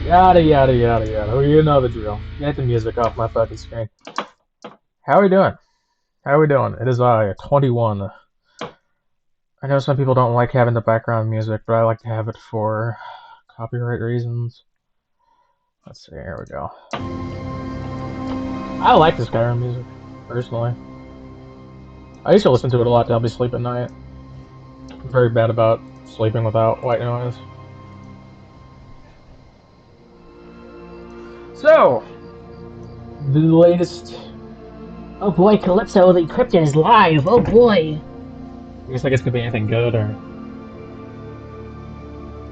Yada yada yada yada. Well, you know the drill. Get the music off my fucking screen. How are we doing? How are we doing? It is 21. I know some people don't like having the background music, but I like to have it for copyright reasons. Let's see. Here we go. I like this Skyrim music personally. I used to listen to it a lot to help me sleep at night. I'm very bad about sleeping without white noise. So, the latest. Oh boy, Calypso, the Krypton is live. Oh boy. I guess it could be anything good or.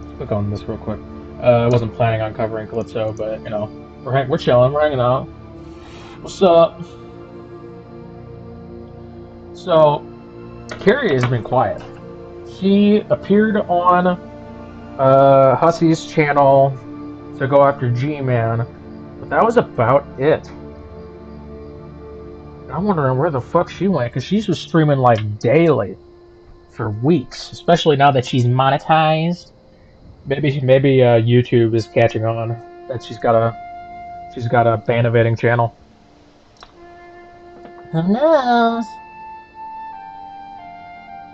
Let's click on this real quick. I wasn't planning on covering Calypso, but you know, we're chilling, we're hanging out. What's up? So, Carrie has been quiet. She appeared on Hussey's channel to go after Gman, but that was about it. I'm wondering where the fuck she went, because she's been streaming like daily for weeks, especially now that she's monetized. Maybe YouTube is catching on that she's got a ban evading channel. Who knows?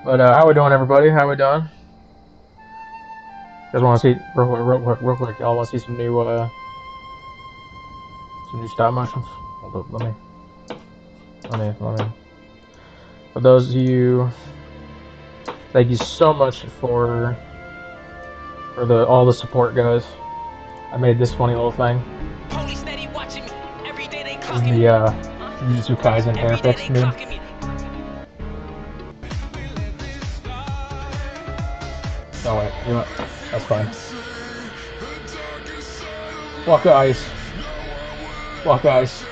But how we doing, everybody? How we doing? You guys want to see real quick? Y'all want to see some new stop motions? Hold up, let me. For those of you, thank you so much for all the support, guys. I made this funny little thing. This is the Jujutsu Kaisen hair fix, dude. Oh wait, you know what? That's fine. Walk ice. Walk ice.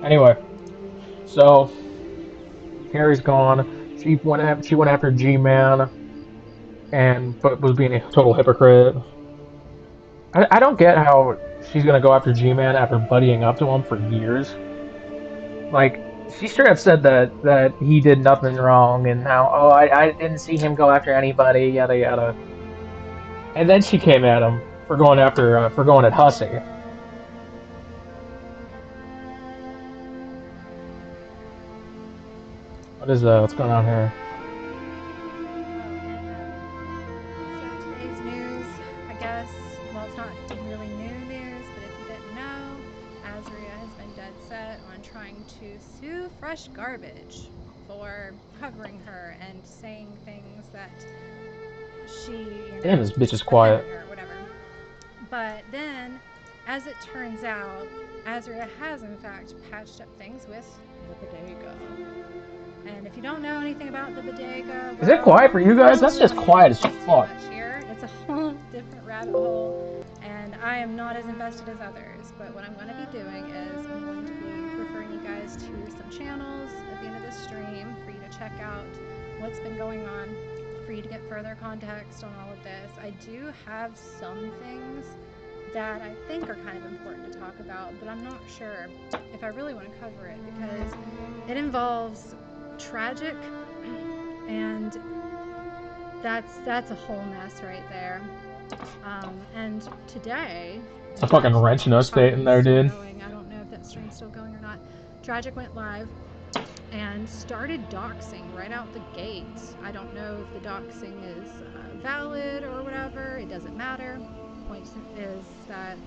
Anyway, so Carrie's gone. She went after Gman, but was being a total hypocrite. I don't get how she's gonna go after Gman after buddying up to him for years. Like, she straight up said that he did nothing wrong and how I didn't see him go after anybody, yada yada. And then she came at him for going at Hussey. What's going on here? So today's news, I guess, well, it's not really new news, but if you didn't know, Azria has been dead set on trying to sue Fresh Garbage for covering her and saying things that she, Damn, this bitch is quiet. her, whatever. But then, as it turns out, Azria has in fact patched up things with the bodega. And if you don't know anything about the bodega, well, is it quiet for you guys? That's just quiet as fuck. Here. It's a whole different rabbit hole, and I am not as invested as others. But what I'm going to be doing is I'm going to be referring you guys to some channels at the end of this stream for you to check out what's been going on, for you to get further context on all of this. I do have some things that I think are kind of important to talk about, but I'm not sure if I really want to cover it because it involves tragic, and that's a whole mess right there. And today, it's a fucking wrench no state in there, dude. I don't know if that stream's still going or not. Tragic went live and started doxing right out the gate. I don't know if the doxing is valid or whatever. It doesn't matter. Point is that,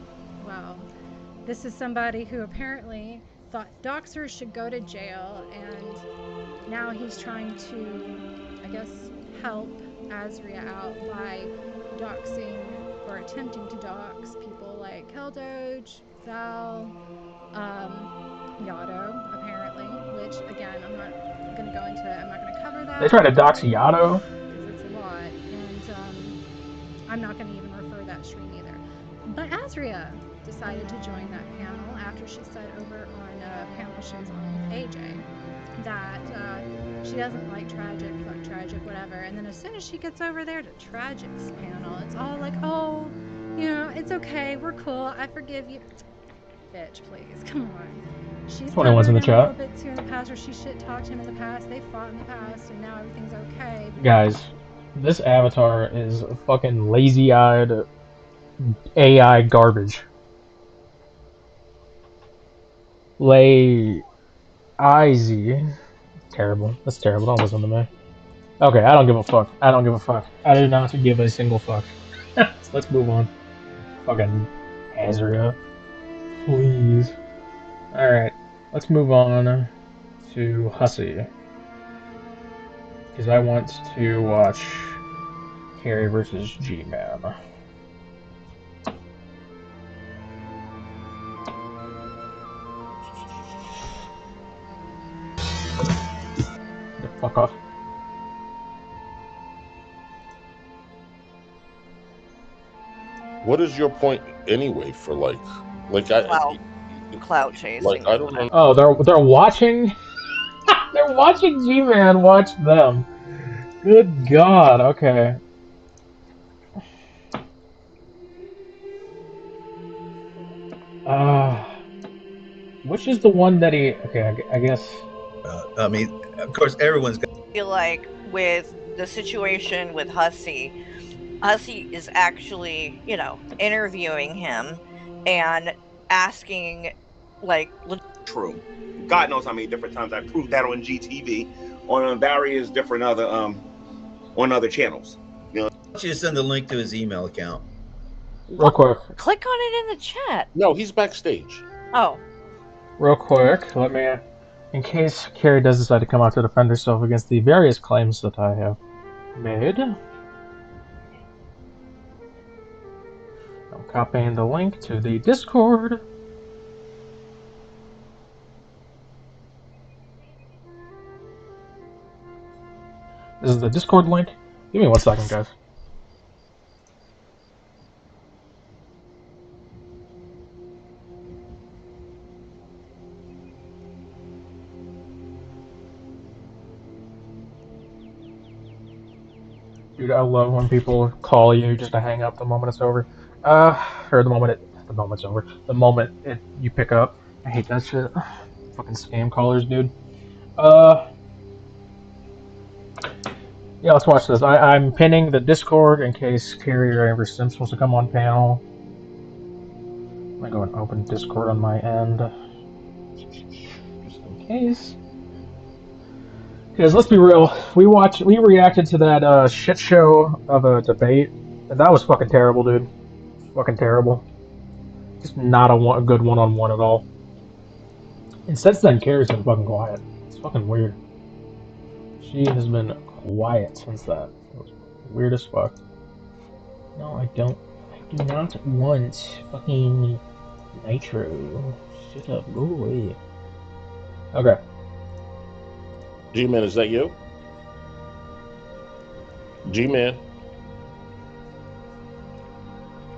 well, this is somebody who apparently thought doxers should go to jail, and now he's trying to, I guess, help Azria out by doxing or attempting to dox people like Keldoge, Zal, Yado, apparently, which, again, I'm not going to cover that. They tried to dox Yado? Because it's a lot, and I'm not going to even refer that stream either. But Azria decided to join that panel after she said over on a panel she was on with AJ that she doesn't like Tragic, fuck Tragic, whatever. And then as soon as she gets over there to Tragic's panel, it's all like, oh, you know, it's okay, we're cool, I forgive you. Bitch, please, come on. She's 21's in covered the him a little chat. bit too in the past, or she shit talked him in the past. They fought in the past, and now everything's okay. Guys, this avatar is fucking lazy-eyed AI garbage. Lazy. Terrible. That's terrible. Don't listen to me. Okay, I don't give a fuck. I don't give a fuck. I do not give a single fuck. Let's move on. Fucking Azria. Please. Alright, let's move on to Hussey. Because I want to watch Carrie versus Gman. Fuck off. What is your point anyway for Cloud chasing. I don't know. Oh, they're watching. They're watching G-Man watch them. Good God. Okay. Which is the one that he? Okay, I guess. I mean, of course, everyone's got. I feel like with the situation with Hussey is actually, interviewing him and asking, like, true. God knows how many different times I proved that on GTV, on various different other on other channels. I want you to send the link to his email account. Real quick. Click on it in the chat. No, he's backstage. Oh. Real quick, let me, in case Carrie does decide to come out to defend herself against the various claims that I have made. I'm copying the link to the Discord. This is the Discord link. Give me 1 second, guys. Dude, I love when people call you just to hang up the moment it's over. Or the moment moment's over. The moment you pick up. I hate that shit. Fucking scam callers, dude. Yeah, let's watch this. I'm pinning the Discord in case Carrie or Amber Sims wants to come on panel. I'm gonna go and open Discord on my end. Just in case. Because let's be real, we reacted to that shit show of a debate, and that was fucking terrible, dude. Fucking terrible. Just not a good one-on-one at all. And since then, Carrie's been fucking quiet. It's fucking weird. She has been quiet since that. It was weird as fuck. No, I don't. I do not want fucking Nitro. Shut up. Go away. Okay. G-Man, is that you? G-Man.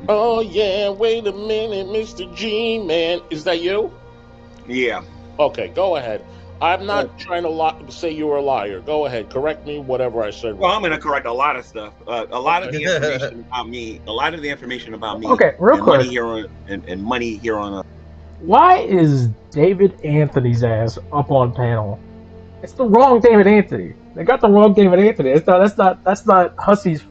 Oh yeah, wait a minute, Mr. G-Man. Is that you? Yeah. Okay, go ahead. I'm not trying to say you were a liar. Go ahead, correct me, whatever I said. Well, I'm going to correct a lot of stuff. A lot of the information about me. A lot of the information about me. Okay, real quick. Money here on. Why is David Anthony's ass up on panel? It's the wrong David Anthony. They got the wrong David Anthony. That's not Hussey's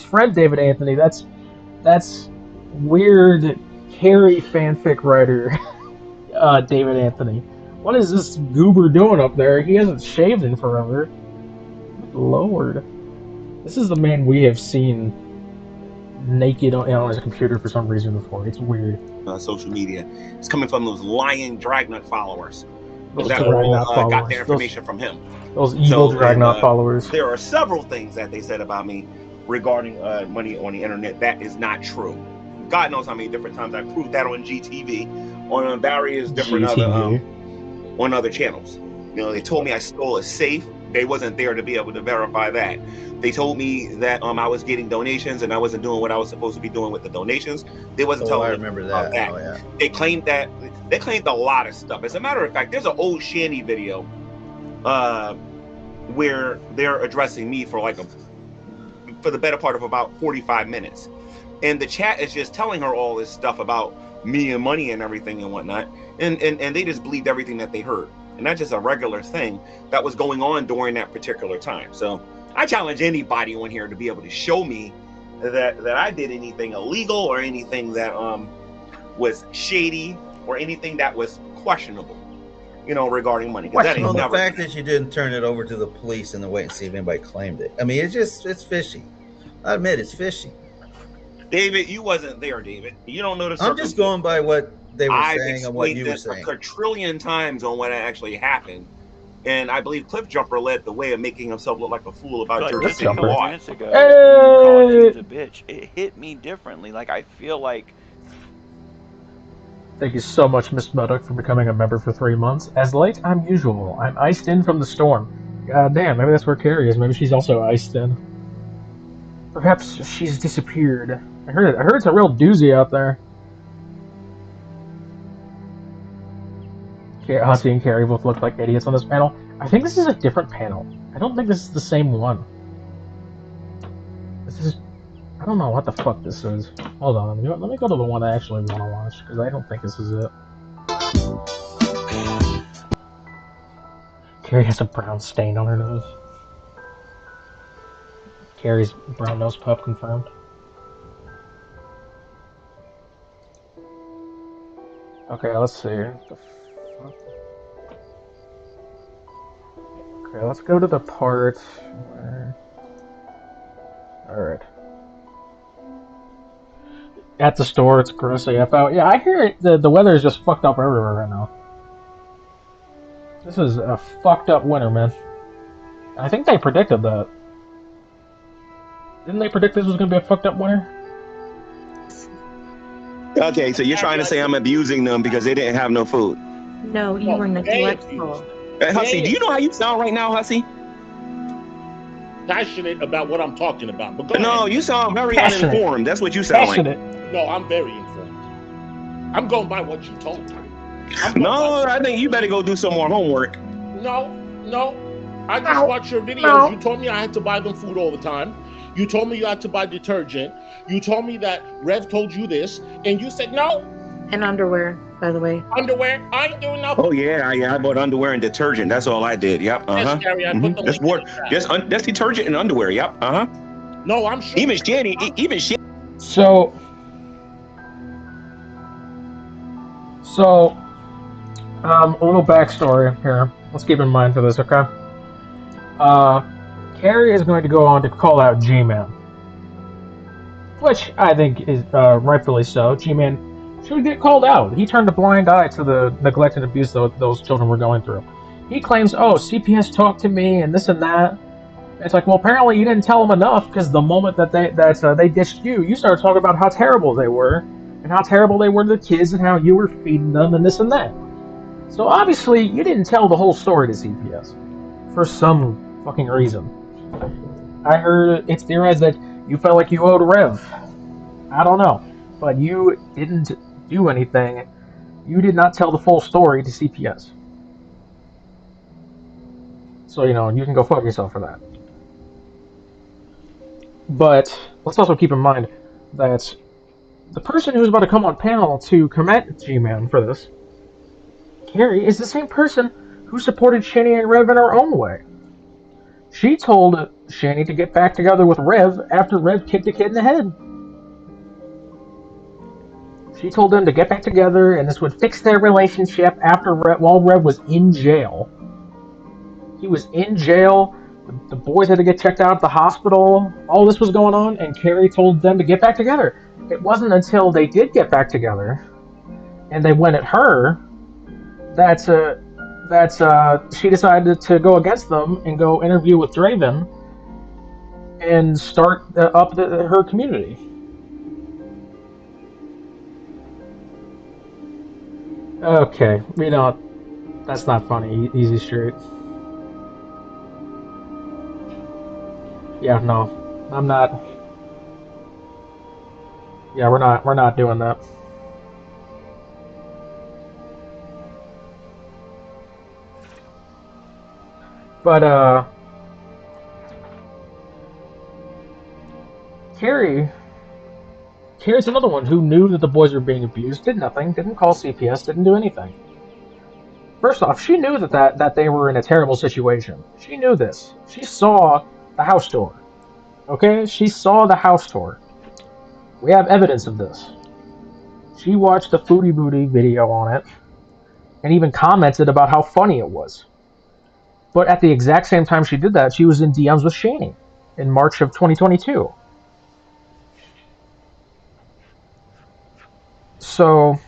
friend David Anthony. That's weird Carrie fanfic writer David Anthony. What is this goober doing up there? He hasn't shaved in forever. Good Lord. This is the man we have seen naked on his computer for some reason before. It's weird. Social media. It's coming from those lying Dragnut followers. Those that Dragnut all got followers. their information from him. Those evil Dragnut followers. There are several things that they said about me regarding money on the internet that is not true. God knows how many different times I proved that on GTV, on various different other channels. You know, they told me I stole a safe. They wasn't there to be able to verify that. They told me that I was getting donations and I wasn't doing what I was supposed to be doing with the donations. They wasn't telling me. I remember that. Oh, yeah. They claimed a lot of stuff. As a matter of fact, there's an old Shanny video where they're addressing me for the better part of about 45 minutes. And the chat is just telling her all this stuff about me and money and everything and whatnot. and they just believed everything that they heard, and that's just a regular thing that was going on during that particular time. So I challenge anybody on here to be able to show me that I did anything illegal or anything that was shady or anything that was questionable, regarding money. Because that ain't Well, the never. fact that you didn't turn it over to the police and then wait and see if anybody claimed it. I mean, it's fishy. I admit it's fishy. David, you wasn't there, David. You don't know the I'm just going by what they were I've saying and what explained you were this a saying. quadrillion times on what actually happened. And I believe Cliff Jumper led the way of making himself look like a fool about Like Jersey just a City couple law. minutes ago, when you called Hey! Jeans a bitch, it hit me differently. Like I feel like Thank you so much, Miss Muddock, for becoming a member for 3 months. As late, I'm usual. I'm iced in from the storm. God damn, maybe that's where Carrie is. Maybe she's also iced in. Perhaps she's disappeared. I heard it's a real doozy out there. Hussey and Carrie both look like idiots on this panel. I think this is a different panel. I don't think this is the same one. This is... I don't know what the fuck this is. Hold on, let me go to the one I actually want to watch, because I don't think this is it. Carrie has a brown stain on her nose. Carrie's brown nose pup confirmed. Okay, let's see. The fuck? Okay, let's go to the part where... Alright. At the store, it's gross AF out. Yeah, I hear it. The weather is just fucked up everywhere right now. This is a fucked up winter, man. I think they predicted that. Didn't they predict this was going to be a fucked up winter? Okay, so you're trying to say I'm abusing them because they didn't have no food. No, you were neglectful. Hussey, do you know how you sound right now, Hussey? Passionate about what I'm talking about. But go No, ahead. you sound very Passionate. uninformed. That's what you sound Passionate. No, I'm very informed. I'm going by what you told me. like. No, I think you better go do some more homework. No. I just watched your videos. No. You told me I had to buy them food all the time. You told me you had to buy detergent. You told me that Rev told you this, and you said no. And underwear, by the way. Underwear, I ain't doing nothing. Oh yeah, I bought underwear and detergent. That's all I did. Yep. Yes, Carrie, I put the That's link in what. the chat. That's detergent and underwear. Yep. No, I'm sure. Even Shanny. So, a little backstory here. Let's keep in mind for this, okay? Carrie is going to go on to call out Gman, which I think is rightfully so. Gman should get called out. He turned a blind eye to the neglect and abuse those children were going through. He claims, oh, CPS talked to me and this and that. It's like, well, apparently you didn't tell them enough, because the moment that they ditched you, you started talking about how terrible they were, and how terrible they were to the kids, and how you were feeding them, and this and that. So obviously, you didn't tell the whole story to CPS, for some fucking reason. I heard it's theorized that you felt like you owed Rev. I don't know, but you didn't do anything. You did not tell the full story to CPS. So, you can go fuck yourself for that. But let's also keep in mind that the person who's about to come on panel to commend G-Man for this, Carrie, is the same person who supported Shani and Rev in her own way. She told Shani to get back together with Rev after Rev kicked a kid in the head. She told them to get back together, and this would fix their relationship while Rev was in jail. He was in jail. The boys had to get checked out at the hospital. All this was going on, and Carrie told them to get back together. It wasn't until they did get back together, and they went at her, that she decided to go against them and go interview with Draven and start up her community. Okay, that's not funny. Easy street. Yeah, no, I'm not. Yeah, we're not doing that. But Carrie's another one who knew that the boys were being abused, did nothing, didn't call CPS, didn't do anything. First off, she knew that they were in a terrible situation. She knew this. She saw the house tour. Okay? She saw the house tour. We have evidence of this. She watched the Foodie Booty video on it and even commented about how funny it was. But at the exact same time she did that, she was in DMs with Shani in March of 2022. So,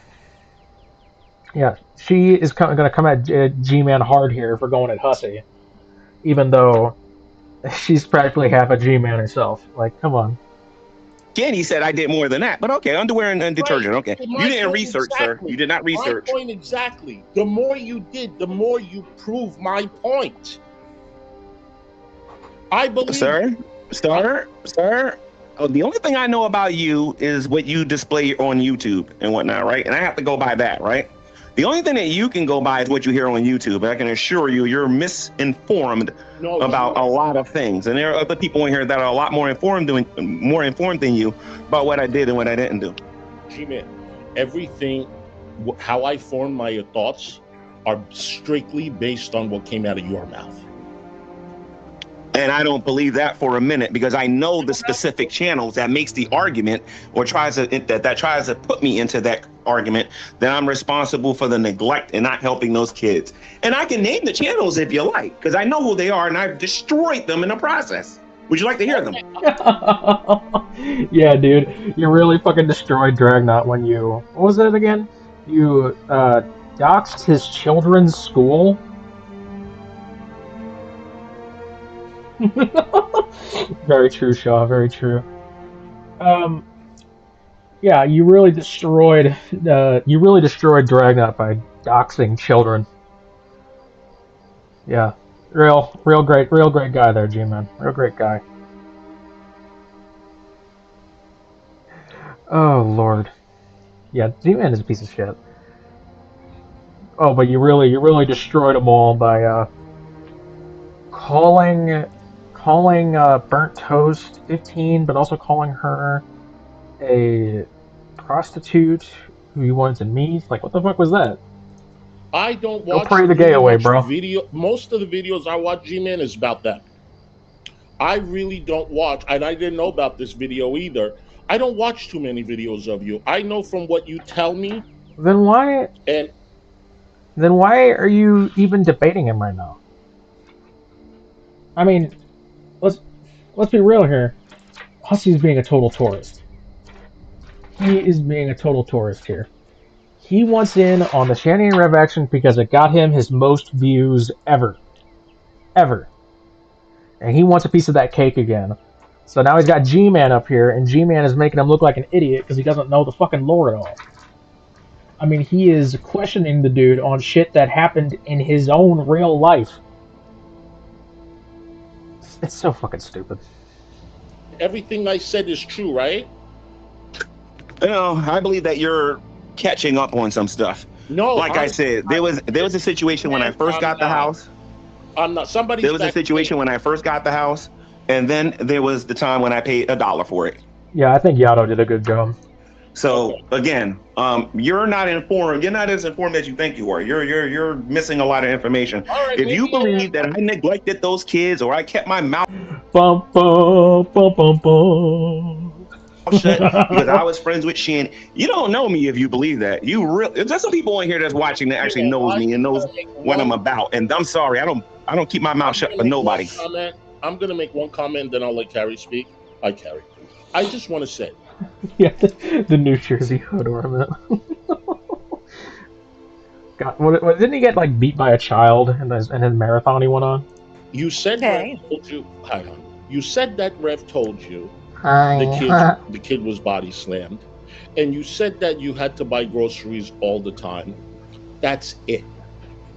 yeah, she is going to come at G-Man hard here for going at Hussey, even though she's practically half a G-Man herself. Like, come on. Kenny said I did more than that, but okay, underwear and detergent. Okay, My you didn't point research, sir. exactly. You did not research. My point exactly. The more you did, the more you prove my point. I believe, Sir. Oh, the only thing I know about you is what you display on YouTube and whatnot, right? And I have to go by that, right? The only thing that you can go by is what you hear on YouTube. I can assure you, you're misinformed about a lot of things, and there are other people in here that are a lot more informed than you about what I did and what I didn't do. G-Man, everything, how I form my thoughts are strictly based on what came out of your mouth. And I don't believe that for a minute, because I know the specific channels that makes the argument or tries to put me into that argument, that I'm responsible for the neglect and not helping those kids. And I can name the channels if you like, because I know who they are and I've destroyed them in the process. Would you like to hear them? Yeah, dude, you really fucking destroyed Dragnot when you, what was it again? You doxed his children's school. Very true, Shaw. Very true. Yeah, you really destroyed Dragnot by doxing children. Yeah, real great guy there, G-Man. Real great guy. Oh Lord. Yeah, G-Man is a piece of shit. Oh, but you really destroyed them all by calling Burnt Toast 15, but also calling her a prostitute who you wanted to meet. Like, what the fuck was that? I don't Go watch pray the gay away, bro. video. Most of the videos I watch, G-Man, is about that. I really don't watch, and I didn't know about this video either. I don't watch too many videos of you. I know from what you tell me. Then why are you even debating him right now? I mean, let's be real here. Hussey's being a total tourist. He is being a total tourist here. He wants in on the Shani and Rev action because it got him his most views ever. Ever. And he wants a piece of that cake again. So now he's got G-Man up here, and G-Man is making him look like an idiot because he doesn't know the fucking lore at all. I mean, he is questioning the dude on shit that happened in his own real life. It's so fucking stupid. Everything I said is true, right? You know, I believe that you're catching up on some stuff. No, like I said, there was a situation when I first got the house. I'm not. There was a situation when I first got the house, and then there was the time when I paid $1 for it. Yeah, I think Yato did a good job. So again, you're not informed. You're not as informed as you think you are. You're missing a lot of information. Right, if you believe that I neglected those kids or I kept my mouth bum, bum, bum, bum, bum. shut because I was friends with Shan, you don't know me if you believe that. You really, there's some people in here that's watching that actually knows me and knows what I'm about. And I'm sorry, I don't keep my mouth shut for nobody. I'm gonna make one comment, then I'll let Carrie speak. Hi, Carrie. I just want to say. Yeah, the New Jersey hood ornament. God, what, didn't he get like beat by a child in his marathon he went on? You said Rev told you. Hi, hon. You said that Rev told you Hi. the kid was body slammed, and you said that you had to buy groceries all the time. That's it.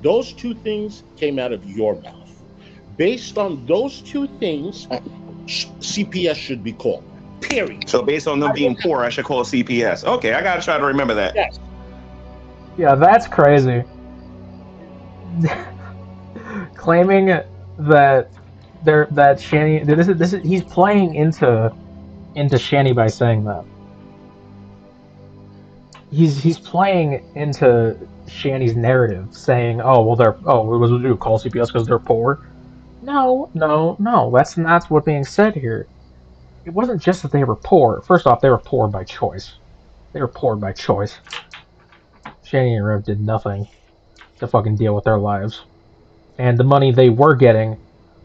Those two things came out of your mouth. Based on those two things, CPS should be called. Period. So based on them being poor, I should call CPS. Okay, I gotta try to remember that. Yes. Yeah, that's crazy. Claiming that Shani, he's playing into Shani by saying that. he's playing into Shanny's narrative, saying, "Oh well, what was we do? Call CPS because they're poor." No, no, no. That's not what's being said here. It wasn't just that they were poor. First off, they were poor by choice. They were poor by choice. Shanny and Rev did nothing to fucking deal with their lives, and the money they were getting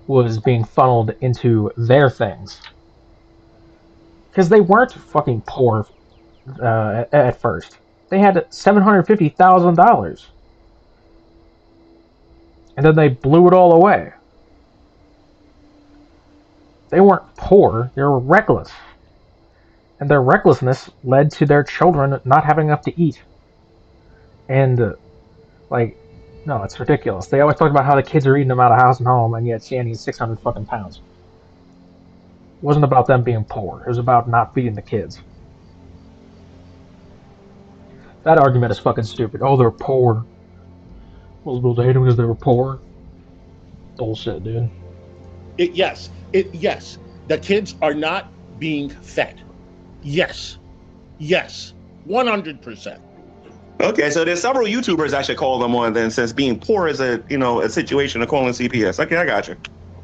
was being funneled into their things because they weren't fucking poor at first. They had $750,000, and then they blew it all away. They weren't poor; they were reckless, and their recklessness led to their children not having enough to eat. And like, no, it's ridiculous. They always talk about how the kids are eating them out of house and home, and yet Shanny's 600 fucking pounds. It wasn't about them being poor. It was about not feeding the kids. That argument is fucking stupid. Oh, they're poor. Well, they hate them because they were poor. Bullshit, dude. Yes. The kids are not being fed. Yes. 100%. Okay, so there's several YouTubers I should call them on then, since being poor is a situation of calling CPS. Okay, I got you.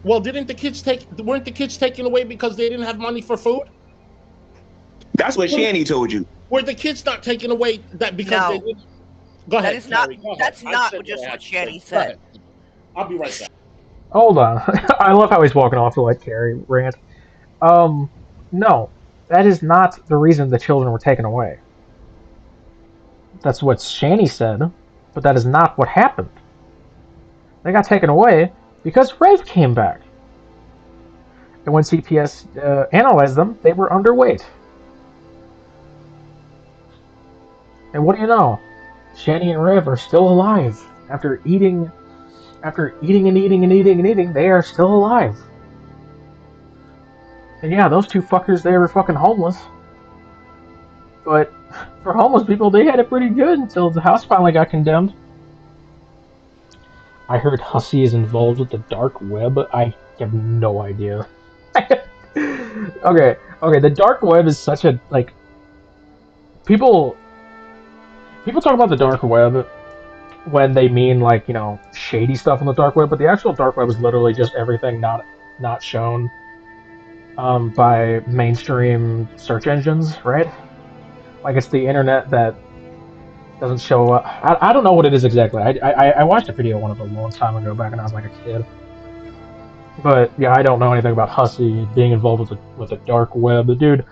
Well, weren't the kids taken away because they didn't have money for food? That's what Shanny told you. Were the kids not taken away that because they didn't? Go ahead. That is not. Carrie, go ahead. That's not just what Shanny said. I'll be right back. Hold on. I love how he's walking off to like Carrie rant. No, that is not the reason the children were taken away. That's what Shanny said, but that is not what happened. They got taken away because Rev came back. And when CPS analyzed them, they were underweight. And what do you know? Shanny and Rev are still alive. After eating and eating, they are still alive. And yeah, those two fuckers, they were fucking homeless. But for homeless people, they had it pretty good until the house finally got condemned. I heard Hussey is involved with the dark web. I have no idea. Okay, the dark web is such a, like, people talk about the dark web when they mean, like, shady stuff on the dark web, but the actual dark web is literally just everything not shown by mainstream search engines, right? Like, it's the internet that doesn't show up. I don't know what it is exactly. I watched a video one of a long time ago, back when I was like a kid. But yeah, I don't know anything about Hussey being involved with the dark web. The dude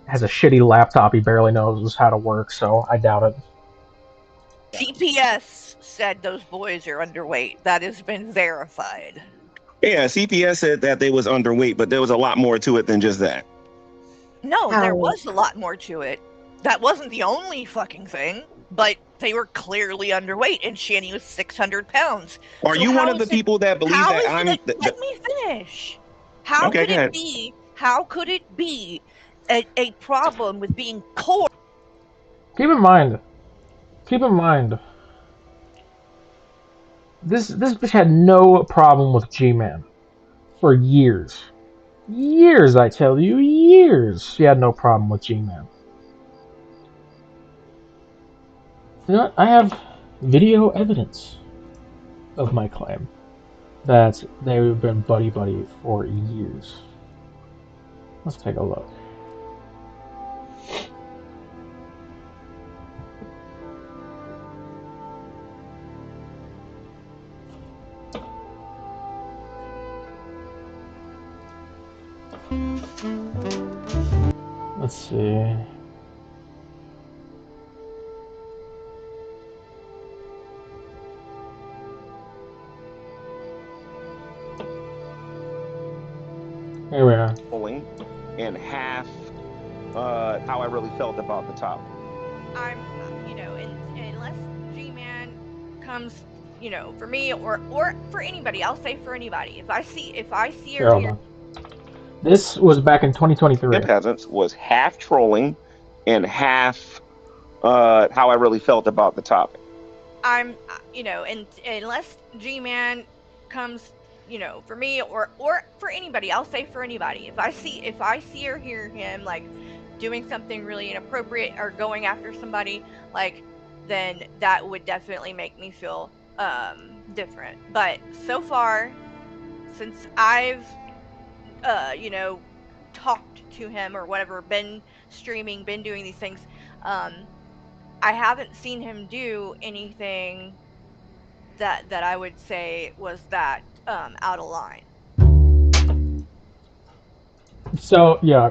has a shitty laptop he barely knows how to work, so I doubt it. CPS said those boys are underweight. That has been verified. Yeah, CPS said that they was underweight, but there was a lot more to it than just that. No, there was a lot more to it. That wasn't the only fucking thing, but they were clearly underweight, and Shanny was 600 pounds. Are you one of the people that believe that I'm... Let me finish. How could it be a problem with being poor? Keep in mind, this bitch had no problem with Gman for years. Years, I tell you, years. She had no problem with Gman. You know what? I have video evidence of my claim that they've been buddy-buddy for years. Let's take a look. Let's see. Here we are. And half how I really felt about the top. I'm, unless Gman comes, for me or for anybody, I'll say for anybody. If I see her here. This was back in 2023. Peasants was half trolling and half how I really felt about the topic. I'm, and unless Gman comes, for me or for anybody, I'll say for anybody. If I see or hear him like doing something really inappropriate or going after somebody, like, then that would definitely make me feel different. But so far, since I've you know, talked to him or whatever, been streaming, been doing these things, I haven't seen him do anything that I would say was that out of line. So yeah,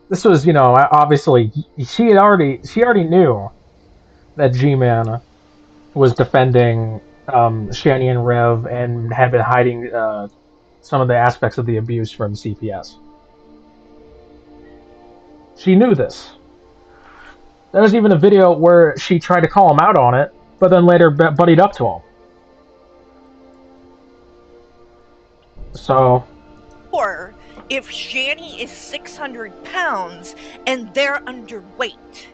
this was, obviously she already knew that G-Man was defending Shani and Rev and had been hiding some of the aspects of the abuse from CPS. She knew this. There was even a video where she tried to call him out on it, but then later buddied up to him. So. Or if Shani is 600 pounds and they're underweight,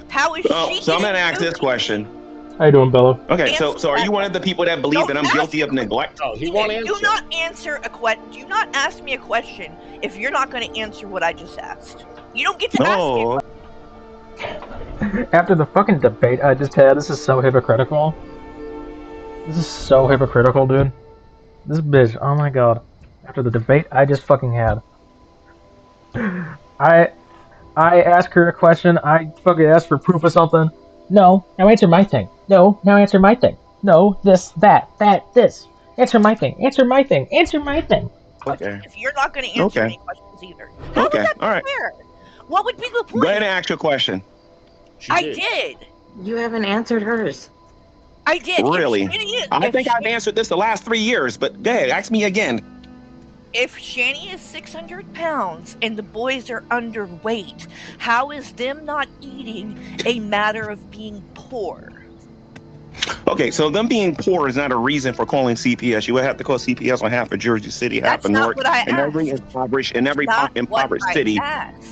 how is she? So I'm gonna ask this question. How you doing, Bella? Okay, so are you one of the people that believe that I'm guilty of neglect? No, he won't answer. Do not answer a question. Do not ask me a question if you're not going to answer what I just asked. You don't get to ask me a question. After the fucking debate I just had, this is so hypocritical. This is so hypocritical, dude. This bitch, oh my god. After the debate I just fucking had. I asked her a question, I fucking asked for proof of something. No, now answer my thing. No, now answer my thing. No, this, that, this. Answer my thing. Answer my thing. Answer my thing. Okay. If you're not going to answer any questions either. How Okay, would that be all right. fair? What would be the point? Go ahead and ask your question. I did. You haven't answered hers. I did. Really? I think I've answered this the last 3 years, but go ahead, ask me again. If Shani is 600 pounds and the boys are underweight, how is them not eating a matter of being poor? Okay, so them being poor is not a reason for calling CPS. You would have to call CPS on half of Jersey City, half of Newark, and every impoverished city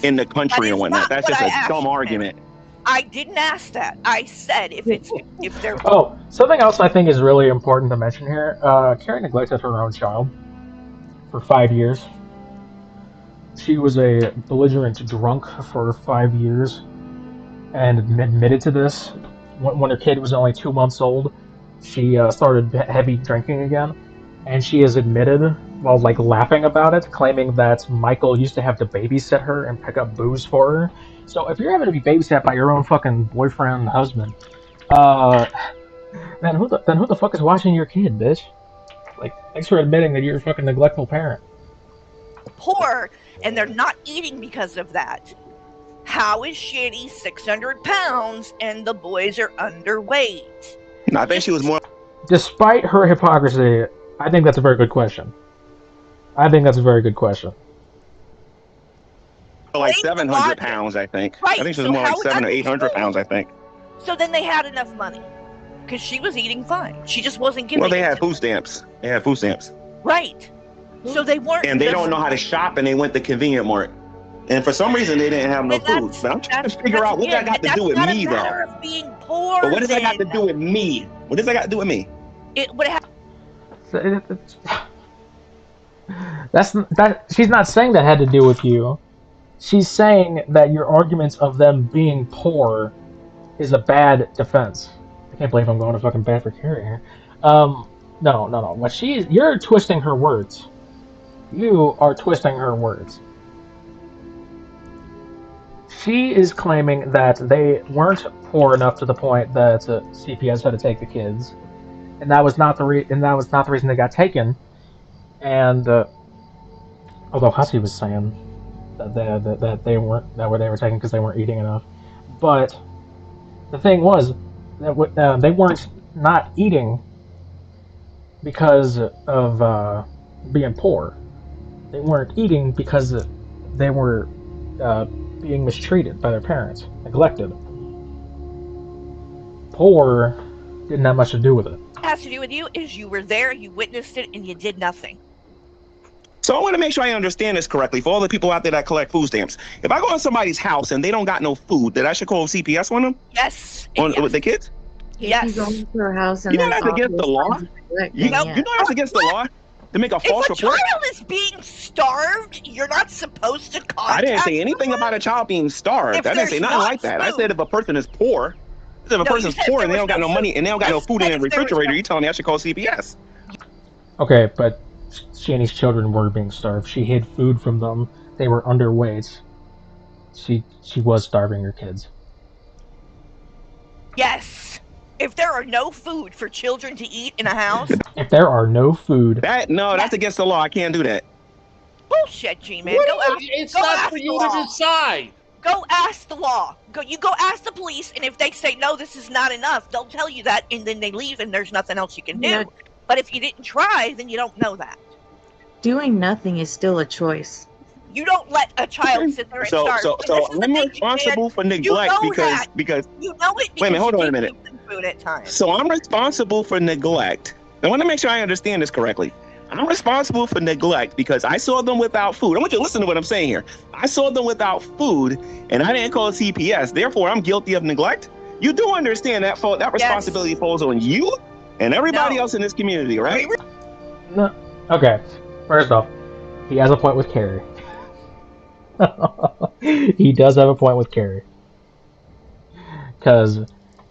in the country and whatnot. That's just a dumb argument. I didn't ask that. I said if they're. Oh, something else I think is really important to mention here. Carrie neglected her own child for 5 years. She was a belligerent drunk for 5 years and admitted to this. When her kid was only 2 months old, she started heavy drinking again, and she has admitted, while like laughing about it, claiming that Michael used to have to babysit her and pick up booze for her. So if you're having to be babysat by your own fucking boyfriend and husband, then who the fuck is watching your kid, bitch? Like, thanks for admitting that you're a fucking neglectful parent. Poor, and they're not eating because of that. How is Shani 600 pounds and the boys are underweight? No, I think she was more. Despite her hypocrisy, I think that's a very good question. I think that's a very good question. Like 700 pounds, I think. Right, I think she was so more like how is 700 or that 800 pounds, I think. So then they had enough money. Because she was eating fine. She just wasn't giving Well, they it had to food them. stamps. They had food stamps. Right. So they weren't. And they don't know how to shop, and they went to convenient mart. And for some reason, they didn't have no food. But I'm trying to figure out what that got to do with me, though. Being poor, but what does that got to do with me? What does that got to do with me? It would have. That she's not saying that had to do with you. She's saying that your arguments of them being poor is a bad defense. I can't believe I'm going to fucking bat for Carrie here. No. What you're twisting her words. You are twisting her words. She is claiming that they weren't poor enough to the point that CPS had to take the kids, and that was not the reason they got taken. And although Hussey was saying that they were taken because they weren't eating enough, but the thing was that they weren't not eating because of being poor. They weren't eating because they were being mistreated by their parents, neglected. Poor didn't have much to do with it. What has to do with you is you were there, you witnessed it, and you did nothing. So I want to make sure I understand this correctly for all the people out there that collect food stamps. If I go in somebody's house and they don't got no food, that I should call CPS on them? Yes. With the kids? Yes. If you go into her house and you know that's against the law? You know that's against the law? To make a false report? If a child is being starved, you're not supposed to contact I didn't say anything someone? about a child being starved. If I didn't say there's nothing not like that. I food. said if a person is poor, if a No, you person's said poor there and they was don't got no no money food. and they don't got no Just food in said the if there was refrigerator, no- you telling me I should call CPS? Okay, but Shanny's children were being starved. She hid food from them. They were underweight. She was starving her kids. Yes. If there are no food for children to eat in a house, If there are no food, That's Yes. against the law. I can't do that. bullshit, G-Man. What Go do ask. you- it's Go not ask for the you law. to decide. Go ask the law. You go ask the police, and if they say no, this is not enough, they'll tell you that, and then they leave, and there's nothing else you can do. Yeah. But if you didn't try, then you don't know that. Doing nothing is still a choice. You don't let a child sit there and So starve. so And so this is the I'm thing, responsible for G-Man. neglect You know that. because You know it Wait a minute, because hold you on a did minute. give them food at times. So I'm responsible for neglect. I want to make sure I understand this correctly. I'm responsible for neglect because I saw them without food. I want you to listen to what I'm saying here. I saw them without food and I didn't call CPS. Therefore, I'm guilty of neglect. You do understand that that responsibility Yes. falls on you and everybody No. else in this community, right? no. Okay, first off, he has a point with Carrie. He does have a point with Carrie. Because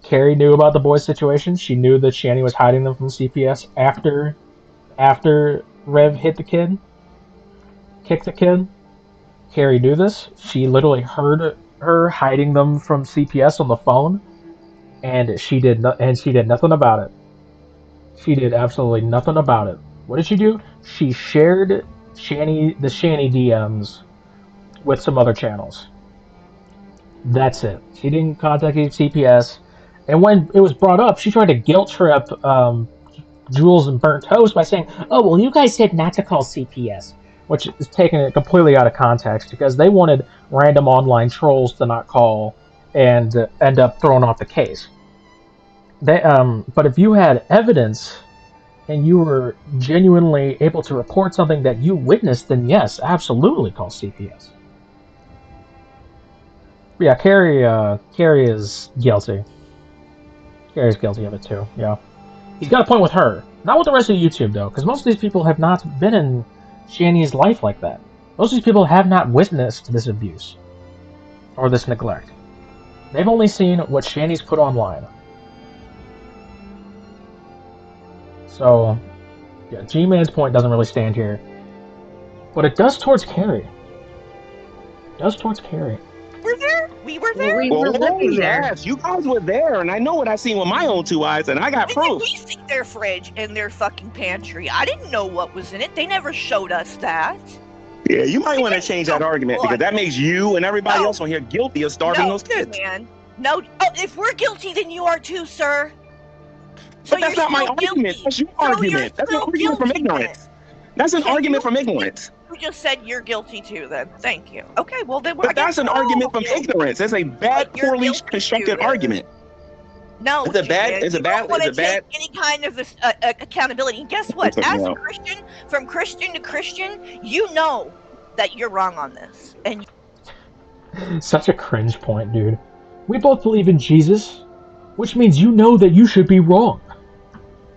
Carrie knew about the boys' situation. She knew that Shanny was hiding them from CPS after Rev hit the kid, kicked the kid. Carrie knew this. She literally heard her hiding them from CPS on the phone, and she did nothing about it. She did absolutely nothing about it. What did she do? She shared the Shanny DMs with some other channels. That's it. She didn't contact CPS. And when it was brought up, she tried to guilt trip Jules and Burnt Toast by saying, "Oh, well, you guys said not to call CPS," which is taking it completely out of context because they wanted random online trolls to not call and end up throwing off the case. But if you had evidence and you were genuinely able to report something that you witnessed, then yes, absolutely call CPS. But yeah, Carrie is guilty. Carrie's guilty of it too. Yeah, he's got a point with her, not with the rest of YouTube though, because most of these people have not been in Shanny's life like that. Most of these people have not witnessed this abuse or this neglect. They've only seen what Shanny's put online. So, yeah, G-Man's point doesn't really stand here, but it does towards Carrie. It does towards Carrie. We're there. We were there. We were living there. Yes, you guys were there, and I know what I seen with my own two eyes, and I got When did proof. we see their fridge and their fucking pantry? I didn't know what was in it. They never showed us that. Yeah, you might We want to didn't change know that argument because what. that makes you and everybody No. else on here guilty of starving those kids. Man. No. Oh, if we're guilty, then you are too, sir. So But that's you're not my still argument. guilty. That's your So you're argument. That's an still argument from guilty, ignorance. That's an Can argument you- from ignorance. You just said you're guilty too. Then thank you. Okay. Well, then But that's an argument from ignorance. That's a bad, But you're poorly guilty constructed too. argument. No, Is it bad? G-Man, Is it you bad? don't want to Is it bad? take any kind of this, accountability. And guess what? It's like, As no. a Christian, from Christian to Christian, you know that you're wrong on this, and Such a cringe point, dude. We both believe in Jesus, which means you know that you should be wrong.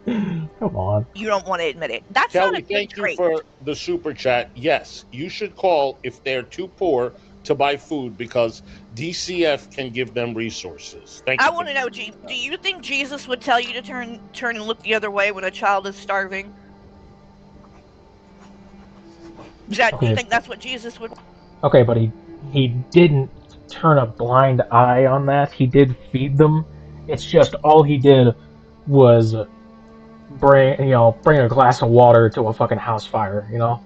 Come on. you don't want to admit it. That's not Kelly, a good thank you trait. for the super chat. Yes, you should call if they're too poor to buy food because DCF can give them resources. Thank you. I want to know, G. Do you think Jesus would tell you to turn and look the other way when a child is starving? Do you Okay. think that's what Jesus would? Okay, but he didn't turn a blind eye on that. He did feed them. It's just all he did was bring a glass of water to a fucking house fire, you know?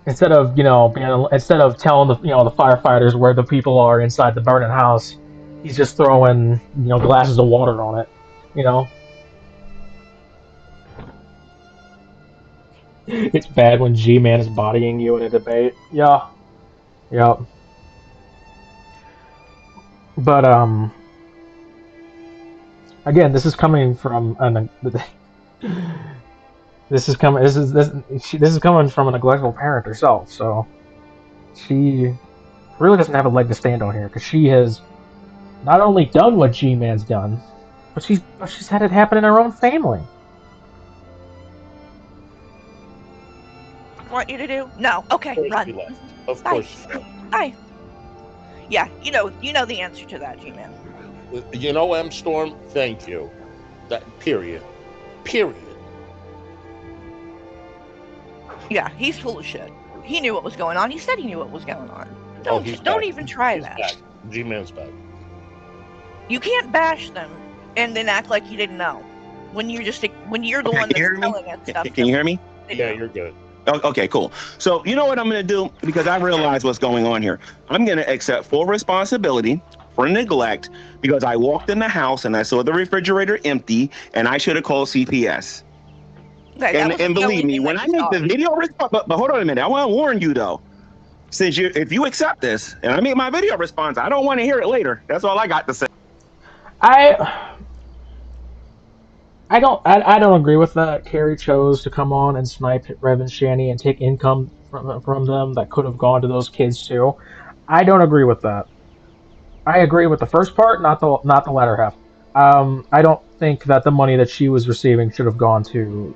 Instead of telling the firefighters where the people are inside the burning house, he's just throwing glasses of water on it, you know? It's bad when G-Man is bodying you in a debate. Yeah. Yep. But again, this is coming from this is coming from a neglectful parent herself, so she really doesn't have a leg to stand on here because she has not only done what G-Man's done, but she's had it happen in her own family. want you to do? No. Okay, Of course run. she left. Of Bye. course she left. Bye. Yeah, you know the answer to that, G-Man. You know, M Storm, thank you. That period. Period. Yeah, he's full of shit. He knew what was going on. He said he knew what was going on. Oh, he's Don't back. even try He's that. back. G-Man's back. You can't bash them and then act like you didn't know. When you're the Okay, one can you hear that's me? telling us stuff. Can you hear me? Yeah, you're good. Okay, cool. So you know what I'm going to do, because I realize what's going on here. I'm going to accept full responsibility for neglect because I walked in the house and I saw the refrigerator empty and I should have called CPS. Okay, And believe me, when I make the video response, but hold on a minute, I want to warn you though. Since if you accept this and I make my video response, I don't want to hear it later. That's all I got to say. I don't agree with that. Carrie chose to come on and snipe Rev and Shani and take income from them that could have gone to those kids too. I don't agree with that. I agree with the first part, not the latter half. I don't think that the money that she was receiving should have gone to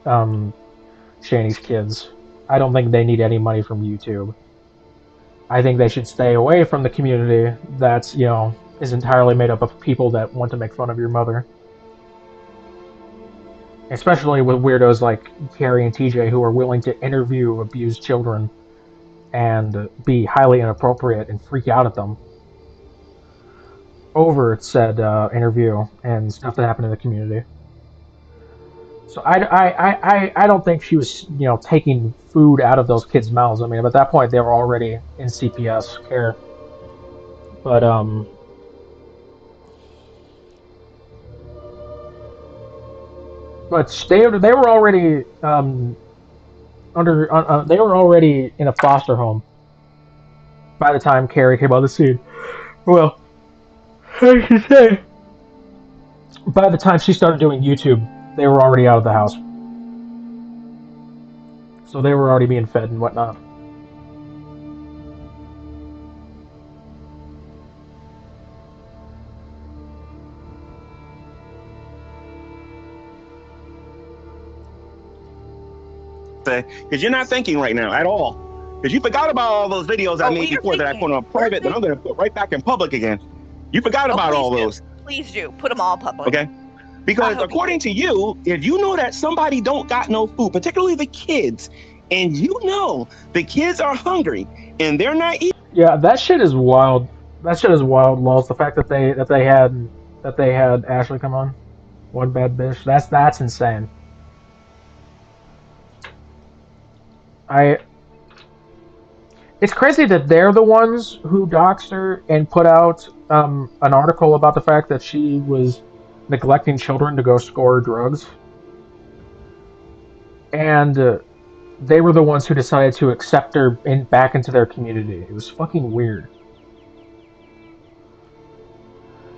um, Shani's kids. I don't think they need any money from YouTube. I think they should stay away from the community that's, is entirely made up of people that want to make fun of your mother. Especially with weirdos like Carrie and TJ who are willing to interview abused children and be highly inappropriate and freak out at them over said interview and stuff that happened in the community. So I don't think she was taking food out of those kids' mouths. I mean, at that point they were already in CPS care, but they were already they were already in a foster home by the time Carrie came on the scene. Well, I should say, by the time she started doing YouTube, they were already out of the house. So they were already being fed and whatnot. Because you're not thinking right now at all. Because you forgot about all those videos I made before that I put on private that I'm going to put right back in public again. You forgot about all those. Please do. Put them all public. Okay? Because according to you, if you know that somebody don't got no food, particularly the kids, and you know the kids are hungry and they're not eating. Yeah, that shit is wild. That shit is wild, Lols. The fact that they had Ashley come on, one bad bitch. That's insane. It's crazy that they're the ones who doxed her and put out an article about the fact that she was neglecting children to go score drugs, and they were the ones who decided to accept her back into their community. It was fucking weird.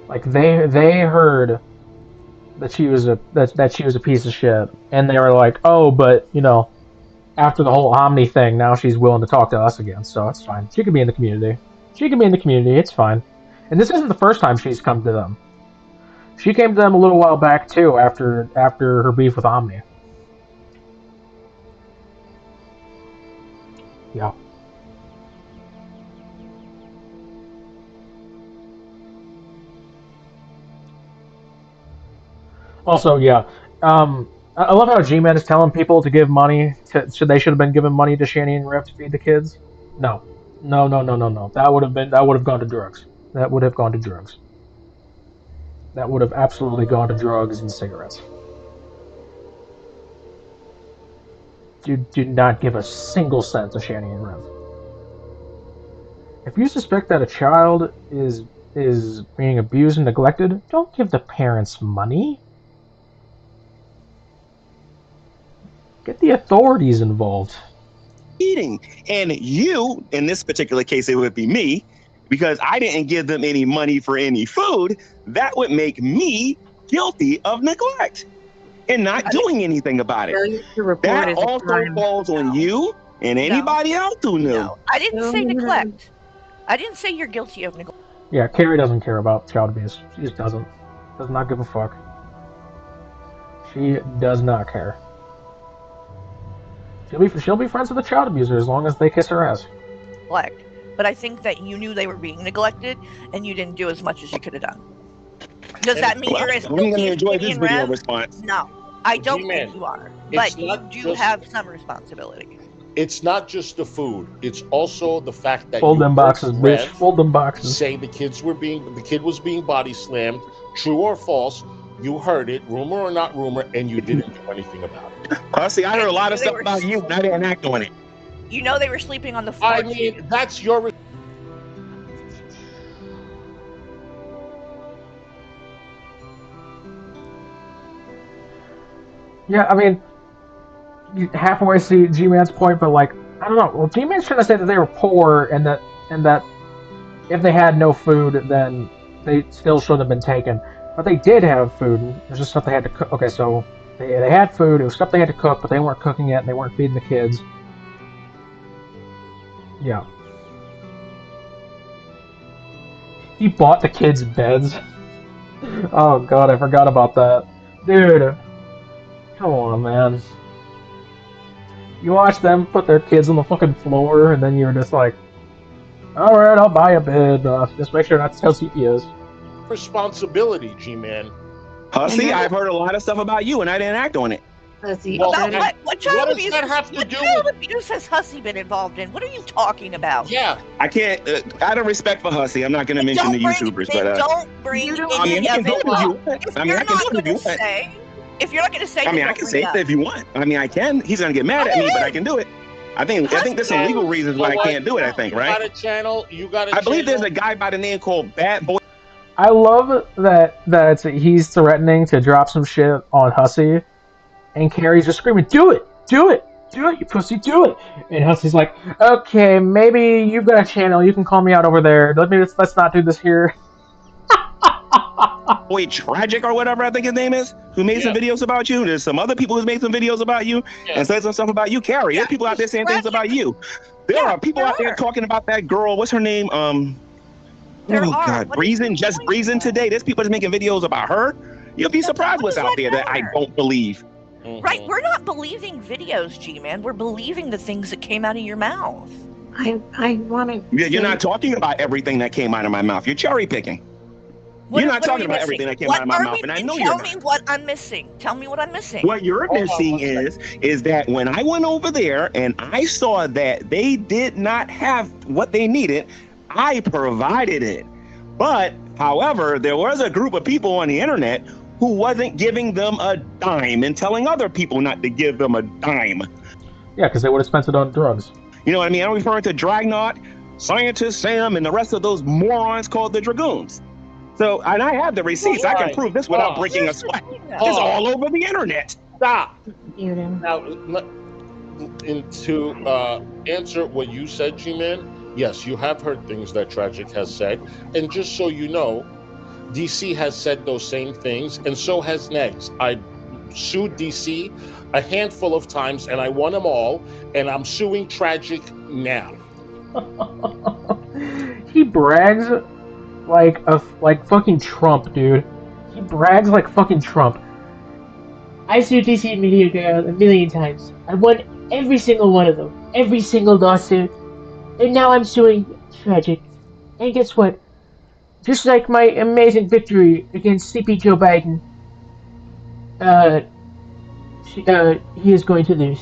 Like they heard that she was a piece of shit, and they were like, oh, but after the whole Omni thing, now she's willing to talk to us again, so it's fine. She can be in the community. She can be in the community. It's fine. And this isn't the first time she's come to them. She came to them a little while back too, after her beef with Omni. Yeah. Also, yeah. I love how Gman is telling people to give money. They should have been giving money to Shani and Riff to feed the kids. No, no, no, no, no, no. That would have gone to drugs. That would have gone to drugs. That would have absolutely gone to drugs and cigarettes. You do not give a single cent to Shani and Riff. If you suspect that a child is being abused and neglected, don't give the parents money. Get the authorities involved. Eating. And you, in this particular case, it would be me, because I didn't give them any money for any food. That would make me guilty of neglect and not doing anything about it. That also falls on you and anybody else who knew. No, I didn't say neglect. I didn't say you're guilty of neglect. Yeah, Carrie doesn't care about child abuse. She just doesn't. Does not give a fuck. She does not care. She'll be friends with the child abuser as long as they kiss her ass. Neglect. But I think that you knew they were being neglected and you didn't do as much as you could have done. Does that mean you're as I'm going to guilty as enjoy Kitty this and video Rev? response. No, I don't G-Man, think you are. it's But you not do just- have some responsibility. It's not just the food. It's also the fact that Fold you them heard boxes, bitch. Rev Fold them boxes. say the kid was being body slammed. True or false? You heard it, rumor or not rumor, and you didn't do anything about it. See, I heard a lot of They stuff were- about you, and I didn't act on it. You know they were sleeping on the floor. I mean, that's your. Yeah, I mean, you halfway see G-Man's point, but like, I don't know. Well, G-Man's trying to say that they were poor and that if they had no food, then they still shouldn't have been taken. But they did have food. It was just stuff they had to cook. Okay, so they had food. It was stuff they had to cook, but they weren't cooking it. And they weren't feeding the kids. Yeah. He bought the kids beds. Oh god, I forgot about that. Dude. Come on, man. You watch them put their kids on the fucking floor, and then you're just like, alright, I'll buy a bed. Just make sure not to tell CPS. Responsibility, G-Man. See, I've heard a lot of stuff about you, and I didn't act on it. Hussy, Well, About and what child what does abuse? that have to What do child with- abuse has Hussy been involved in? What are you talking about? Yeah, I can't. Out of respect for Hussy, I'm not going to mention the YouTubers, but don't bring You don't- I mean, any I of can do it it if you up. want. If I mean, you're I can not do it if you going to want. say, if you're not going to say, I mean, then I don't can bring say it it up. if you want. I mean, I can. He's gonna get mad at me, but I can do it. I think there's some legal reasons why I can't do it. I think, you got right? a channel. You got a I believe there's channel. a guy by the name called Bad Boy. I love that he's threatening to drop some shit on Hussy, and Carrie's just screaming, "Do it! Do it! Do it, you pussy! Do it!" And Hussy's like, "Okay, maybe you've got a channel. You can call me out over there. Let's not do this here." Boy Tragic or whatever I think his name is, who made some videos about you. There's some other people who's made some videos about you and said some stuff about you, Carrie. There's people out there saying things about you. There are people out there talking about that girl. What's her name? There oh are. God, What are you Breezing, just doing? Breezing today. There's people that's making videos about her. You'll be surprised What what's does out that there that I matter? don't believe. Right, we're not believing videos, G-Man. We're believing the things that came out of your mouth. I want to. You're not talking about everything that came out of my mouth. You're cherry picking. What- You're not what are talking we about missing? everything that came What out of my are mouth, we- and I know you're Tell not. me what I'm missing. Tell me what I'm missing. What you're Hold on missing one is that when I went over there and I saw that they did not have what they needed, I provided it. But, however, there was a group of people on the internet who wasn't giving them a dime and telling other people not to give them a dime. Yeah, because they would have spent it on drugs. You know what I mean? I'm referring to Dragnot, Scientist Sam, and the rest of those morons called the Dragoons. So, and I have the receipts. I can prove this without breaking a sweat. It's all over the internet. Stop. Mute him. Now, to answer what you said, G-Man, yes, you have heard things that Tragic has said. And just so you know, DC has said those same things, and so has Negs. I sued DC a handful of times, and I won them all, and I'm suing Tragic now. He brags like fucking Trump, dude. He brags like fucking Trump. I sued DC Media Girl a million times. I won every single one of them. Every single lawsuit. And now I'm suing Tragic. And guess what? Just like my amazing victory against CP Joe Biden, he is going to lose.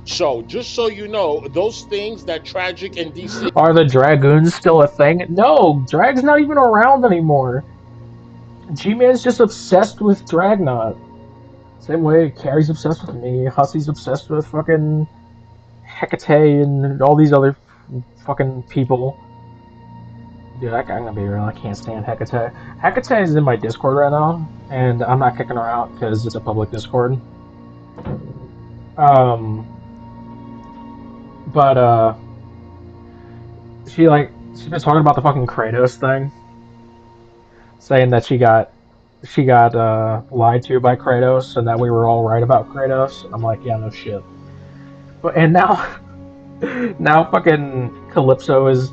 So, just so you know, those things that Tragic and DC... Are the Dragoons still a thing? No, Drag's not even around anymore. G-Man's just obsessed with Dragnot. Same way Carrie's obsessed with me, Hussy's obsessed with fucking Hecate and all these other fucking people. Dude, I'm gonna be real, I can't stand Hecate. Hecate is in my Discord right now, and I'm not kicking her out because it's a public Discord. But she's been talking about the fucking Kratos thing, saying that she got lied to by Kratos and that we were all right about Kratos. I'm like, yeah, no shit. But and now now fucking Calypso is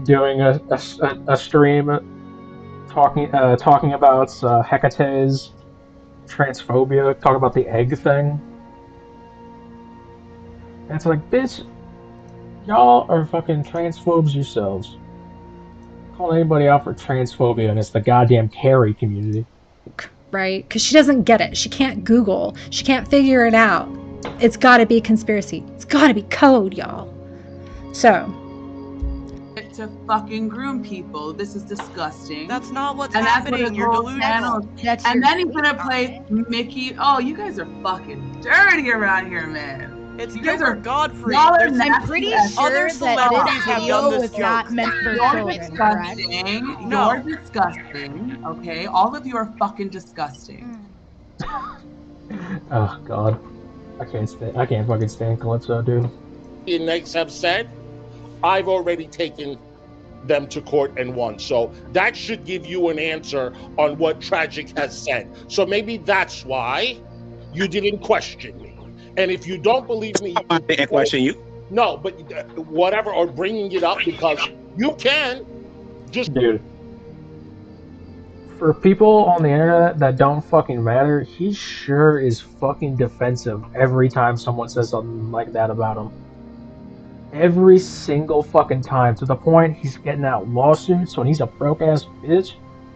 doing a stream talking about Hecate's transphobia, talking about the egg thing. And it's like, bitch, y'all are fucking transphobes yourselves. Calling anybody out for transphobia, and it's the goddamn Carrie community. Right? Because she doesn't get it. She can't Google. She can't figure it out. It's got to be a conspiracy. It's got to be code, y'all. So. To fucking groom people. This is disgusting. That's not what's and happening. That's what You're delusional. And then he's gonna play Mickey. Oh, you guys are fucking dirty around here, man. It's you guys are Godfrey. I'm pretty other sure that this have video done this was joke. not meant for You're children, correct? disgusting. No. You're disgusting. Okay, all of you are fucking disgusting. Oh god, I can't fucking stand Calypso, dude. The Knights have said, I've already taken them to court and won. So that should give you an answer on what Tragic has said. So maybe that's why you didn't question me. And if you don't believe me, I didn't question you. No, but whatever, or bringing it up because you can just. Dude, for people on the internet that don't fucking matter, he sure is fucking defensive every time someone says something like that about him. Every single fucking time, to the point he's getting out lawsuits when he's a broke ass bitch.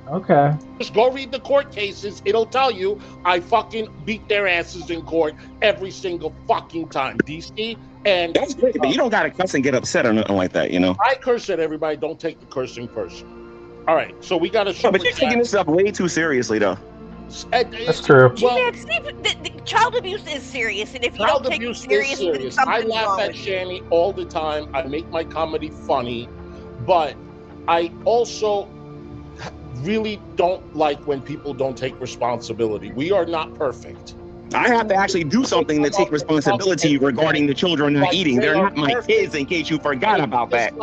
Okay. Just go read the court cases. It'll tell you I fucking beat their asses in court every single fucking time. DC and that's great, but you don't gotta cuss and get upset or nothing like that, you know. I curse at everybody. Don't take the cursing personally. All right, so we got to. No, but you're taking this stuff way too seriously, though. That's true. Well, the child abuse is serious, and if you don't take it serious, then I something's laugh wrong at with you. Shani all the time. I make my comedy funny, but I also really don't like when people don't take responsibility. We are not perfect. I have to actually do something to take responsibility regarding the children not eating. They're not my kids, in case you forgot about that.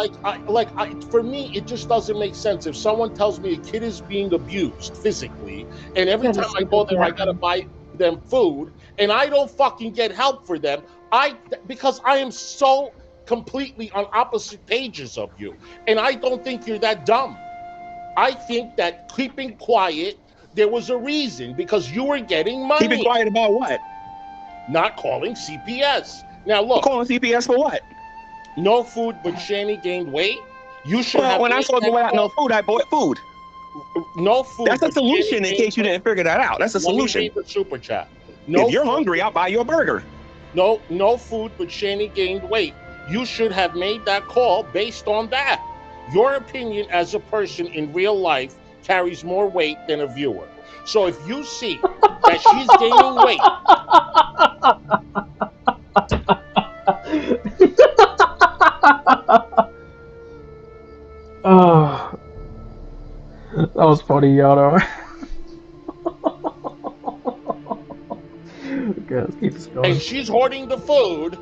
For me, it just doesn't make sense. If someone tells me a kid is being abused physically, and every time I go there, I gotta buy them food, and I don't fucking get help for them, because I am so completely on opposite pages of you, and I don't think you're that dumb. I think that keeping quiet, there was a reason, because you were getting money. Keeping quiet about what? Not calling CPS. Now look. Calling CPS for what? No food, but Shani gained weight. You should have. When I saw you without no food, I bought food. No food. That's a solution in case you didn't figure that out. That's a solution. Let me read the super chat. No, if you're hungry, I'll buy you a burger. No food, but Shani gained weight. You should have made that call based on that. Your opinion as a person in real life carries more weight than a viewer. So if you see that she's gaining weight, oh, that was funny, Yano. Okay, let's keep this going. and she's hoarding the food.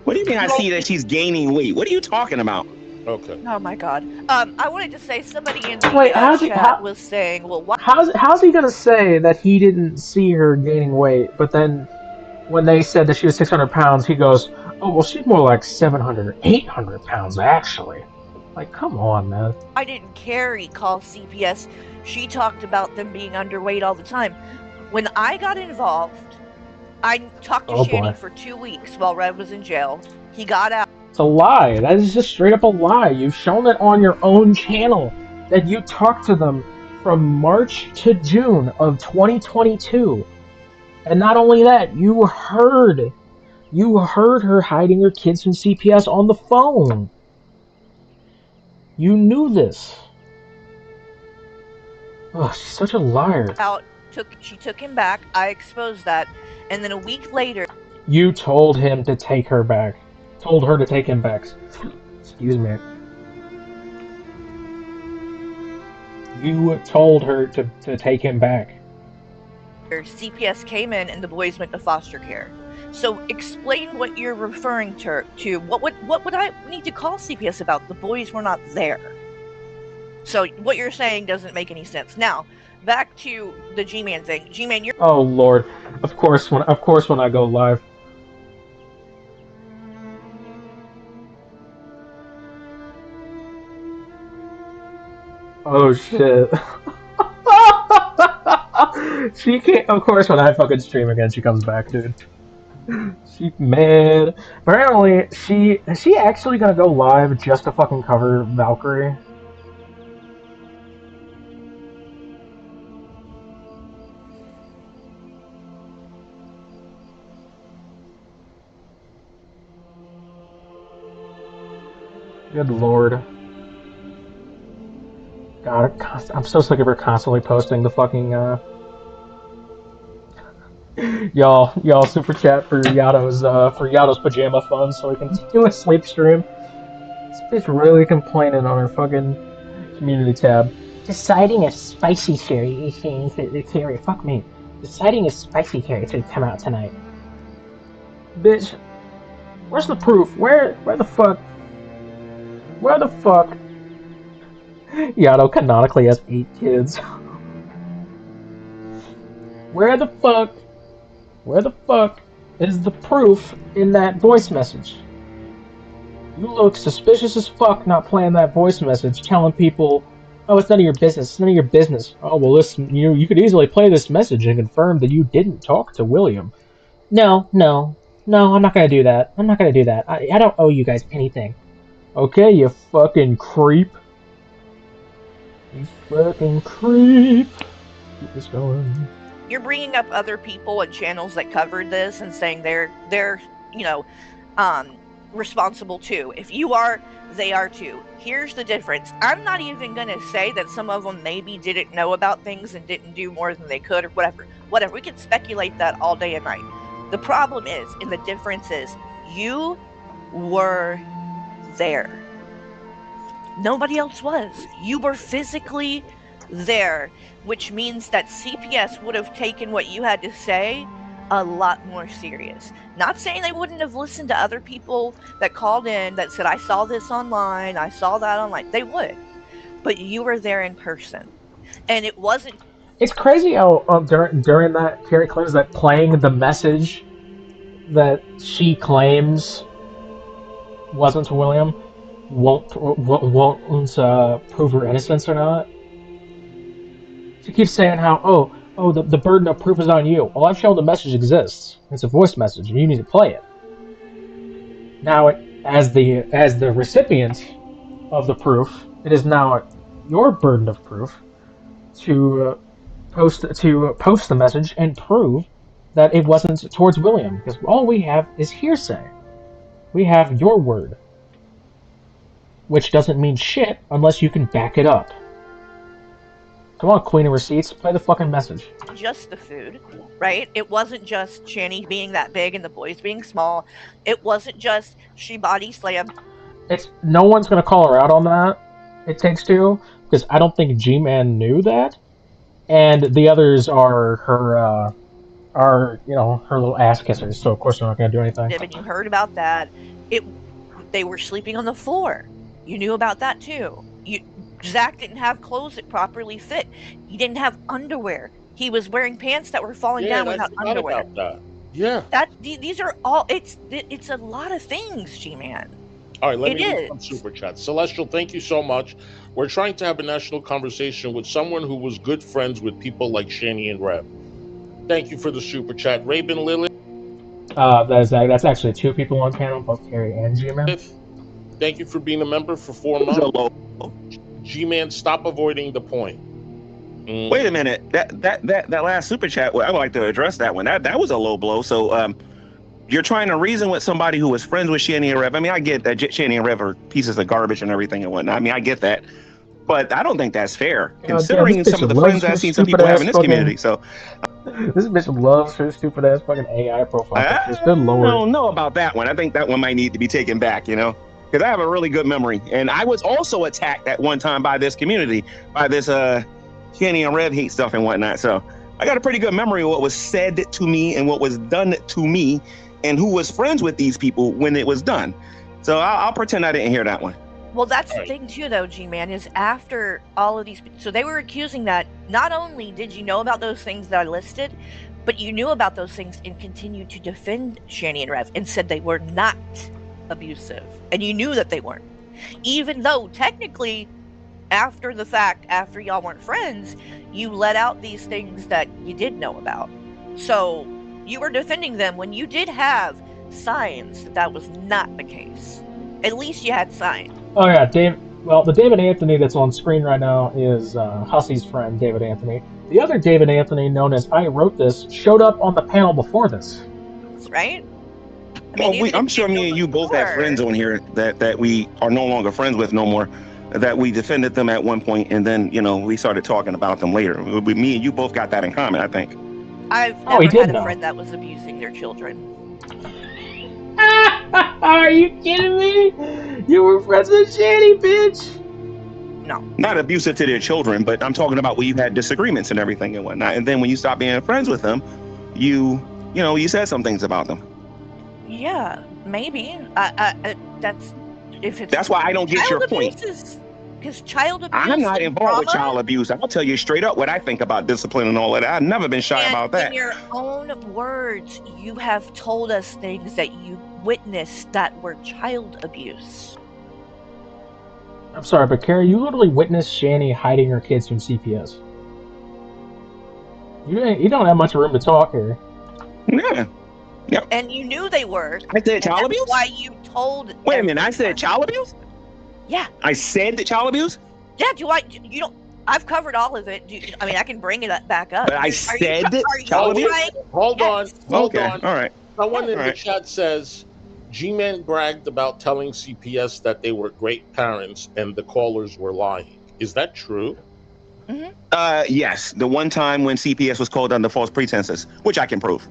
What do you mean I see that she's gaining weight? What are you talking about? Okay. Oh my god. I wanted to say somebody in the Wait, chat was saying, well, why? How's he gonna say that he didn't see her gaining weight, but then when they said that she was 600 pounds, he goes, oh, well, she's more like 700 or 800 pounds, actually. Like, come on, man. Why didn't Carrie call CPS? She talked about them being underweight all the time. When I got involved, I talked to Shani for 2 weeks while Rev was in jail. He got out. It's a lie. That is just straight up a lie. You've shown it on your own channel that you talked to them from March to June of 2022. And not only that, you heard her hiding her kids from CPS on the phone. You knew this. Oh, she's such a liar. She took him back. I exposed that. And then a week later... You told him to take her back. Told her to take him back. Excuse me. You told her to take him back. CPS came in and the boys went to foster care. So explain what you're referring to. What would I need to call CPS about? The boys were not there. So what you're saying doesn't make any sense. Now, back to the Gman thing. Gman, you're... Oh Lord. Of course when I go live. Oh shit. She can't. Of course, when I fucking stream again, she comes back, dude. She mad. Apparently, is she actually gonna go live just to fucking cover Valkyrie? Good lord. God, I'm so sick of her constantly posting the fucking y'all super chat for Yato's pajama fund so he can do a sleep stream. This bitch really complaining on her fucking community tab. Deciding if spicy cherry Carrie, fuck me. Deciding if spicy Carrie should come out tonight. Bitch, where's the proof? Where the fuck? Where the fuck? Yato canonically has 8 kids. Where the fuck? Where the fuck is the proof in that voice message? You look suspicious as fuck not playing that voice message, telling people, "Oh, it's none of your business. It's none of your business." Oh, well, listen, you could easily play this message and confirm that you didn't talk to William. No, no, no, I'm not gonna do that. I'm not gonna do that. I don't owe you guys anything. Okay, you fucking creep. You fucking creep. Keep this going. You're bringing up other people and channels that covered this and saying they're responsible too. If you are, they are too. Here's the difference. I'm not even going to say that some of them maybe didn't know about things and didn't do more than they could or whatever. We can speculate that all day and night. The problem is, and the difference is, you were there. Nobody else was. You were physically there, which means that CPS would have taken what you had to say a lot more serious. Not saying they wouldn't have listened to other people that called in that said, I saw this online, I saw that online. They would. But you were there in person. And it wasn't. It's crazy how during that Carrie claims that playing the message that she claims wasn't to William won't prove her innocence or not. She keeps saying how the burden of proof is on you. Well, I've shown the message exists. It's a voice message, and you need to play it. Now, as the recipient of the proof, it is now your burden of proof to post the message and prove that it wasn't towards William, because all we have is hearsay. We have your word, which doesn't mean shit unless you can back it up. Come on, Queen of Receipts, play the fucking message. Just the food, right? It wasn't just Channy being that big and the boys being small. It wasn't just she body slammed. It's no one's gonna call her out on that. It Takes Two, because I don't think Gman knew that, and the others are her her little ass kissers. So of course they're not gonna do anything. And you heard about that. They were sleeping on the floor. You knew about that too. Zach didn't have clothes that properly fit. He didn't have underwear. He was wearing pants that were falling down without underwear. About that. Yeah. These are all. It's a lot of things, G-Man. All right, let me read some super chats. Celestial, thank you so much. We're trying to have a national conversation with someone who was good friends with people like Shani and Rev. Thank you for the super chat. Raven Lily. That's actually 2 people on panel, both Carrie and G-Man. Thank you for being a member for 4 months. G-Man, stop avoiding the point. Wait a minute. That last super chat, well, I would like to address that one. That was a low blow. So you're trying to reason with somebody who was friends with Shani and Rev. I mean, I get that Shani and Rev are pieces of garbage and everything and whatnot. I mean, I get that. But I don't think that's fair, considering some of the friends I've seen some people have in this community. So this bitch loves her stupid ass fucking AI profile pictures. Good lord. I don't know about that one. I think that one might need to be taken back, because I have a really good memory. And I was also attacked at one time by this community, by this Shani and Rev hate stuff and whatnot. So I got a pretty good memory of what was said to me and what was done to me and who was friends with these people when it was done. So I'll pretend I didn't hear that one. Well, that's the thing too, though, G-Man, is after all of these, so they were accusing that not only did you know about those things that I listed, but you knew about those things and continued to defend Shani and Rev and said they were not abusive, and you knew that they weren't, even though technically after the fact, after y'all weren't friends, you let out these things that you did know about. So You were defending them when you did have signs that was not the case. At least you had signs. Oh yeah, Dave. Well, the David Anthony that's on screen right now is Hussey's friend, David Anthony. The other David Anthony, known as I Wrote This, showed up on the panel before this. Right? Well, I'm sure me and you both have friends on here that we are no longer friends with no more, that we defended them at one point, and then, we started talking about them later. Me and you both got that in common, I think. I've never had a friend that was abusing their children. Are you kidding me? You were friends with Shanny, bitch. No. Not abusive to their children, but I'm talking about when you had disagreements and everything and whatnot. And then when you stopped being friends with them, you said some things about them. Yeah, maybe. That's why I don't get your point. Because child abuse. I'm not involved with child abuse. I'll tell you straight up what I think about discipline and all that. I've never been shy about that. In your own words, you have told us things that you witnessed that were child abuse. I'm sorry, but Carrie, you literally witnessed Shanny hiding her kids from CPS. You don't have much room to talk here. Yeah. Yep. And you knew they were. I said child abuse? Why you told? Wait a minute, I said child abuse? Yeah. I said the child abuse? Yeah. I've covered all of it. I can bring it back up. But I said child abuse. Hold on. All right. Someone in the chat says Gman bragged about telling CPS that they were great parents and the callers were lying. Is that true? Mm-hmm. Yes. The one time when CPS was called under false pretenses, which I can prove.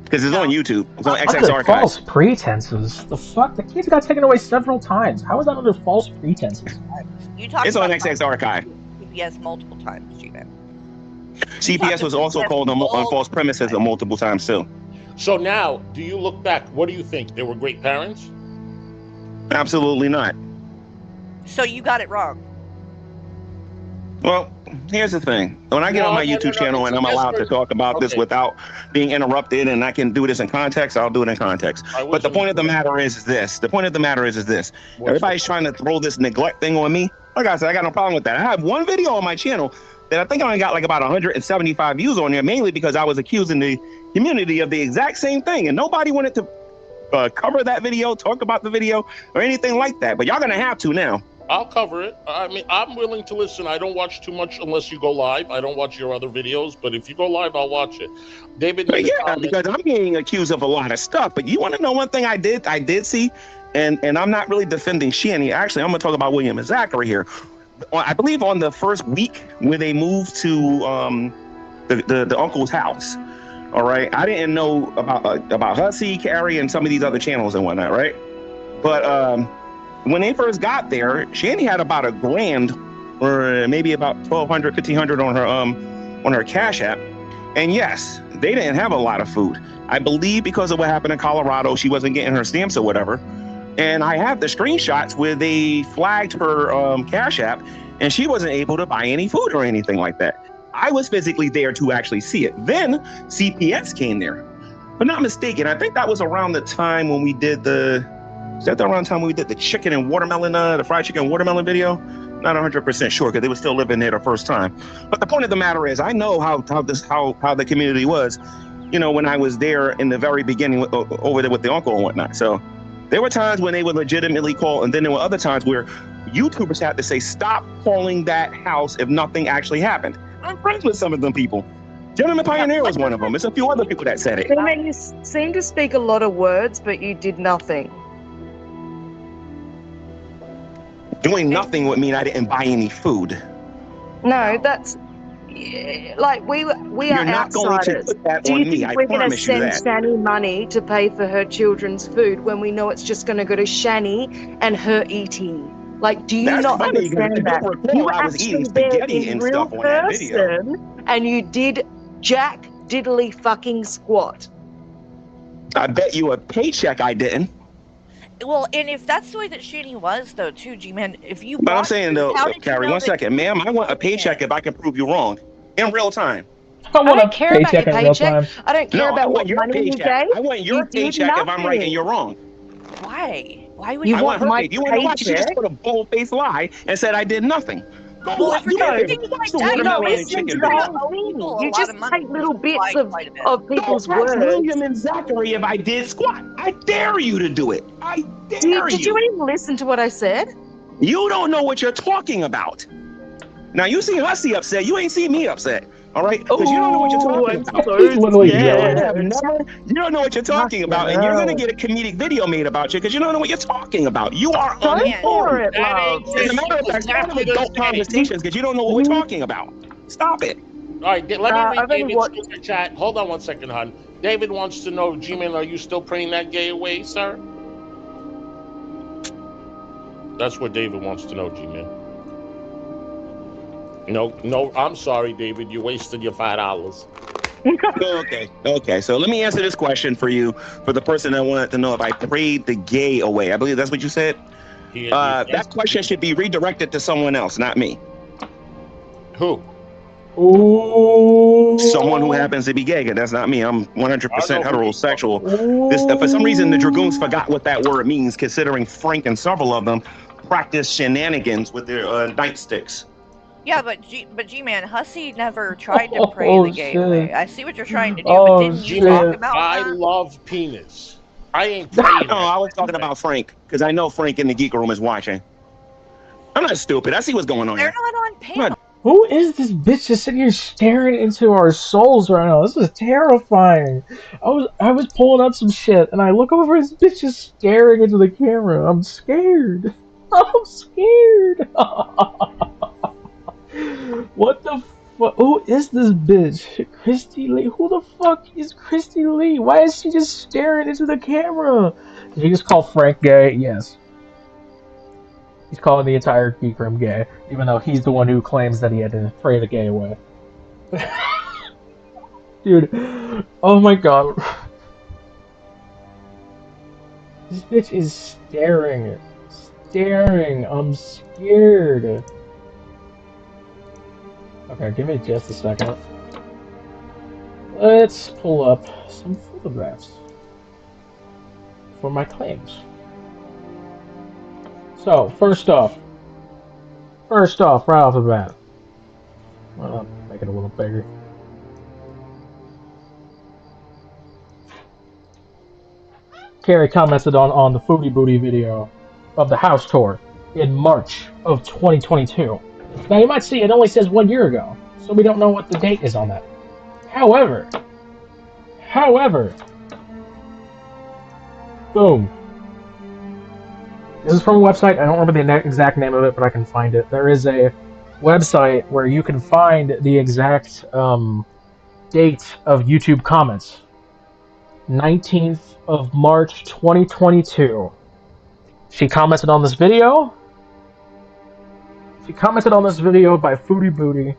Because it's on YouTube. It's on XX Archives. False pretenses? The fuck? The kids got taken away several times. How is that under false pretenses? It's on XX Archive. CPS multiple times, G-Man. CPS was also called on false premises multiple times, too. So now, do you look back? What do you think? They were great parents? Absolutely not. So you got it wrong. Well, here's the thing. When I get on my YouTube channel and I'm allowed to talk about this without being interrupted, and I can do this in context, I'll do it in context. But the point of the matter is this. Everybody's trying to throw this neglect thing on me. Like I said, I got no problem with that. I have one video on my channel that I think I only got like about 175 views on there, mainly because I was accusing the community of the exact same thing, and nobody wanted to cover that video, talk about the video, or anything like that. But y'all gonna have to now. I'll cover it. I mean, I'm willing to listen. I don't watch too much unless you go live. I don't watch your other videos, but if you go live, I'll watch it. David, because I'm being accused of a lot of stuff. But you want to know one thing I did see, and I'm not really defending Shanny. Actually, I'm going to talk about William and Zachary here. I believe on the first week when they moved to the uncle's house. All right, I didn't know about Hussey, Carrie, and some of these other channels and whatnot, right? But when they first got there, Shanny had about $1,000 or maybe about $1,200, $1,500 on her Cash App. And yes, they didn't have a lot of food. I believe because of what happened in Colorado, she wasn't getting her stamps or whatever. And I have the screenshots where they flagged her Cash App, and she wasn't able to buy any food or anything like that. I was physically there to actually see it. Then CPS came there. If I'm not mistaken, I think that was around the time when we did the chicken and watermelon, the fried chicken and watermelon video? Not 100% sure, because they were still living there the first time. But the point of the matter is, I know how the community was, when I was there in the very beginning over there with the uncle and whatnot. So there were times when they would legitimately call, and then there were other times where YouTubers had to say, stop calling that house if nothing actually happened. I'm friends with some of them people. Gentleman Pioneer was one of them. There's a few other people that said it. You seem to speak a lot of words, but you did nothing. Doing nothing would mean I didn't buy any food. No, that's like we are You're not outsiders. going to put that Do on you me. think I we're going to promise you send that. Shani money to pay for her children's food when we know it's just going to go to Shani and her eating? Like, do you That's not funny, understand that? You I was eating spaghetti and stuff on that video. And you did jack diddly fucking squat. I bet you a paycheck I didn't. Well, and if that's the way that Shani was, though, too, G-Man, if you... But I'm saying, though, Carrie, one second. Ma'am, I want a paycheck if I can prove you wrong. In real time. I don't care about your paycheck. I don't care about what money you gave. I want your paycheck if I'm right and you're wrong. Why? Why would you want my her? You want to know why? She just put a bold-faced lie and said I did nothing. Go Well, what? for You doing gotta Because things watch like the that, You're you not watermelon and listening to chicken the you're gonna video. whole owe thing. people a You lot just of money take little to bits supply vitamins. of people's Don't ask words. William and Zachary if I did squat. I dare you to do it. I dare Did you you. even listen to what I said? You don't know what you're talking about. Now you see Hussy upset. You ain't see me upset. All right? Because you don't know what you're Oh, talking I'm about. so He's literally You yelling. have scared. never, you don't know what you're talking about, and you're gonna get a comedic video made about you because you don't know what you're talking about. You are Go Man, for uninformed. it, That love. ain't As a just matter of fact, start of exactly the adult same. conversations because you don't know what we're talking about. Stop it. All right, let me read I've only David's watched. super chat. Hold on one second, hon. David wants to know, G-Man, are you still praying that gay away, sir? That's what David wants to know, G-Man. No, I'm sorry, David. You wasted your $5. Okay. So let me answer this question for you, for the person that wanted to know if I prayed the gay away. I believe that's what you said. That question should be redirected to someone else, not me. Who? Ooh. Someone who happens to be gay. That's not me. I'm 100% I know who you heterosexual. This, for some reason, the Dragoons forgot what that word means, considering Frank and several of them practice shenanigans with their nightsticks. yeah, but G-Man, Hussy never tried to pray the gay shit. away. I see what you're trying to do, but Oh didn't you shit. talk about I that? love penis. I ain't praying. No, I was talking about Frank, because I know Frank in the geek room is watching. I'm not stupid. I see what's going on They're here. not on panel. Who is this bitch just sitting here staring into our souls right now? This is terrifying. I was pulling up some shit and I look over, this bitch just staring into the camera. I'm scared. I'm scared. What the fuck? Who is this bitch? Christy Lee? Who the fuck is Christy Lee? Why is she just staring into the camera? Did he just call Frank gay? Yes. He's calling the entire geek room gay, even though he's the one who claims that he had to pray the gay away. Dude, oh my god. This bitch is staring. Staring. I'm scared. Okay, give me just a second. Let's pull up some photographs for my claims. So, first off, right off the bat. Well, I'll make it a little bigger. Carrie commented on the Foodie Booty video of the house tour in March of 2022. Now you might see it only says 1 year ago, so we don't know what the date is on that. However, boom. This is from a website. I don't remember the exact name of it, but I can find it. There is a website where you can find the exact date of YouTube comments. 19th of March 2022. She commented on this video. She commented on this video by Foodie Booty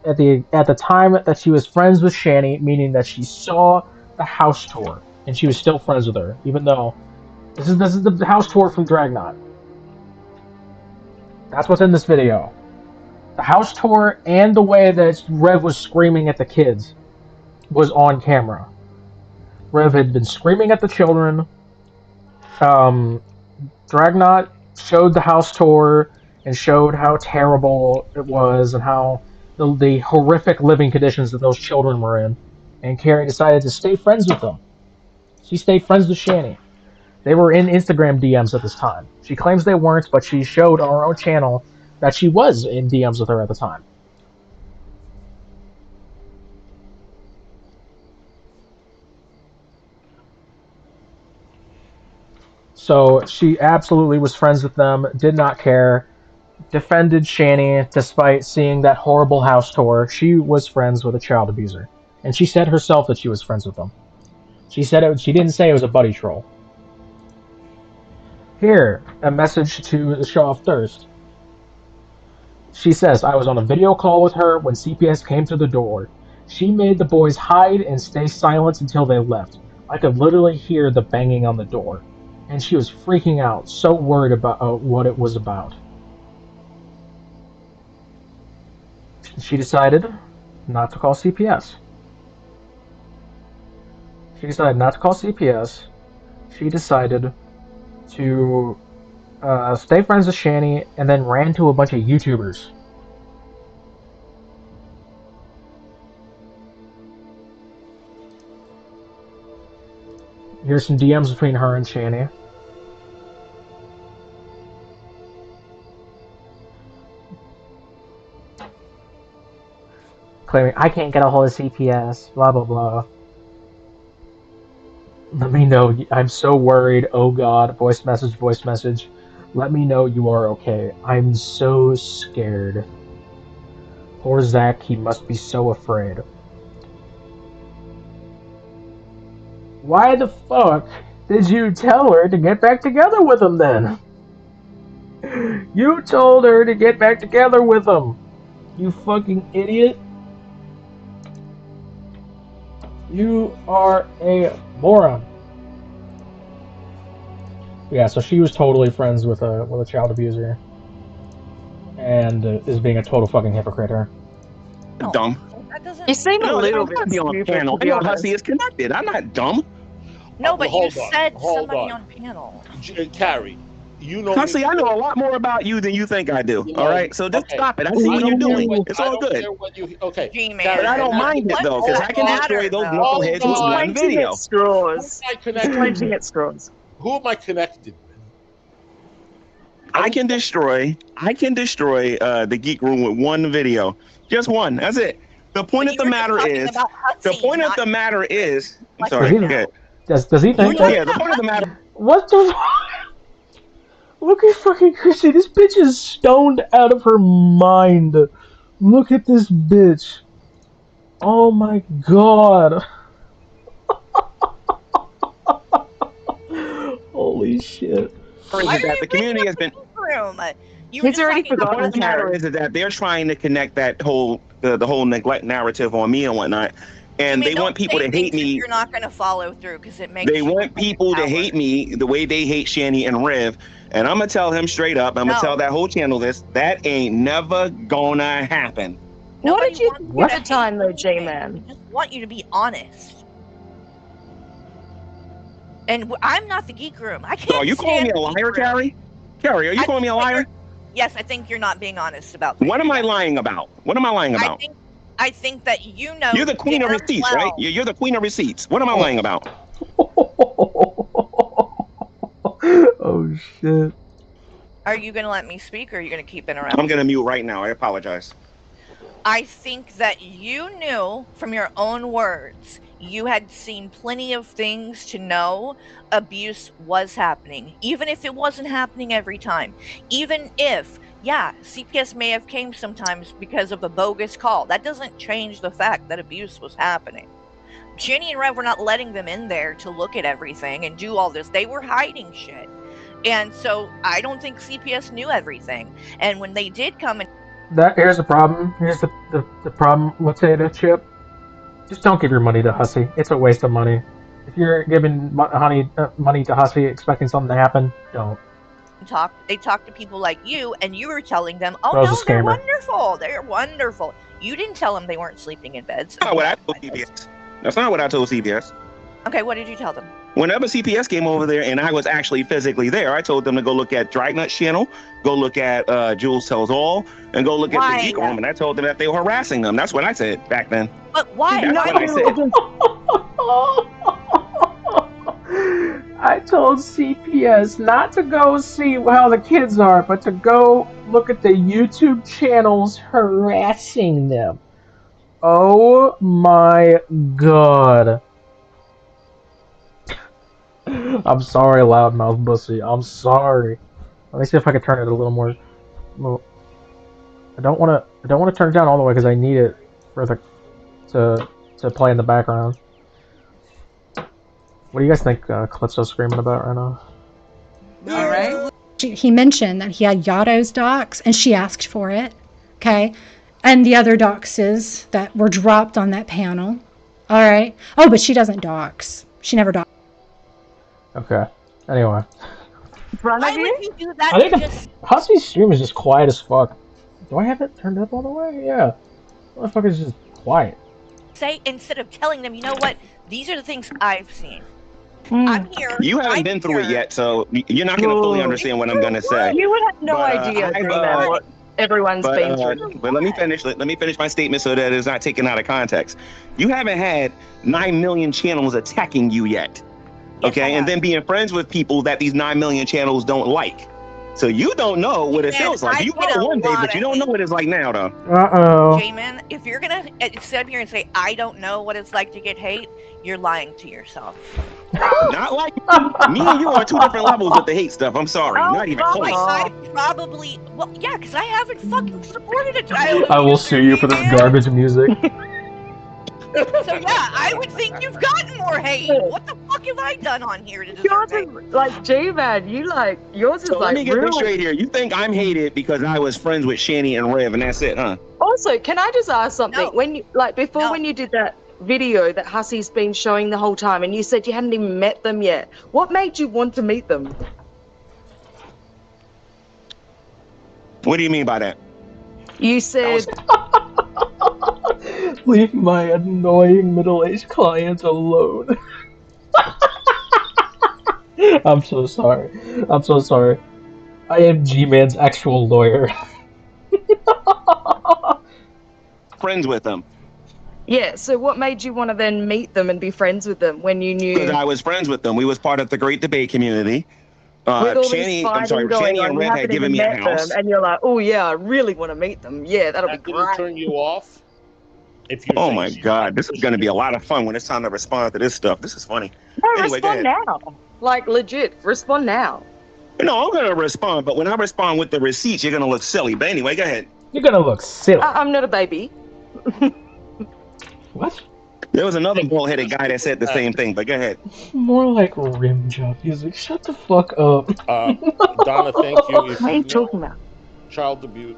at the time that she was friends with Shani, meaning that she saw the house tour and she was still friends with her, even though this is the house tour from Dragnot. That's what's in this video. The house tour and the way that Rev was screaming at the kids was on camera. Rev had been screaming at the children. Dragnot showed the house tour and showed how terrible it was and how the horrific living conditions that those children were in. And Carrie decided to stay friends with them. She stayed friends with Shani. They were in Instagram DMs at this time. She claims they weren't, but she showed on her own channel that she was in DMs with her at the time. So she absolutely was friends with them, did not care, defended Shani despite seeing that horrible house tour. She was friends with a child abuser. And she said herself that she was friends with them. She said it, she didn't say it was a buddy troll. Here, a message to show off thirst. She says, I was on a video call with her when CPS came to the door. She made the boys hide and stay silent until they left. I could literally hear the banging on the door. And she was freaking out, so worried about what it was about. She decided not to call CPS. She decided not to call CPS. She decided to stay friends with Shani and then ran to a bunch of YouTubers Here's some DMs between her and Shani. Claiming, I can't get a hold of CPS, blah, blah, blah. Let me know, I'm so worried, oh god, voice message, voice message. Let me know you are okay. I'm so scared. Poor Zach, he must be so afraid. Why the fuck did you tell her to get back together with him then? You told her to get back together with him. You fucking idiot. You are a moron. Yeah, so she was totally friends with a child abuser, and is being a total fucking hypocrite here. Dumb. That doesn't. You seem a No, little I'm bit not be on stupid, panel. to I be know honest. Hussy is connected. I'm not dumb. No, but you hold on, said hold somebody on. on panel. Carrie, you know Hussy, me. I know a lot more about you than you think I do. You All know, right, so just okay. stop it. I see I what you're don't care doing. what- It's I all don't good. care what you. Okay, Gman. But I don't mind it though, because I can Hold destroy on, those though. knuckleheads Hold with on. one video. straws. Who am I He's connected clenching with? at straws. Who am I connected with? I can destroy the geek room with one video. Just one. That's it. The point But of you the were just matter talking is about the Hussy, point of not the matter is I'm like sorry. Does he, now. Good. does he You think were talking Yeah, the about point of the matter What the Look at fucking Chrissy. This bitch is stoned out of her mind. Look at this bitch. Oh my god. Holy shit. Why is are that you the bringing community up has the been geek room? You were He's just already talking the about point of forgotten, the matter Carrie. is that they're trying to connect that whole the whole neglect narrative on me and whatnot. And Gman, they don't want people say to things hate that me. you're not going to follow through because it They makes you look want like people a to hate coward. me the way they hate Shanny and Riv. And I'm gonna tell him straight up, I'm gonna tell No, that whole channel this, that ain't never gonna happen. What nobody did you wants think you at to the hate time, though, anything. G-Man? They just want you to be honest. And I'm not the geek room. I So are can't you calling me stand a the geek liar, room. Carrie? Carrie, are you I calling think me a that liar? yes, I think you're not being honest about things. What am I Yeah. lying about? What am I lying I about? think I think that you know You're the queen of damn receipts, right? well. You're the queen of receipts. What am I lying about? Oh shit. Are you going to let me speak or are you going to keep I'm interrupting? gonna mute right now. I apologize. I think that you knew from your own words, you had seen plenty of things to know abuse was happening, even if it wasn't happening every time. Even if, yeah, CPS may have came sometimes because of a bogus call. That doesn't change the fact that abuse was happening. Jenny and Rev were not letting them in there to look at everything and do all this. They were hiding shit. And so I don't think CPS knew everything. And when they did come and Here's the problem. Here's the problem with it, Chip. Just don't give your money to Hussy. It's a waste of money. If you're giving money to Hussy expecting something to happen, don't. they talked to people like you, and you were telling them, "Oh Bro's a no, they're scammer. wonderful. They're wonderful." You didn't tell them they weren't sleeping in beds. That's not what I told CPS. That's not what I told CPS. Okay, what did you tell them? Whenever CPS came over there and I was actually physically there, I told them to go look at Dragnut's channel, go look at Jules Tells All, and go look at the Geek Room. And I told them that they were harassing them. That's what I said back then. But why? That's Why what I said. I told CPS not to go see how the kids are, but to go look at the YouTube channels harassing them. Oh my god. I'm sorry, loudmouth bussy. I'm sorry. Let me see if I can turn it a little more. I don't want to turn it down all the way because I need it for the to play in the background. What do you guys think Calypso's screaming about right now? All right. He mentioned that he had Yato's docs and she asked for it. Okay. And the other doxes that were dropped on that panel. All right. Oh, but she doesn't dox. She never dox. Okay. Anyway. Why would you do that? I think to the just Hussy's stream is just quiet as fuck. Do I have it turned up all the way? Yeah. Motherfucker's just quiet. say instead of telling them, you know what? These are the things I've seen. I'm here. You haven't been through it yet, so you're not going to fully understand what I'm going to say. You would have no But, idea, Gman, what everyone's been through. But let me finish. Let me finish my statement so that it's not taken out of context. You haven't had 9 million channels attacking you yet. Yes, okay, I and have. then being friends with people that these 9 million channels don't like. So you don't know what it Man, feels like. I You get will a one day, lot but you of don't know hate. what it's like now, though. Uh-oh. Jamin, if you're gonna sit up here and say I don't know what it's like to get hate, you're lying to yourself. Not like me. Me and you are 2 different levels with the hate stuff. I'm sorry, Oh, not even fuck close. I off. probably yeah, because I haven't fucking supported a child I will abuser, sue you for this G-Man. garbage music. So yeah, I would think you've gotten more hate. What the fuck have I done on here to deserve Yours hate? is like G-Man. Yours is So let like me get this really. straight here. You think I'm hated because I was friends with Shani and Rev, and that's it, huh? Also, can I just ask something? No. When you before No. when you did that video that Hussey's been showing the whole time, and you said you hadn't even met them yet, what made you want to meet them? What do you mean by that? You said Leave my annoying middle-aged clients alone. I'm so sorry. I'm so sorry. I am G-Man's actual lawyer. Friends with them yeah. So what made you want to then meet them and be friends with them when you because knew I was friends with them. We was part of the Great Debate community. with all this fighting going Shani on, and you Rev had haven't given even me a met them, house. and you're like, oh yeah, I really want to meet them. Yeah, that'll be That didn't great. turn you off? If you're Oh saying my she's God, this is pushing going to be you- a lot of fun when it's time to respond to this stuff. This is funny. No, Anyway, go respond ahead. now. Like legit, respond now. No, I'm going to respond, but when I respond with the receipts, you're going to look silly. But anyway, go ahead. You're gonna look silly. I'm not a baby. What? There was another bull-headed guy that said the same thing, but go ahead. More like rim job music. Shut the fuck up. Donna, thank you. If What are you you talking know about? child abuse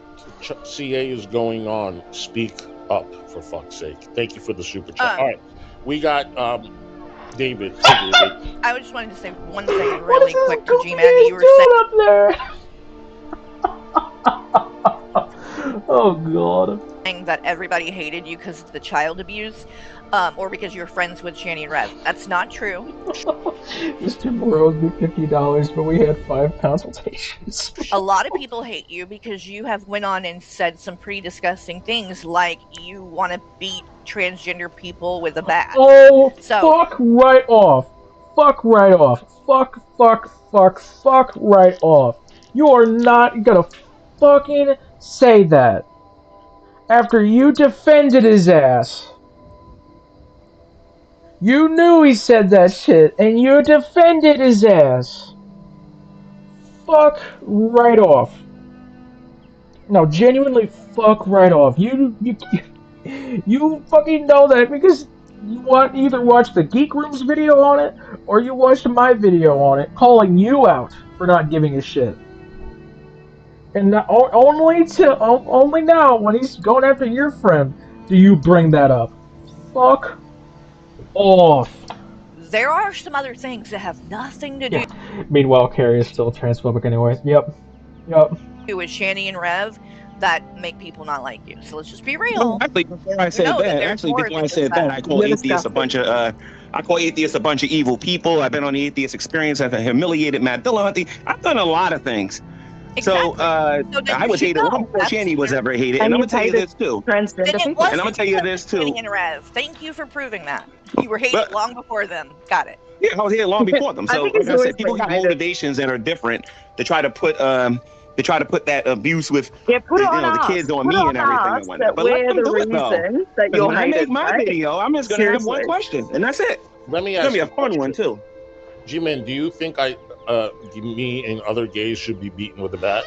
CA is going on, speak up for fuck's sake. Thank you for the super chat. All right, we got David. Hi, David. I just wanted to say one thing really quick to G-Man that you were up there? Oh god. saying that everybody hated you because of the child abuse, or because you're friends with Shani and Rev. That's not true. Mr. Moore owed me $50, but we had 5 consultations. A lot of people hate you because you have went on and said some pretty disgusting things, like you want to beat transgender people with a bat. Oh, So fuck right off. Fuck right off. Fuck right off. You are not gonna fucking say that. After you defended his ass. You knew he said that shit, and you defended his ass. Fuck right off. No, genuinely fuck right off. You fucking know that because you either watch the Geek Room's video on it or you watched my video on it calling you out for not giving a shit. And only now when he's going after your friend do you bring that up. Fuck off. there are some other things that have nothing to do Meanwhile, Carrie is still transphobic anyway. Yep. with Shani and Rev that make people not like you. So let's just be No, real. actually, before I said know that that, there's more before I than said just that, that. I call You're atheists a bunch of evil people. I've been on the atheist experience. I've humiliated Matt Dillahunty. I've done a lot of things. Exactly. So then I you was should hated long know. before That's Shani was fair. ever hated. And And I'm you gonna tell you hated this too. transgender Then it people. wasn't And I'm gonna tell you this too. Shani and Rev. Thank you for proving that. You were hated But- long before them. Got it. Yeah, I was here long before them. I So think like it's I always said, people been got hated. motivations that are different to try to put that abuse with Yeah, put it on the us. kids on Put me it and on everything us and whatnot. that But let we're them the do it though. reason that Because you're when I hated. make my right? video, I'm just gonna have one Seriously. question, and that's it. Let me It's ask gonna be you a fun one too. G-Man, do you think me and other gays should be beaten with a bat?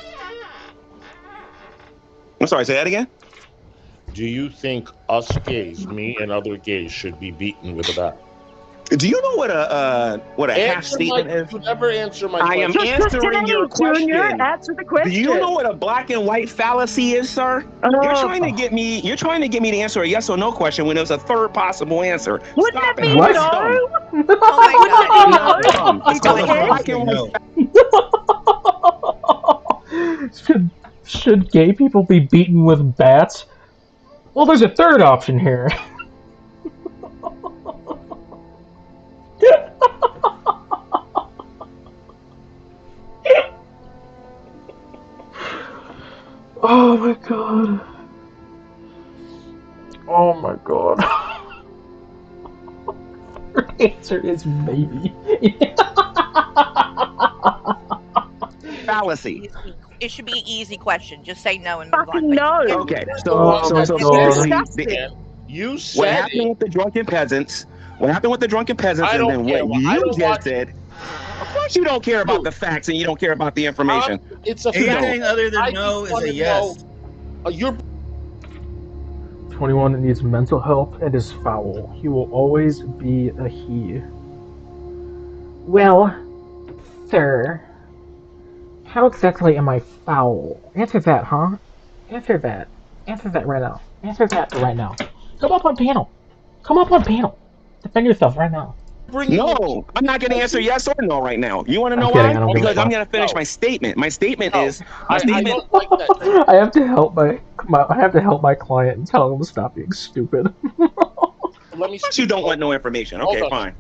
I'm sorry, say that again. Do you think us gays, me and other gays, should be beaten with a bat? Do you know what a half Answer statement my, is? you never answer my I am question. answering your question. Junior, answer the question. Do you know what a black and white fallacy is, sir? You're trying to get me to answer a yes or no question when there's a third possible answer. Wouldn't Stop it be it. What? That's dumb. no? Oh my Wouldn't it god. be Not no? dumb. It's You called a dickhead. black and white. should gay people be beaten with bats? Well, there's a third option here. Oh my god. Oh my god. Third answer answer is maybe. Fallacy. It should be an easy question. Just say no and move on. Fucking But no. Okay, Oh my so God. basically, You what said happened it. with the drunken peasants? What happened with the drunken peasants, I and don't then care. what I you don't just watch. said? Of course, you don't care about the facts and you don't care about the information. It's a You don't. Anything other than I no just is want a to yes. know. You're 21 needs mental help and is foul. He will always be a he. Well, sir, how exactly am I foul? Answer that, huh? Answer that. Answer that right now. Answer that right now. Come up on panel. Come up on panel. Defend yourself right now. No, I'm not going to answer yes or no right now. You want to I'm know kidding. why? I don't give a Because I'm fuck. going to finish my statement. My statement No, is my I statement. don't like that. I have to help I have to help my client and tell him to stop being stupid. Let me. You don't want no information. Hold Okay, on. fine.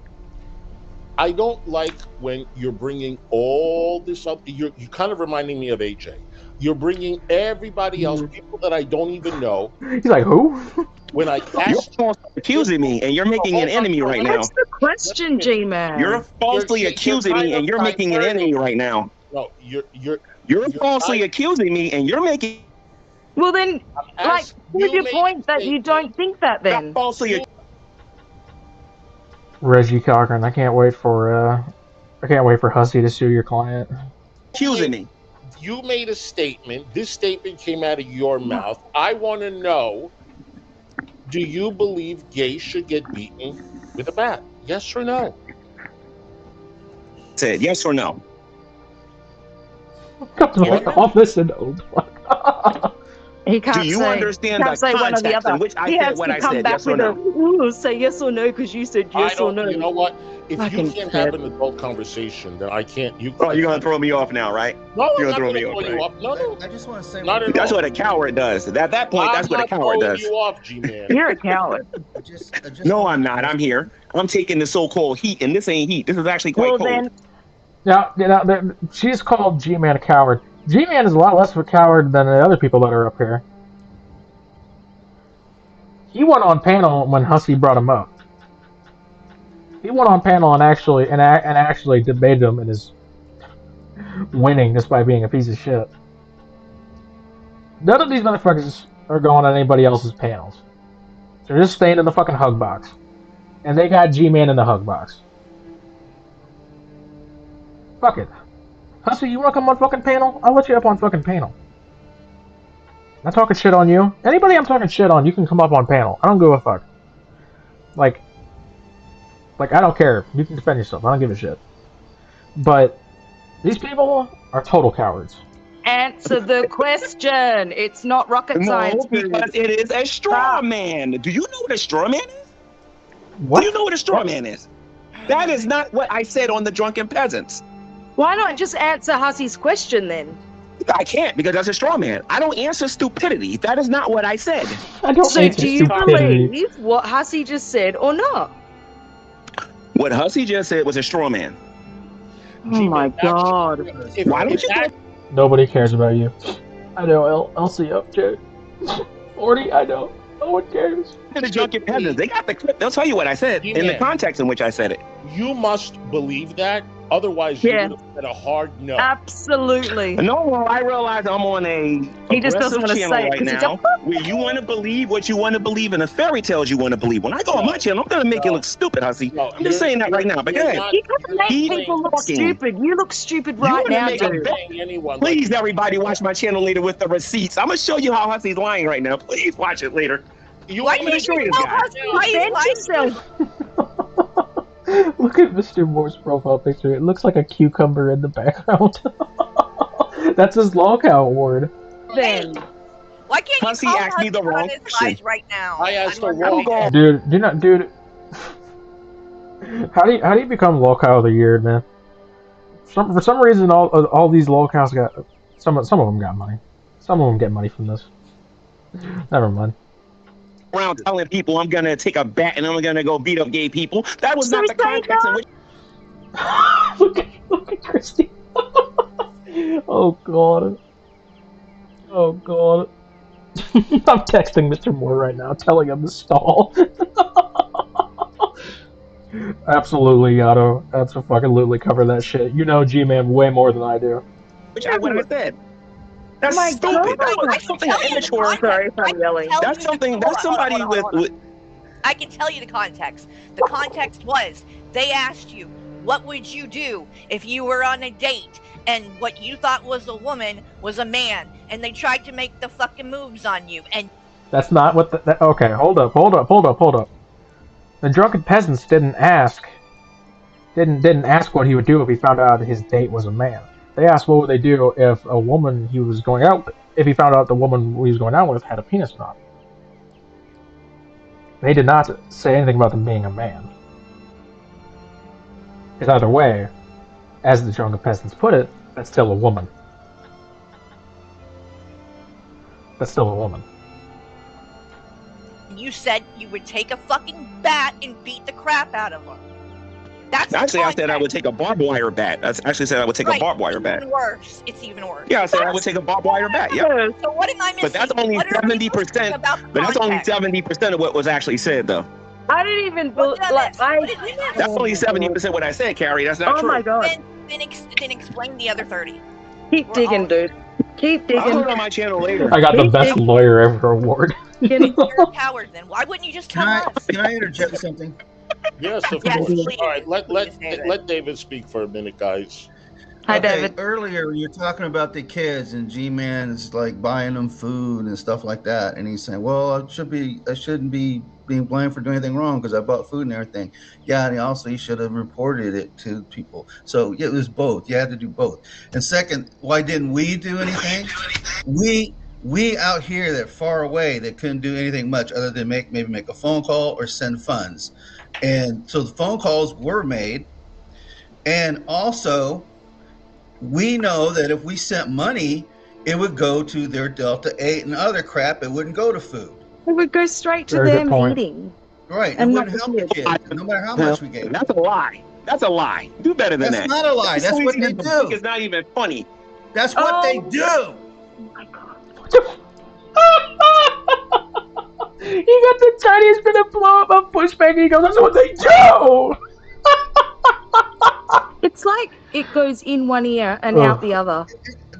I don't like when you're bringing all this up. You're kind of reminding me of AJ. You're bringing everybody else, people that I don't even know. He's like, who? When I You're ask, falsely accusing me, and you're making an enemy right now. What's the question, G-Man? You're falsely accusing me, and you're making an enemy right now. No, you're falsely accusing me, and you're making. Well, then, like, prove your made point that you don't think that then. Not falsely. Reggie Cochran. I can't wait for Hussey to sue your client. Accusing me. You made a statement. This statement came out of your mouth. I want to know, do you believe gays should get beaten with a bat? Yes or no? Said yes or no. Comes right off this and He can't Do you say, understand can't the say one or the context other. in which I He said has what to I come said? back Yes or with no? ooh, say yes or no because you said yes or no. You know what? If Fucking you can't kid. have an adult conversation, then I can't. You're gonna throw me off now, right? No, You're I'm gonna not throw me going to off, throw you right? off. No. I just want to say Not at That's all. what a coward does. At that point, that's what a coward throwing does. you off, G-Man. You're a coward. No, I'm not. I'm here. I'm taking the so-called heat, and this ain't heat. This is actually quite Well, cold. then, Now, she's called G-Man a coward. G-Man is a lot less of a coward than the other people that are up here. He went on panel when Hussey brought him up. He went on panel and actually debated him and is winning despite being a piece of shit. None of these motherfuckers are going on anybody else's panels. They're just staying in the fucking hug box. And they got G-Man in the hug box. Fuck it. Hussey, you wanna come on fucking panel? I'll let you up on fucking panel. I'm not talking shit on you. Anybody I'm talking shit on, you can come up on panel. I don't give a fuck. Like I don't care. You can defend yourself. I don't give a shit. But these people are total cowards. answer the question. It's not rocket science. No, because it is a straw man. Do you know what a straw man is? What? Do you know what a straw man is? That is not what I said on the Drunken Peasants. Why not just answer Hussey's question then? I can't because that's a straw man. I don't answer stupidity. That is not what I said. I don't So answer do you stupidity. believe what Hussey just said or not? What Hussey just said was a straw man. Oh my god. Why don't you Nobody cares about you. I know, LC up, Jay. 40, I know. No one cares. the Drunken Peasants? They got the clip. They'll tell you what I said in the context in which I said it. You must believe that. Otherwise, you would have said a hard no. Absolutely. No, well, I realize I'm on a He just doesn't aggressive want to channel say it right 'cause it's now where you want to believe what you want to believe and the fairy tales you want to believe. When I go on my channel, I'm going to make you look stupid, Hussey. I'm just saying that right now. But go ahead. You can't make Keep people look talking. stupid. You look stupid You right wanna now, make a dude. bet? Please, everybody, watch my channel later with the receipts. I'm going to show you how Hussey's lying right now. Please watch it later. I'm going to show you this guy. Defend yourself. Look at Mr. Moore's profile picture. It looks like a cucumber in the background. That's his lockout award. Then. Why can't Hussey you call asked me the Hussey wrong on his question. lies right now? I asked the I'm wrong not- Dude. How do you become lockout of the year, man? For some reason, all these locals got some of them got money. Some of them get money from this. Never mind. Around telling people I'm going to take a bat and I'm going to go beat up gay people. That was not the context in which. Look at Christy. Oh god. Oh god. I'm texting Mr. Moore right now, telling him to stall. Absolutely, Yato. Absolutely cover that shit. You know G-Man way more than I do. Which I what I said. That's My stupid. God. I That's can something an tell you the immature. Sorry if context. I I'm can yelling. tell That's you the something. hold That's on, hold on, hold somebody on, hold on, hold on. with I can tell you the context. The context was they asked you, what would you do if you were on a date and what you thought was a woman was a man and they tried to make the fucking moves on you and That's not what okay, hold up. The drunken peasants didn't ask what he would do if he found out his date was a man. They asked what would they do if a woman he was going out if he found out the woman he was going out with had a penis or not. They did not say anything about them being a man. Because either way, as the drunken peasants put it, that's still a woman. That's still a woman. you said you would take a fucking bat and beat the crap out of her. That's actually, I said I would context. take a barbed wire bat. I actually said I would take a Right, barbed wire it's bat. even worse. It's even worse. Yeah, I said I would take a barbed wire bat. Yeah, So what am I missing? but that's only What are we missing 70%. about the But that's only context? 70% of what was actually said, though. I didn't even What did I like. miss? What did we miss? That's only 70% what I said, Carrie. That's not Oh true. my God. Then explain the other 30. Keep We're digging, all- dude. Keep I'll digging. put it on my channel later. I got the Keep best digging. lawyer ever award. You're a coward then. Why wouldn't you just tell us? Can I interject something? Yes, of Yes, course. please. All right, Please, David. let David speak for a minute, guys. Hi, Okay, David. earlier you're talking about the kids and G-Man is like buying them food and stuff like that, and he's saying, "Well, I shouldn't be being blamed for doing anything wrong because I bought food and everything." Yeah, and also he should have reported it to people. So yeah, it was both. You had to do both. And second, why didn't we do anything? We out here that far away that couldn't do anything much other than maybe make a phone call or send funds, and so the phone calls were made, and also we know that if we sent money, it would go to their Delta 8 and other crap. It wouldn't go to food. It would go straight to Very their good point. meeting. Right. It And wouldn't not help the the kids, no matter how much we gave them. That's a lie. That's a lie. Do better than That's that. not a lie. That's what they do. It's not even funny. That's what they do. Oh my God. He got the tiniest bit of blow up of pushback and he goes, that's what they do! It's like it goes in one ear and Ugh. out the other.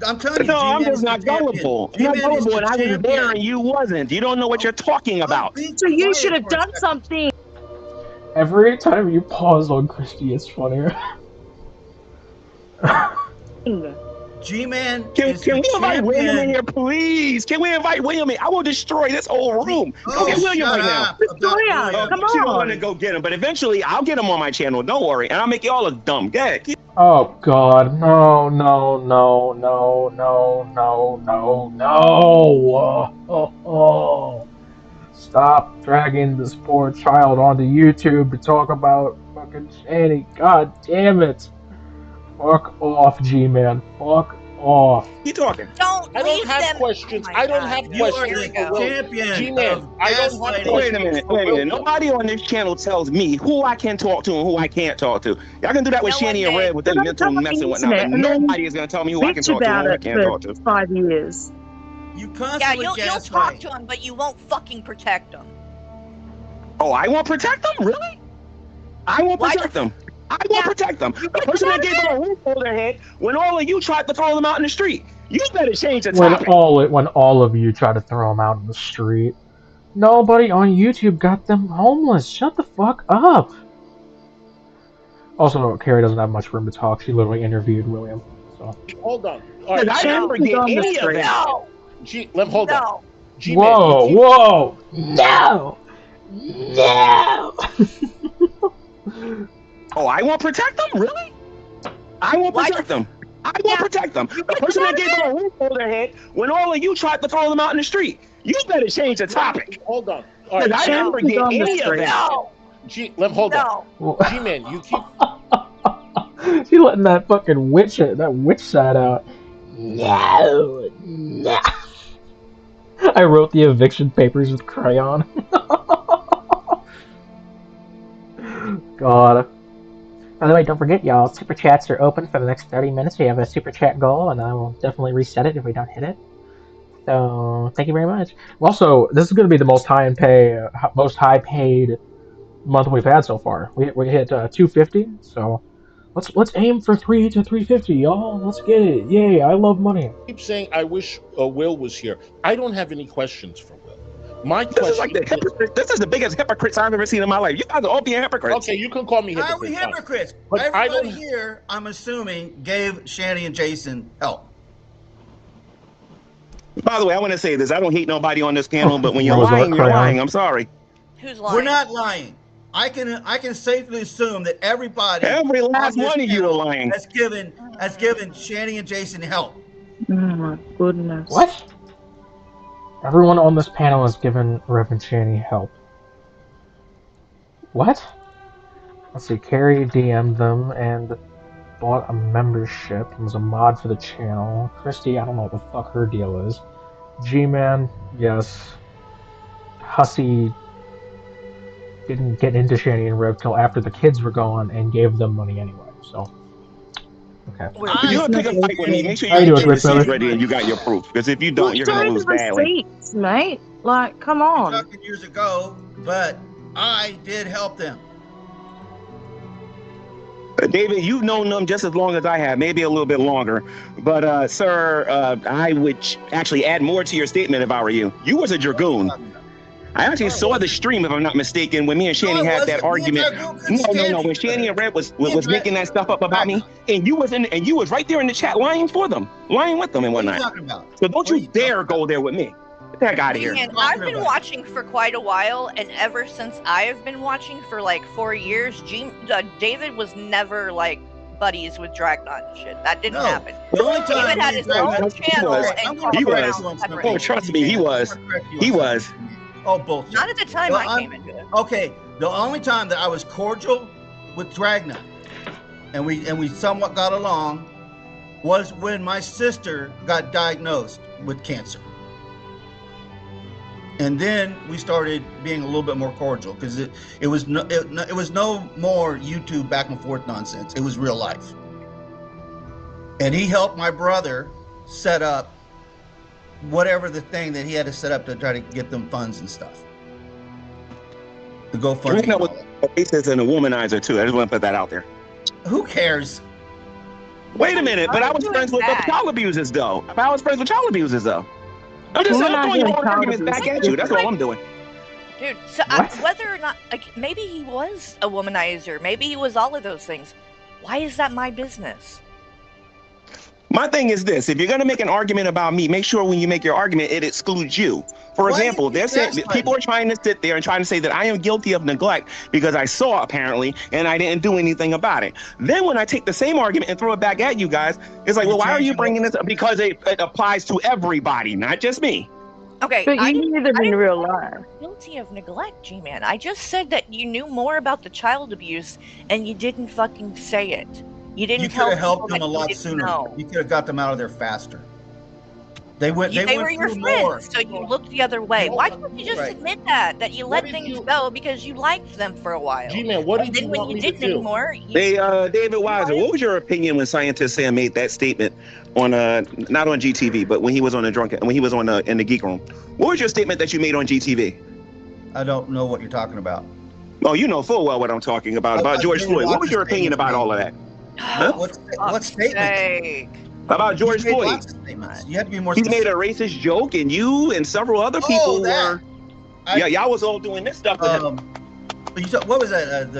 I'm telling you, No, I'm G-Man just is the not champion. gullible. I'm not G-Man is gullible, and the I was there champion. and you wasn't. You don't know what you're talking about. Be So you quiet should have for a done second. something. Every time you pause on Christy, it's funnier. G-Man Can is we the invite William in champion. here, please? Can we invite William in? I will destroy this whole room. Go get William shut right now. up about Victoria, William. come You don't want to on. go get him, but eventually I'll get him on my channel. Don't worry, and I'll make y'all look dumb. Go ahead. Oh god, no. Stop dragging this poor child onto YouTube to talk about fucking Shanny. God damn it. Fuck off, G-Man. Fuck off. Keep talking. Don't I leave don't have them. questions. Oh my I don't God. have You are questions the for William. champion G-Man, of I don't have gaslighting. Wait a questions minute. for Wait a minute. William. Nobody on this channel tells me who I can talk to and who I can't talk to. Y'all can do that with No Shanny one and did. Red with their But mental I'm mess and on the whatnot, but internet and then nobody is going to tell me who I can bitch talk to and about who I it can't for talk to. 5 years. You Yeah, constantly you'll talk gaslight. to them, but you won't fucking protect them. Oh, I won't protect them? Really? I won't Why protect the- them. I won't protect them. The person that gave them a roof over their head when all of you tried to throw them out in the street. You better change the When topic. all of you try to throw them out in the street, nobody on YouTube got them homeless. Shut the fuck up. Also, Carrie doesn't have much room to talk. She literally interviewed William. So. Hold on. All right. I Shannon never was get on the any of street. that. No. Hold on. No. G-Man, Whoa, you keep- whoa! No! Oh, I won't protect them? Really? I won't Why protect them. I won't protect them. The person that gave them a roof over their head when all of you tried to throw them out in the street. You better change the topic. Hold on. All right. I never Shannon's get on the any of street. that. No. Hold on. No. G-Man, you keep She letting that fucking witch side out. No. I wrote the eviction papers with crayon. God. By the way, don't forget, y'all, super chats are open for the next 30 minutes. We have a super chat goal, and I will definitely reset it if we don't hit it. So, thank you very much. Also, this is going to be the most high paid month we've had so far. We hit 250. So let's aim for 350, y'all. Let's get it. Yay! I love money. Keep saying I wish Will was here. I don't have any questions for Will. My This is like question the hypocrite. This is the biggest hypocrites I've ever seen in my life. You guys are all being hypocrites. Okay, you can call me How are we hypocrite. hypocrites? But I Everybody don't. here, I'm assuming, gave Shanny and Jason help. By the way, I want to say this. I don't hate nobody on this panel, but when you're Rose lying, you're crayon. lying. I'm sorry. Who's lying? We're not lying. I can safely assume that everybody, Every last on this one of you are panel lying. has given Shanny and Jason help. Oh my goodness. What? Everyone on this panel has given Reverend Shanny help. What? Let's see. Carrie DM'd them and bought a membership and was a mod for the channel. Christy, I don't know what the fuck her deal is. Gman, yes. Hussy didn't get into Shanny and Rev till after the kids were gone and gave them money anyway. So, okay. If you want to pick a fight with me, make sure How you you got doing, your Rick Miller? receipts ready and you got your proof. Because if you don't, you're going to lose badly. Receipts, mate. Like, come on. Talking years ago, but I did help them. David, you've known them just as long as I have, maybe a little bit longer. But, sir, I would actually add more to your statement if I were you. You was a dragoon. I actually saw the stream, if I'm not mistaken, when me and Shanny had that argument. No. When Shanny and Red was making that stuff up about me, and you was right there in the chat lying for them, lying with them and whatnot. What are you talking about? So don't you dare go there with me. Get that out of here. And I've been watching for quite a while, and ever since I have been watching for like 4 years, David was never like buddies with Dragnot and shit. That didn't happen. The only time David had his own channel, and He was. Oh, trust me, he was. He was. Oh, bullshit. Not at the time I came into it. Okay, the only time that I was cordial with Dragnot, and we somewhat got along, was when my sister got diagnosed with cancer. And then we started being a little bit more cordial because it was no more YouTube back and forth nonsense. It was real life. And he helped my brother set up whatever the thing that he had to set up to try to get them funds and stuff. The GoFundMe. You know what? Racist and a womanizer too. I just want to put that out there. Who cares? Wait a minute, but I was friends with the child abusers though. I was friends with child abusers though. I'm just throwing your arguments back at you. That's all I'm doing. Dude, so whether or not, like, maybe he was a womanizer, maybe he was all of those things. Why is that my business? My thing is this: if you're going to make an argument about me, make sure when you make your argument, it excludes you. For example, people are trying to sit there and trying to say that I am guilty of neglect because I saw apparently and I didn't do anything about it. Then when I take the same argument and throw it back at you guys, it's like, well, why are you bringing this up? Because it applies to everybody, not just me. Okay, but you knew them in real life. Guilty of neglect, G-Man. I just said that you knew more about the child abuse and you didn't fucking say it. You didn't. You could have helped them a lot sooner. You could have got them out of there faster. They were your friends, so you looked the other way. Why don't you just admit that you let things go because you liked them for a while? G-Man, what did you want me to do? Anymore, Hey, David Weiser, what was your opinion when Scientist Sam made that statement on not on GTV, but when he was on in the Geek Room? What was your statement that you made on GTV? I don't know what you're talking about. Oh, you know full well what I'm talking about George Floyd. What was your opinion about all of that? Huh? What statement? About George Floyd. You have to be more He specific. made a racist joke, and you and several other people were. Y'all was all doing this stuff with him. What was that?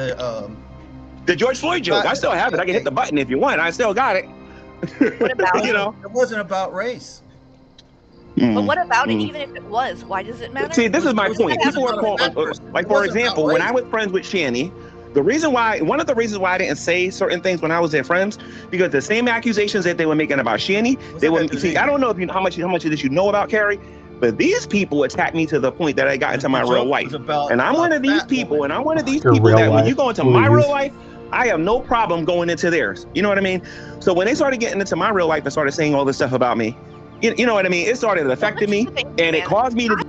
The George Floyd joke. I still have it. I can hit the button if you want. I still got it. What about it wasn't about race. But what about it? Even if it was, why does it matter? See, this is my point. People are calling, like for example, when I was friends with Shanny. One of the reasons why I didn't say certain things when I was their friends, because the same accusations that they were making about Shanny, they were. See, I don't know if how much of this you know about Carrie, but these people attacked me to the point that I got into my real life. And I'm one of these people, and I'm one of these people that when you go into my real life, I have no problem going into theirs. You know what I mean? So when they started getting into my real life and started saying all this stuff about me, you know what I mean? It started affecting me, and it caused me to.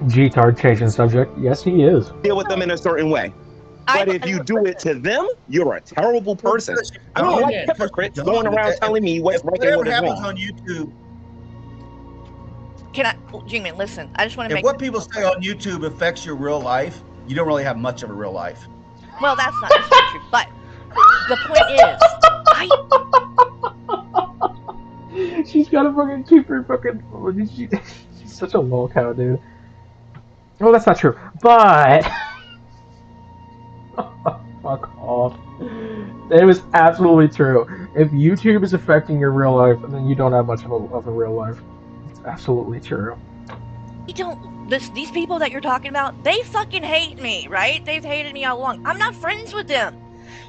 G-Tard changing subject. Yes, he is. Deal with them in a certain way. But if you do it to them, you're a terrible person. I don't like hypocrites going around telling me what's right and what is happens wrong. on YouTube. Can I, G-Man, listen, I just want to If make what people say on YouTube affects your real life, you don't really have much of a real life. Well, that's not necessarily true, but the point is, She's gotta fucking keep her fucking. She's such a lol cow, dude. Well, that's not true, but fuck off. It was absolutely true. If YouTube is affecting your real life, then you don't have much of a real life. It's absolutely true. These people that you're talking about, they fucking hate me, right? They've hated me all along. I'm not friends with them.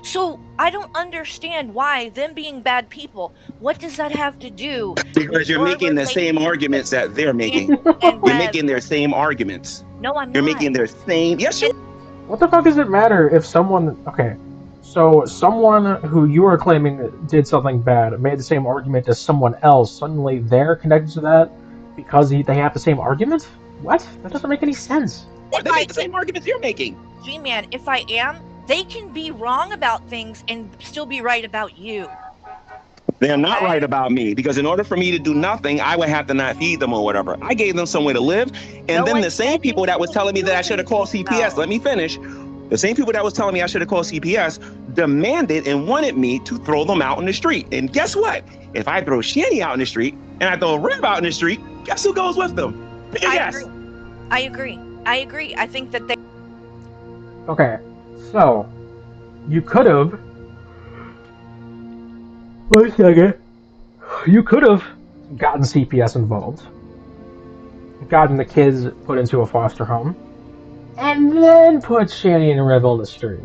So I don't understand why them being bad people, what does that have to do? Because you're making the same arguments that they're making. You're making their same arguments. No, I'm You're not. making their same. Yes, you. What the fuck does it matter if someone? Okay, so someone who you are claiming did something bad made the same argument as someone else. Suddenly, they're connected to that because they have the same argument. What? That doesn't make any sense. They make the same arguments you're making. Gman, if I am, they can be wrong about things and still be right about you. They're not right about me, because in order for me to do nothing, I would have to not feed them or whatever. I gave them somewhere to live, and then the same people that was telling me that I should have called CPS, let me finish. The same people that was telling me I should have called CPS demanded and wanted me to throw them out in the street. And guess what? If I throw Shanny out in the street and I throw Rev out in the street, guess who goes with them? I agree. I think that they. Okay, so you could have. Wait a second. You could have gotten CPS involved, gotten the kids put into a foster home, and then put Shanny and Rev on the street.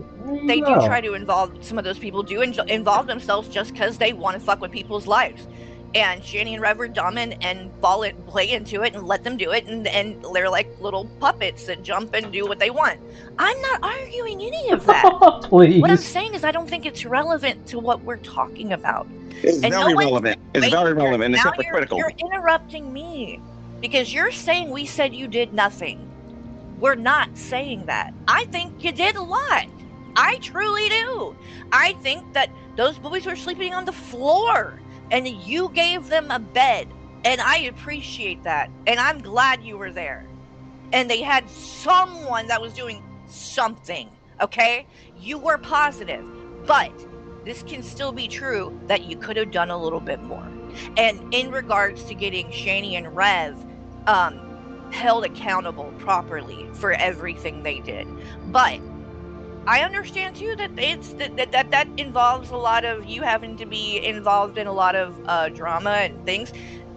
They do try to involve, some of those people do involve themselves just because they want to fuck with people's lives. And Shanny and Rev are dumb and play into it and let them do it, and they're like little puppets that jump and do what they want. I'm not arguing any of that. Please. What I'm saying is I don't think it's relevant to what we're talking about. It's very relevant. It's very relevant. It's hypocritical. You're interrupting me because you're saying we said you did nothing. We're not saying that. I think you did a lot. I truly do. I think that those boys were sleeping on the floor and you gave them a bed, and I appreciate that, and I'm glad you were there. And they had someone that was doing something, okay? You were positive, but this can still be true that you could have done a little bit more. And in regards to getting Shanny and Rev held accountable properly for everything they did. But I understand too that it's that involves a lot of you having to be involved in a lot of drama and things.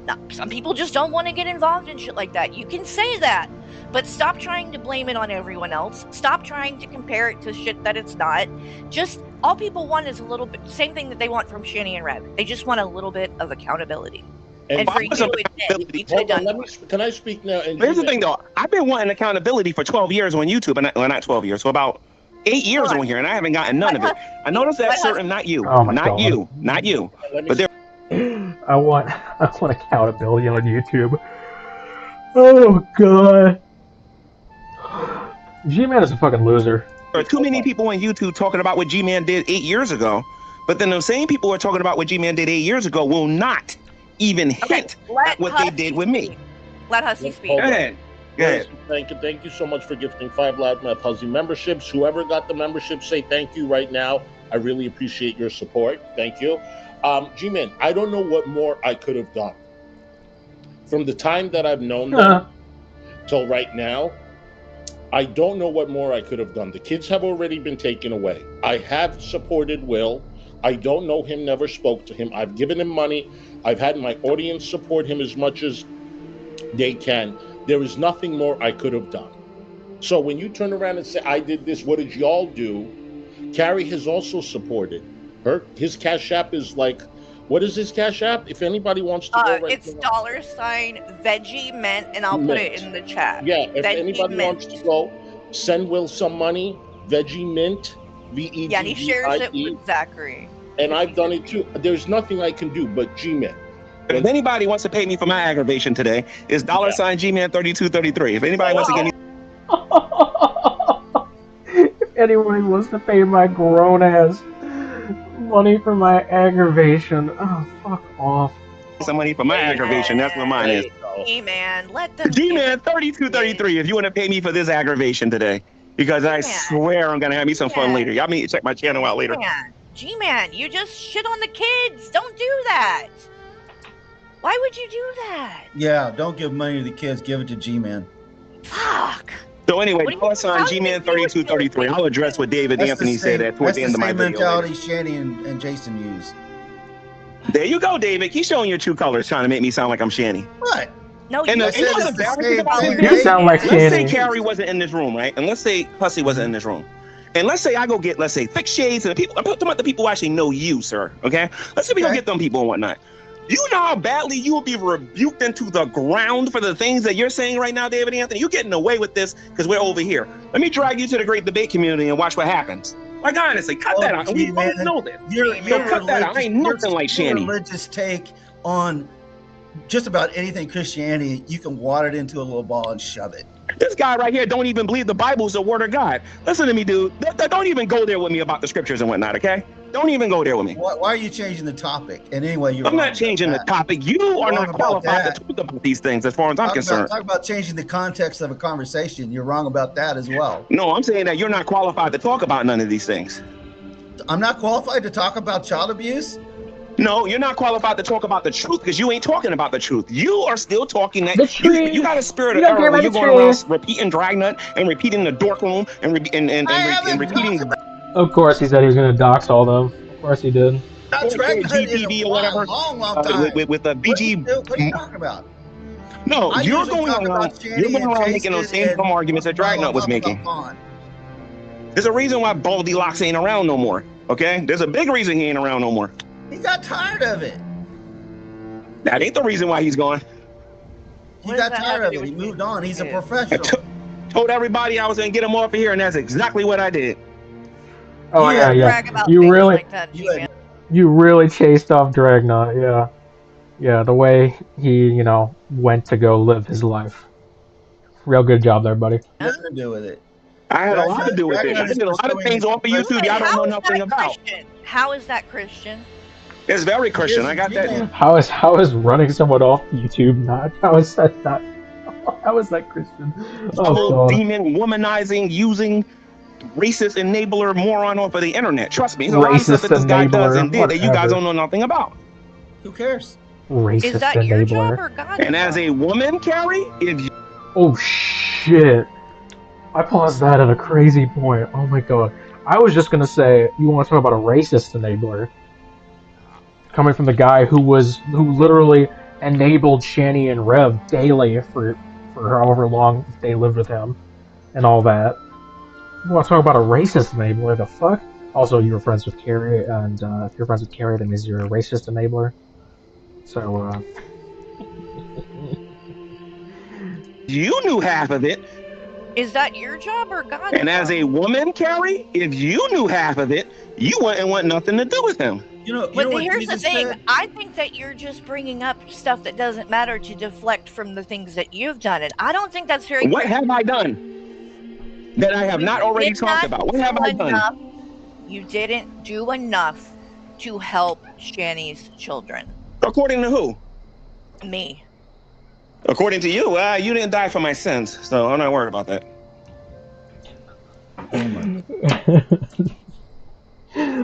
Now, some people just don't want to get involved in shit like that. You can say that, but stop trying to blame it on everyone else. Stop trying to compare it to shit that it's not. Just all people want is a little bit, same thing that they want from Shanny and Rev. They just want a little bit of accountability. And for you to admit, you could have done. Can I speak now? Here's the thing, though. I've been wanting accountability for 12 years on YouTube, and well, not 12 years, so about 8 years on here, and I haven't gotten none of it. I noticed that certain, not you, not you, but there. I want accountability on YouTube. Oh god. Gman is a fucking loser. There are too many people on YouTube talking about what Gman did 8 years ago, but then the same people who are talking about what Gman did 8 years ago will not even hint at what they did with me. Let Husky speak. Go ahead. Thank you so much for gifting 5 Loudmouth Huzzy memberships. Whoever got the membership, say thank you right now. I really appreciate your support. Thank you. G-Man, I don't know what more I could have done. From the time that I've known them till right now, I don't know what more I could have done. The kids have already been taken away. I have supported Will. I don't know him, never spoke to him. I've given him money. I've had my audience support him as much as they can. There is nothing more I could have done. So when you turn around and say, I did this, what did y'all do? Carrie has also supported. His Cash App is like, what is his Cash App? If anybody wants to go right it's $Veggie Mint, and I'll put it in the chat. Yeah, if Veggie anybody Mint. wants to go, send Will some money. Veggie Mint, VEGGIE. Yeah, and he shares it with Zachary. And I've done it too. There's nothing I can do but G-Man. If anybody wants to pay me for my aggravation today, it's $Gman3233. If anybody wants to give me, if anyone wants to pay my grown ass money for my aggravation, oh fuck off. Some money for my aggravation. That's what mine is. G-Man, let them. Gman3233. If you want to pay me for this aggravation today. Because I G-Man. swear I'm gonna have me some fun Yeah. later. Y'all need to check my channel out later. G-Man, you just shit on the kids. Don't do that. Why would you do that? Yeah, don't give money to the kids. Give it to G-Man. Fuck. So anyway, What do you- dollar sign how do you G-Man feel 3233. I'll address what David Anthony said at towards the end of my video. mentality Shanny and Jason use. There you go, David. Keep showing your true colors, trying to make me sound like I'm Shanny. What? No, And you you know what's it's the embarrassing same about thing. this? You sound like Let's say Shanny. Carrie wasn't in this room, right? And let's say Hussy wasn't in this room. And let's say I go get, let's say, thick shades and the people. I'm talking about the people who actually know you, sir. Okay? Let's say we go get them people and whatnot. You know how badly you will be rebuked into the ground for the things that you're saying right now, David Anthony? You're getting away with this because we're over here. Let me drag you to the great debate community and watch what happens. Like, honestly, cut that out. And we both know this. So cut that out. I ain't nothing like Shanny. Religious take on just about anything Christianity, you can water it into a little ball and shove it. This guy right here don't even believe the Bible is the word of God. Listen to me, dude. Don't even go there with me about the scriptures and whatnot, okay? Don't even go there with me. Why are you changing the topic? And anyway, I'm not changing the topic. You are not qualified to talk about these things as far as I'm concerned. Talk about changing the context of a conversation. You're wrong about that as well. No, I'm saying that you're not qualified to talk about none of these things. I'm not qualified to talk about child abuse? No, you're not qualified to talk about the truth because you ain't talking about the truth. You are still talking that you got a spirit of error when you're going around repeating Dragnet and repeating the dork room and repeating. Of course, he said he was going to dox all them. Of course, he did. Not GBB or whatever. Long time. With a BG. What are you talking about? No, you're going around making those same dumb arguments that Dragnet was making. There's a reason why Baldy Locks ain't around no more. Okay, there's a big reason he ain't around no more. He got tired of it. That ain't the reason why he's gone. He got tired of it. He moved on. He's a professional. Told everybody I was gonna get him off of here, and that's exactly what I did. Oh yeah. You really, you really chased off Dragnot. Yeah. The way he, went to go live his life. Real good job there, buddy. Nothing to do with it. I had a lot to do with it. I did a lot of things off of YouTube y'all don't know nothing about. How is that Christian? It's very Christian. I got that. How is running someone off YouTube not? How is that not? How is that Christian? Oh, demon, womanizing, using racist enabler moron off of the internet. Trust me, it's a lot of stuff that this guy does and did that you guys don't know nothing about. Who cares? Racist is that enabler. Your job or God's and as a woman, Carrie, if you... Oh shit! I paused that at a crazy point. Oh my god! I was just gonna say, you want to talk about a racist enabler? Coming from the guy who literally enabled Shanny and Rev daily for however long they lived with him, and all that. You want to talk about a racist enabler? The fuck? Also, you were friends with Carrie, and if you're friends with Carrie, that means you're a racist enabler. So, you knew half of it. Is that your job or God's And as a woman, Carrie, if you knew half of it, you wouldn't want nothing to do with him. But here's the thing. I think that you're just bringing up stuff that doesn't matter to deflect from the things that you've done. And I don't think that's very What have I done that I have not already talked about? What have I done? You didn't do enough to help Shanny's children. According to who? Me. According to you, you didn't die for my sins, so I'm not worried about that.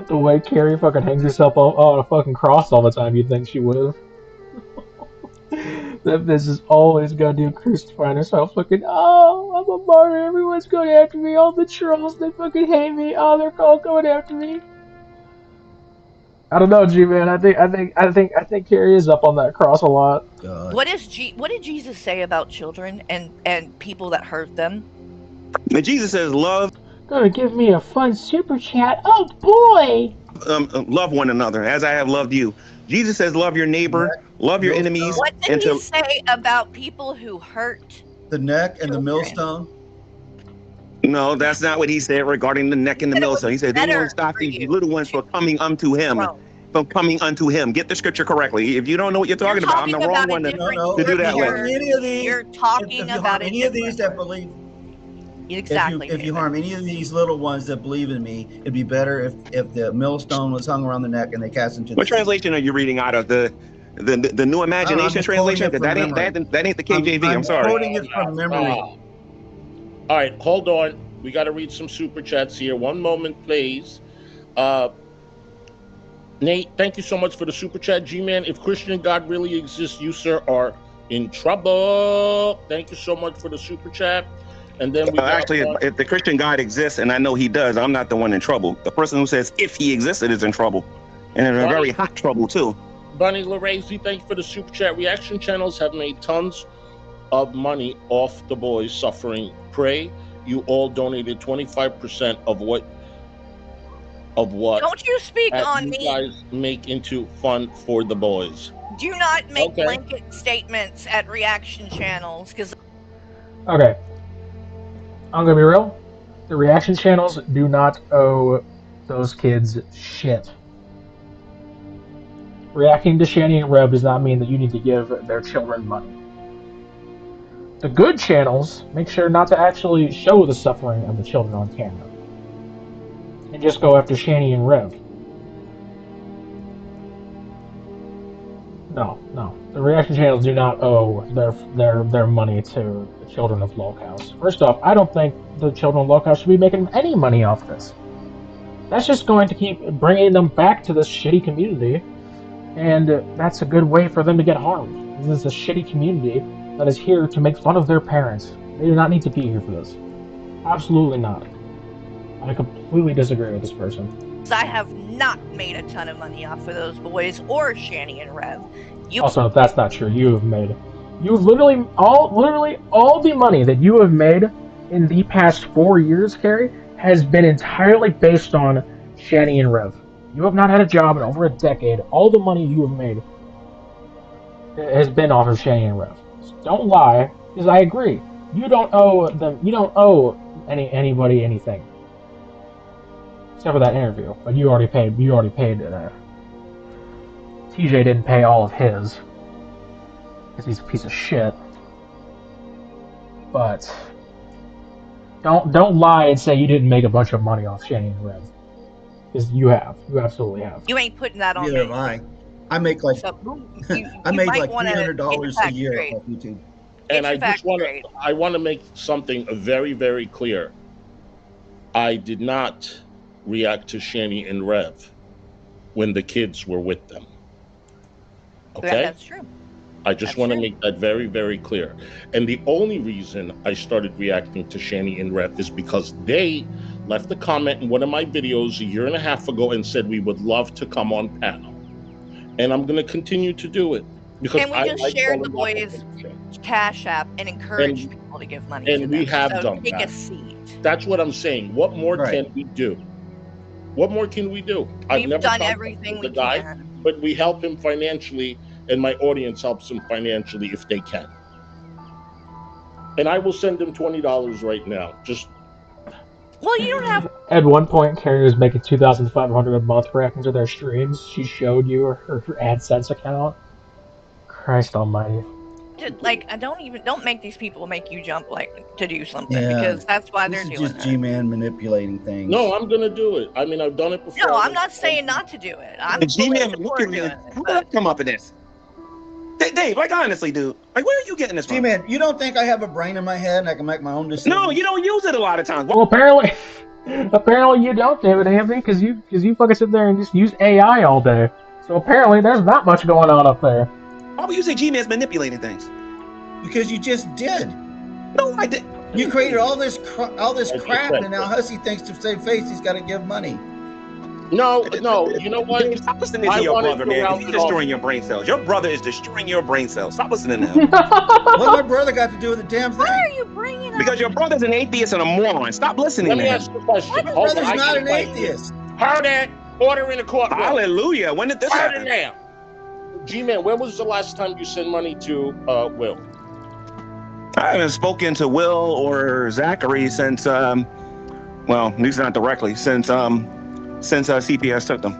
The way Carrie fucking hangs herself on a fucking cross all the time, you'd think she would. That bitch is always goddamn crucifying herself, fucking, oh, I'm a martyr, everyone's going after me, all the trolls, they fucking hate me, oh, they're all going after me. I don't know, G-Man, I think Carrie is up on that cross a lot. God. What did Jesus say about children and people that hurt them? And Jesus says, love. Gonna give me a fun super chat. Oh boy! Love one another as I have loved you. Jesus says, love your neighbor, love your enemies. What did he say about people who hurt the neck and the millstone? No, that's not what he said regarding the neck and the millstone. He said, they won't stop these little ones from coming unto him. From coming unto him. Get the scripture correctly. If you don't know what you're talking about, I'm the wrong one to do that with. You're talking about any of these that believe. Exactly. If you harm any of these little ones that believe in me, it'd be better if the millstone was hung around the neck and they cast into. What translation are you reading out of? The New Imagination translation? That ain't the KJV. I'm sorry. Quoting it from memory. All right, hold on. We got to read some super chats here. One moment, please. Nate, thank you so much for the super chat. G-Man, if Christian God really exists, you, sir, are in trouble. Thank you so much for the super chat. And then we got actually, if the Christian God exists, and I know he does, I'm not the one in trouble. The person who says if he existed is in trouble, and in a very hot trouble too. Bunny Larazy, thank you for the super chat. Reaction channels have made tons of money off the boys suffering. Pray you all donated 25% of what Don't you speak on you me. guys make into fun for the boys. Do not make blanket statements at reaction channels because. Okay. I'm gonna be real. The reaction channels do not owe those kids shit. Reacting to Shani and Rev does not mean that you need to give their children money. The good channels make sure not to actually show the suffering of the children on camera. And just go after Shani and Rev. No. The reaction channels do not owe their money to the children of Lolcows. First off, I don't think the children of Lolcows should be making any money off this. That's just going to keep bringing them back to this shitty community, and that's a good way for them to get harmed. This is a shitty community that is here to make fun of their parents. They do not need to be here for this. Absolutely not. I completely disagree with this person. I have not made a ton of money off of those boys or Shani and Rev. Also, that's not true. You've literally all the money that you have made in the past 4 years, Carrie, has been entirely based on Shani and Rev. You have not had a job in over a decade. All the money you have made has been off of Shani and Rev. So don't lie, because I agree. You don't owe them. You don't owe anybody anything, except for that interview. But you already paid. TJ didn't pay all of his because he's a piece of shit. But don't lie and say you didn't make a bunch of money off Shani and Rev, because you have. You absolutely have. You ain't putting that on Neither me. have I make like I make like $300 a year straight. off YouTube. And I want to make something very, very clear. I did not react to Shani and Rev when the kids were with them. Okay? That's true. I just want to make that very, very clear. And the only reason I started reacting to Shani and Rev is because they left a comment in one of my videos 1.5 years ago and said we would love to come on panel. And I'm going to continue to do it. Because and we just shared the boys' Cash App and encouraged people to give money. And we have done take that. a seat. That's what I'm saying. What more can we do? What more can we do? We've done everything we can. But we help him financially, and my audience helps him financially if they can. And I will send them $20 right now. Well, you don't have. At one point, Carrie was making $2,500 a month reacting to their streams. She showed you her AdSense account. Christ Almighty! Don't make these people make you jump to do something because that's why they're doing just it. G-Man manipulating things. No, I'm gonna do it. I mean, I've done it before. No, I'm not saying not to do it. I'm G-Man manipulating. How did I come up in this? Dave, honestly, dude, where are you getting this from? G-Man, you don't think I have a brain in my head and I can make my own decisions? No, you don't use it a lot of times. Well, apparently you don't, David Anthony, because you fucking sit there and just use AI all day. So apparently there's not much going on up there. Why would you say G-Man's manipulating things? Because you just did. No, I did. You created all this crap, and now Hussy thinks to save face he's got to give money. No, you know what? Stop listening to your brother, man. He's destroying your brain cells. Your brother is destroying your brain cells. Stop listening to him. What my brother got to do with the damn thing? Why are you bringing up? Because your brother's an atheist and a moron. Stop listening to him. Let me ask you a question. My brother's not an atheist. Heard that? Order in the courtroom. Hallelujah. When did this happen? Now. G-Man, when was the last time you sent money to Will? I haven't spoken to Will or Zachary since, well, at least not directly, since CPS took them.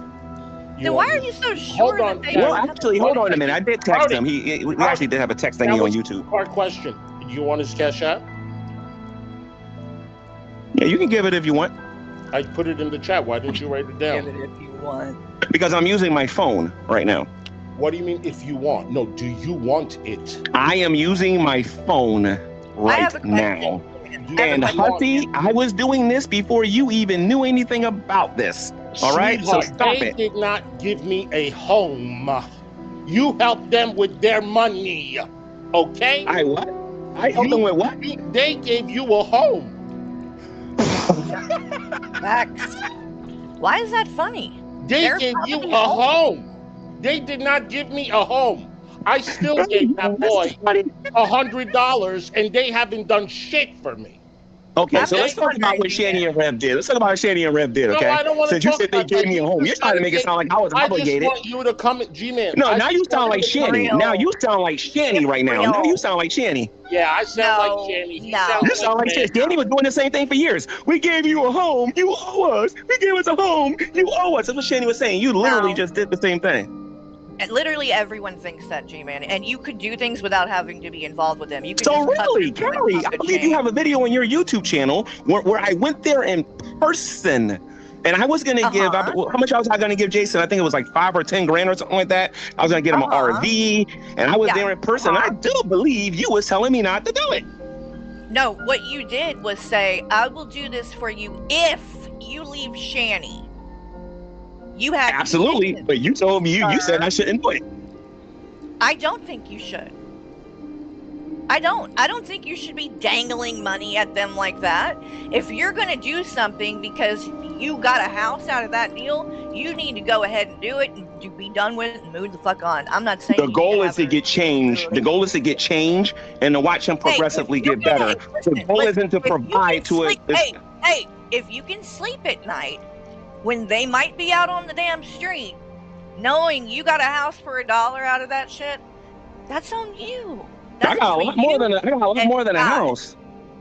Then why are you so sure that they... Well, actually, hold on a minute. I did text him. We actually did have a text thingy on YouTube. Hard question. Do you want his Cash App? Yeah, you can give it if you want. I put it in the chat. Why didn't you write it down? Give it if you want. Because I'm using my phone right now. What do you mean if you want? No, do you want it? I am using my phone right now. And Hussy, I was doing this before you even knew anything about this. All right, so Sweetheart, stop they it. did not give me a home. You helped them with their money, okay? I what? I helped them with what? They gave you a home. Max, why is that funny? They gave you a home. They did not give me a home. I still gave that boy $100, and they haven't done shit for me. Okay, so let's talk about what Shanny and Rev did. Let's talk about what Shanny and Rev did, okay? No, I don't want to Since you talk said they about gave that. me a home, you're trying to make it sound like I was obligated. I just want you to come at G-Man. No, now you sound like Shanny. Now you sound like Shanny right now. Now you sound like Shanny. Yeah, I sound like Shanny. You sound like Shanny. Shanny was doing the same thing for years. We gave you a home. You owe us. We gave us a home. You owe us. That's what Shanny was saying. You literally just did the same thing. And literally everyone thinks that, G-Man, and you could do things without having to be involved with them. You could So just really, Carrie, I believe you have a video on your YouTube channel where I went there in person. And I was gonna give, how much was I gonna give Jason? I think it was like 5 or 10 grand or something like that. I was gonna get him an RV, and I was there in person. I do believe you was telling me not to do it. No, what you did was say, I will do this for you if you leave Shanny. You had Absolutely, but you told me, you said I shouldn't do it. I don't think you should. I don't think you should be dangling money at them like that. If you're going to do something because you got a house out of that deal, you need to go ahead and do it and be done with it and move the fuck on. I'm not saying the goal is to get change. The goal is to get change and to watch him progressively get better. The goal isn't to provide to it. Hey, if you can sleep at night when they might be out on the damn street, knowing you got a house for $1 out of that shit, that's on you. I got a lot more than a house.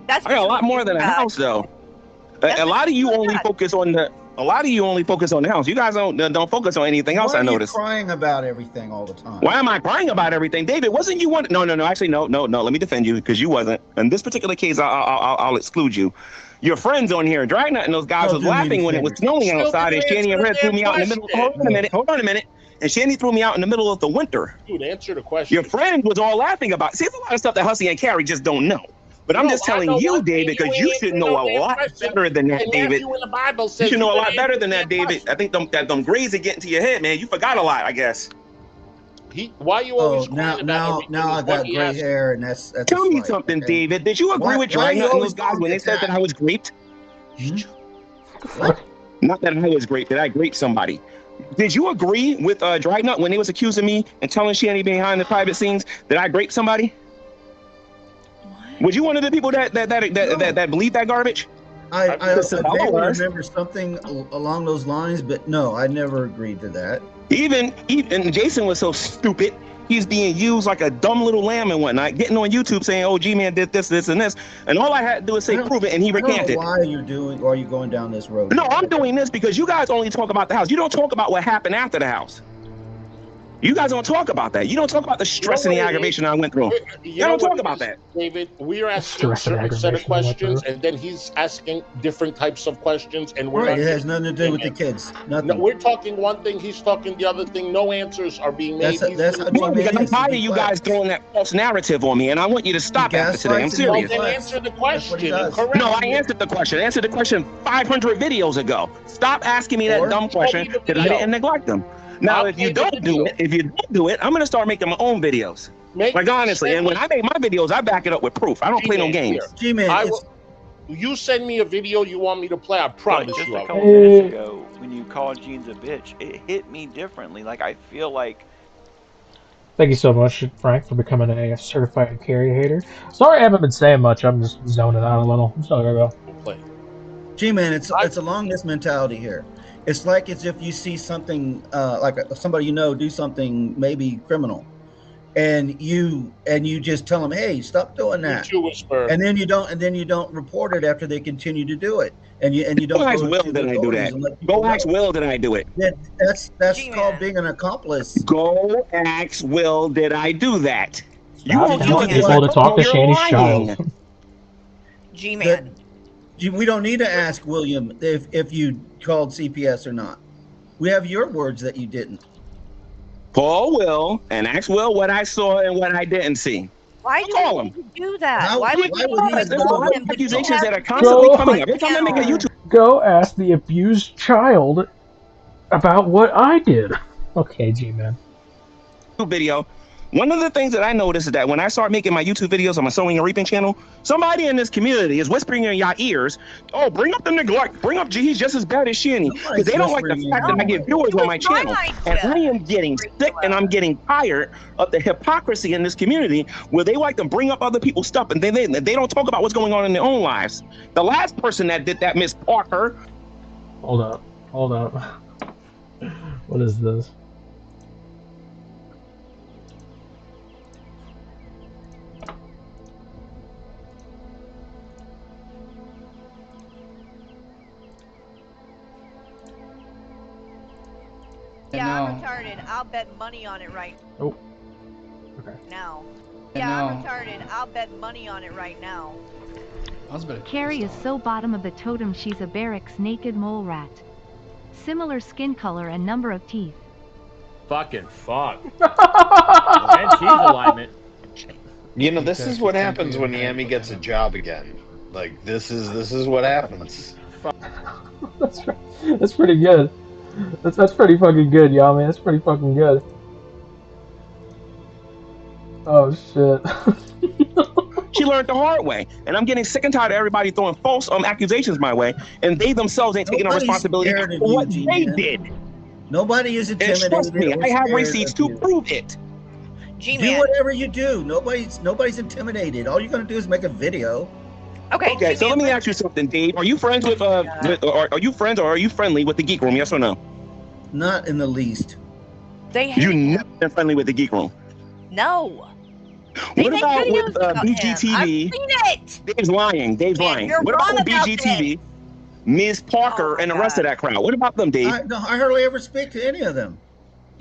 I got a lot more than a house, though. A lot of you only focus on the. A lot of you only focus on the house. You guys don't focus on anything else. I noticed. Why are you crying about everything all the time? Why am I crying about everything, David? Wasn't you one? No. Actually, no. Let me defend you because you wasn't. In this particular case, I'll exclude you. Your friends on here, Dragnut and those guys was laughing when it was snowing outside, and Shanny and Red threw me out in the middle. Hold on a minute. And Shanny threw me out in the middle of the winter. Dude, answer the question. Your friend was all laughing about. See, it's a lot of stuff that Hussy and Carrie just don't know. But I'm just telling you, David, because you should know a lot better than that, David. You should know a lot better than that, David. I think them grades are getting to your head, man. You forgot a lot, I guess. Why you always now I got gray hair, and that's Tell me something, David. Did you agree with Dragnut and those guys when they said that I was raped? Not that I was raped. Did I rape somebody? Did you agree with Dragnut when they was accusing me and telling Shanny behind the private scenes that I raped somebody? Was you one of the people that believed that garbage? I remember something along those lines, but no, I never agreed to that. Even Jason was so stupid. He's being used like a dumb little lamb and whatnot, getting on YouTube saying, "Oh, Gman did this, and this," and all I had to do is say, "Prove it," and he recanted. Why are you going down this road? No, I'm doing this because you guys only talk about the house. You don't talk about what happened after the house. You guys don't talk about that. You don't talk about the stress and the aggravation I went through. You don't talk about that. David, we are asking a certain set of questions, and then he's asking different types of questions, and we're It has nothing to do with the kids. Nothing. No, we're talking one thing, he's talking the other thing. No answers are being made. Because I'm tired of you guys throwing that false narrative on me, and I want you to stop after today. I'm serious. Well, then answer the question. No, I answered the question. I answered the question 500 videos ago. Stop asking me that dumb question because I didn't neglect them. Now, if you don't do it, I'm gonna start making my own videos. Like honestly, and when I make my videos, I back it up with proof. I don't play no games. G-Man, you send me a video you want me to play, I promise just you. a couple minutes ago, when you called Jeans a bitch, it hit me differently. Like I feel like. Thank you so much, Frank, for becoming a certified Carrie hater. Sorry I haven't been saying much. I'm just zoning out a little. I'm sorry, bro. G-Man, it's along this mentality here. It's like as if you see something like somebody you know do something maybe criminal, and you just tell them, "Hey, stop doing that," and then you don't report it after they continue to do it, and you don't. Go ask Will, did I do that? Go ask Will, did I do it? That's called being an accomplice. Go ask Will, did I do that? Stop telling people to talk to Shanny's child. G-Man. We don't need to ask William if you called CPS or not. We have your words that you didn't. Call Will and ask Will what I saw and what I didn't see. Why do call we him. need to do that? How- Why would why we would he need to There's a call lot him? of But he accusations that are has constantly Go- coming up. Every time I make a YouTube Go ask the abused child about what I did. Okay, G-Man. video, one of the things that I noticed is that when I start making my YouTube videos on my sewing and reaping channel, somebody in this community is whispering in your ears, "Oh, bring up the neglect, bring up he's just as bad as Shanny," because they don't like the fact that I get viewers on my channel, and I am getting sick and I'm getting tired of the hypocrisy in this community where they like to bring up other people's stuff and they don't talk about what's going on in their own lives. The last person that did that, Miss Parker. Hold up. What is this? Yeah, I'm retarded. I'll bet money on it right Oh. Okay. now. Yeah, I'm retarded. I'll bet money on it right now. Carrie is so bottom of the totem she's a barracks naked mole rat. Similar skin color and number of teeth. Fucking fuck. And cheese alignment. You know, this is what happens when Yami gets a job again. Like this is what happens. That's pretty good. That's pretty fucking good, y'all, man. That's pretty fucking good. Oh shit. She learned the hard way, and I'm getting sick and tired of everybody throwing false accusations my way, and they themselves ain't taking no responsibility for what they did. Nobody is And intimidated. trust me, or I have scared receipts of to you. prove it. Do whatever you do. Nobody's intimidated. All you're gonna do is make a video. Okay, so let me ask you something, Dave. Are you friends with or are you friends or are you friendly with the Geek Room? Yes or no? Not in the least. They hate You him. never been friendly with the Geek Room. No. What about with BGTV? I've seen it. Dave's lying. Dave's lying. you're What about wrong with about BGTV? Ms. Parker and the rest of that crowd. What about them, Dave? I hardly ever speak to any of them.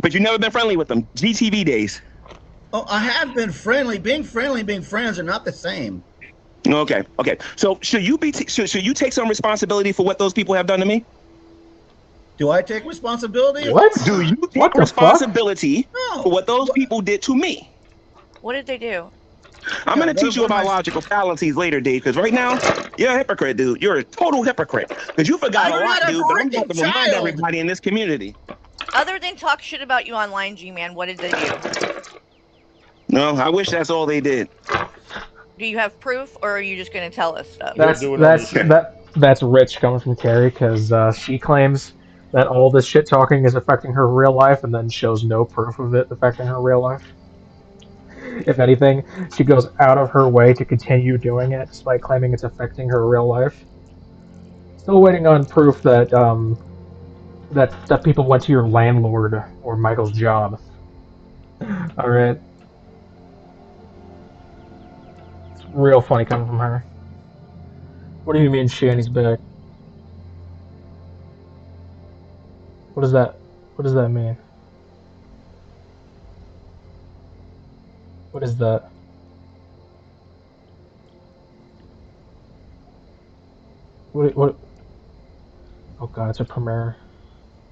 But you never been friendly with them. GTV days. Oh, I have been friendly. Being friendly and being friends are not the same. Okay. So should you should you take some responsibility for what those people have done to me? Do I take responsibility? What? Do you take responsibility for what those people did to me? What did they do? I'm going to teach you about logical fallacies later, Dave, because right now, you're a hypocrite, dude. You're a total hypocrite. Because you forgot a lot, dude, but I'm about to remind everybody in this community. Other than talk shit about you online, G-Man, what did they do? No, I wish that's all they did. Do you have proof, or are you just going to tell us stuff? That's rich coming from Carrie, because she claims that all this shit talking is affecting her real life, and then shows no proof of it affecting her real life. If anything, she goes out of her way to continue doing it, despite claiming it's affecting her real life. Still waiting on proof that that people went to your landlord or Michael's job. All right. It's real funny coming from her. What do you mean Shanny's back? What does that mean? What is that? What? Oh god, it's a premiere.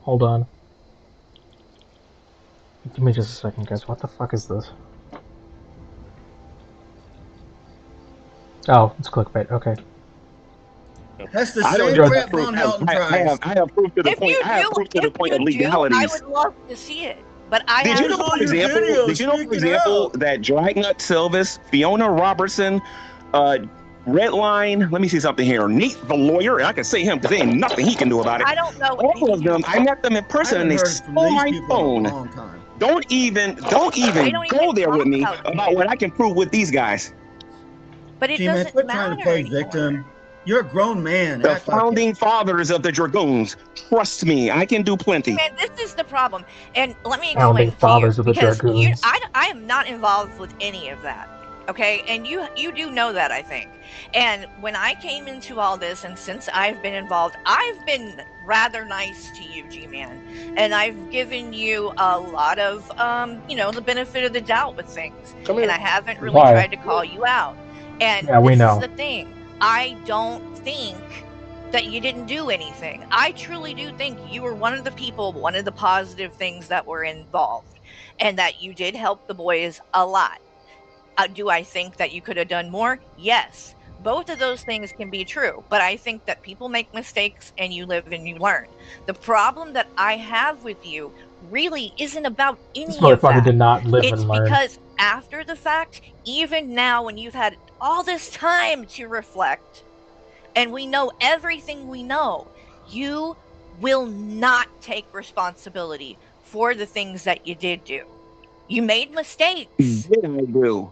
Hold on. Give me just a second, guys. What the fuck is this? Oh, it's clickbait. Okay. That's the I same don't crap proof. Von Helton tries. I have proof to the If point. you I have do, proof to the point of I legalities. would love to see it. But I Did you know, haven't for example, that Dragnut Silvis, Fiona Robertson, Redline, let me see something here, Nate the lawyer, and I can say him because there ain't nothing he can do about it. I don't know. All of them, I met them in person and they stole my phone. Don't even go there with me about what I can prove with these guys. But it G-Man, doesn't quit matter trying to play anymore. victim. You're a grown man. The Act like founding fathers of the Dragoons. Trust me, I can do plenty. Man, this is the problem. And let me Founding explain fathers to of you, the because Dragoons. I am not involved with any of that. Okay, and you do know that, I think. And when I came into all this, and since I've been involved, I've been rather nice to you, G-Man, and I've given you a lot of the benefit of the doubt with things, and I haven't really Why? tried to call you out. And Yeah, we this know. is the thing. I don't think that you didn't do anything. I truly do think you were one of the people, one of the positive things that were involved, and that you did help the boys a lot. Do I think that you could have done more? Yes. Both of those things can be true, but I think that people make mistakes and you live and you learn. The problem that I have with you really isn't about This any of motherfucker that. did not live It's and learn. because after the fact, even now when you've had all this time to reflect and we know everything we know, you will not take responsibility for the things that you did do. You made mistakes. Did I do?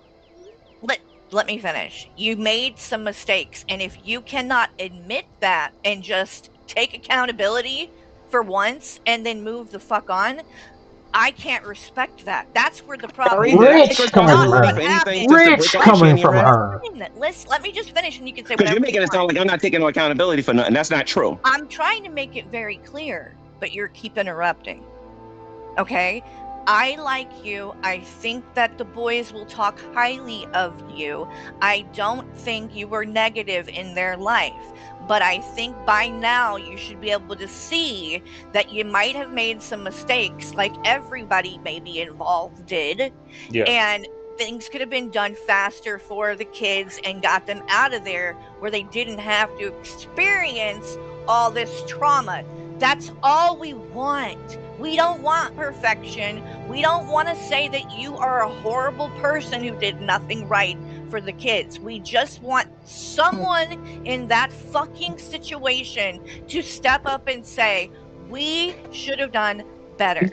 let let me finish. You made some mistakes, and if you cannot admit that and just take accountability for once and then move the fuck on, I can't respect that. That's where the problem Carrie, did I take is. Rich coming Not from responsibility what her. for anything happened. to break Rich up with Let coming me Shanny and from Rev? her. let me just finish, and you can say Because whatever you're you making it want. sound like I'm not taking no accountability for nothing. That's not true. I'm trying to make it very clear, but you're keep interrupting. Okay? I like you. I think that the boys will talk highly of you. I don't think you were negative in their life. But I think by now you should be able to see that you might have made some mistakes, like everybody maybe involved did. Yeah. And things could have been done faster for the kids and got them out of there where they didn't have to experience all this trauma. That's all we want. We don't want perfection. We don't want to say that you are a horrible person who did nothing right for the kids. We just want someone in that fucking situation to step up and say, we should have done better.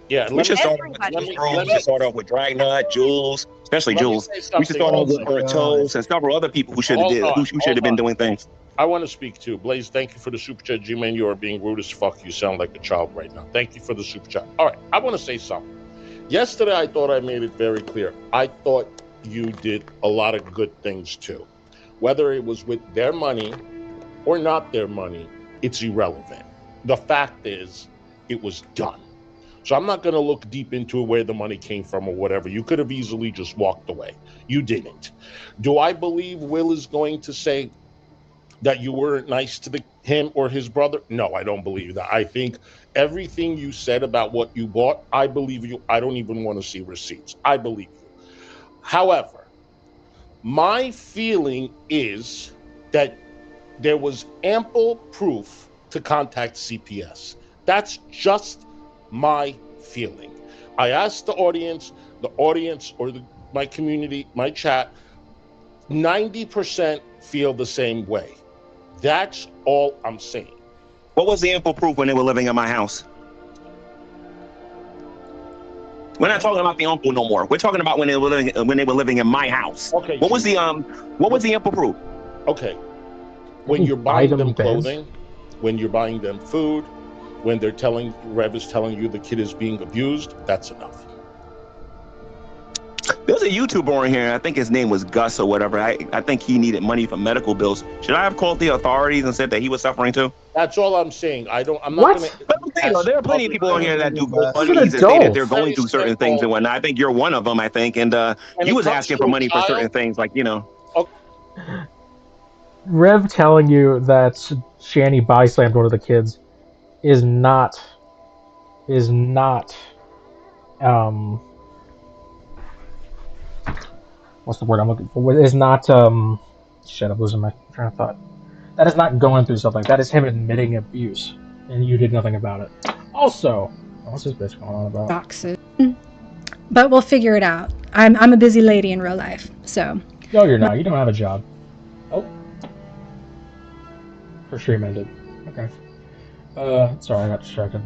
Yeah, We let should me start off with Everybody. we should start off with Dragnet, Jules, especially let me Jules. say We should something start off also. with Toes and several other people who should have Hold did on, who should hold have been on. doing things. I want to speak too. Blaze, thank you for the super chat. G-Man, you are being rude as fuck. You sound like a child right now. Thank you for the super chat. All right, I want to say something. Yesterday, I thought I made it very clear. I thought you did a lot of good things too. Whether it was with their money or not their money, it's irrelevant. The fact is, it was done. So I'm not going to look deep into where the money came from or whatever. You could have easily just walked away. You didn't. Do I believe Will is going to say that you weren't nice to him or his brother? No, I don't believe that. I think everything you said about what you bought, I believe you. I don't even want to see receipts. I believe you. However, my feeling is that there was ample proof to contact CPS. That's just my feeling. I asked the audience or my community, my chat, 90% feel the same way. That's all I'm saying. What was the ample proof when they were living in my house? We're not talking about the uncle no more. We're talking about when they were living in my house. Okay. What was the ample proof? Okay. When you're buying them clothing, when you're buying them food, when Rev is telling you the kid is being abused, that's enough. There's a YouTuber on here. I think his name was Gus or whatever. I think he needed money for medical bills. Should I have called the authorities and said that he was suffering too? That's all I'm saying. I'm not going to. But there are plenty of people on here that do GoFundMe's and say that they're going through certain things and whatnot. I think you're one of them. I think, and you was asking for money for certain things, like Rev telling you that Shanny body slammed one of the kids is not what's the word I'm looking for? Is not shit, I'm losing my train of thought. That is not going through something. That is him admitting abuse, and you did nothing about it. Also, what's this bitch going on about? Boxes. But we'll figure it out. I'm a busy lady in real life, so. No, you're not. You don't have a job. Oh. For stream ended. Okay. Sorry, I got distracted.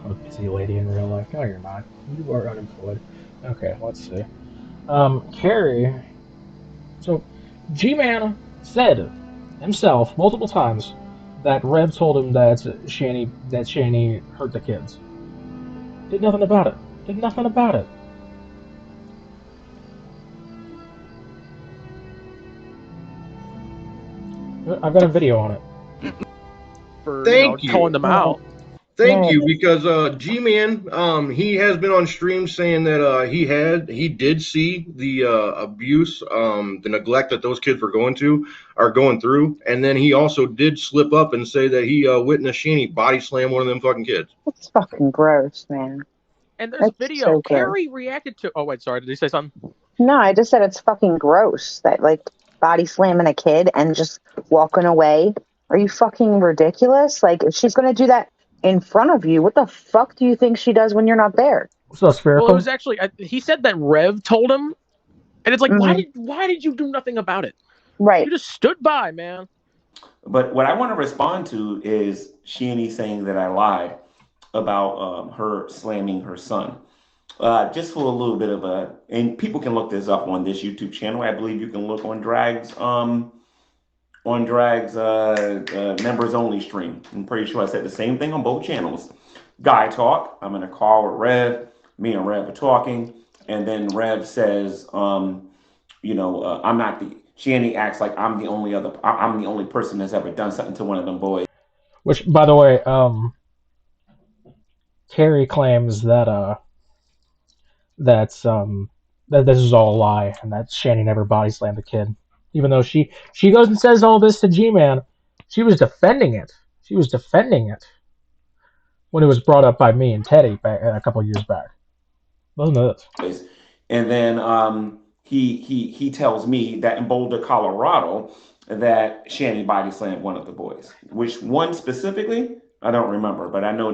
I'm a busy lady in real life. No, you're not. You are unemployed. Okay, let's see. Carrie. So, G-Man said himself multiple times that Rev told him that Shanny hurt the kids. Did nothing about it. Did nothing about it. I've got a video on it. For Thank you. calling them out. Thank you, because G-Man, he has been on stream saying that he did see the abuse, the neglect that those kids are going through, and then he also did slip up and say that he witnessed Sheeny body slam one of them fucking kids. It's fucking gross, man. And there's That's video. so gross. Carrie reacted to. Oh wait, sorry. Did you say something? No, I just said it's. Oh wait, sorry. Did you say something? No, I just said it's fucking gross that like body slamming a kid and just walking away. Are you fucking ridiculous? Like if she's gonna do that in front of you, what the fuck do you think she does when you're not there? So spherical. Well, it was actually. He said that Rev told him, and it's like, why did you do nothing about it? Right. You just stood by, man. But what I want to respond to is Sheeny saying that I lied about her slamming her son. Just for a little bit of a, and people can look this up on this YouTube channel. I believe you can look on Drag's members only stream. I'm pretty sure I said the same thing on both channels. Guy talk. I'm in a call with Rev. Me and Rev are talking, and then Rev says, I'm not the. Shanny acts like I'm the only person that's ever done something to one of them boys. Which, by the way, Carrie claims that that this is all a lie and that Shanny never body slammed the kid, even though she goes and says all this to G-Man. She was defending it. She was defending it when it was brought up by me and Teddy back a couple years back. Wasn't it? And then he tells me that in Boulder, Colorado, that Shanny body slammed one of the boys. Which one specifically, I don't remember, but I know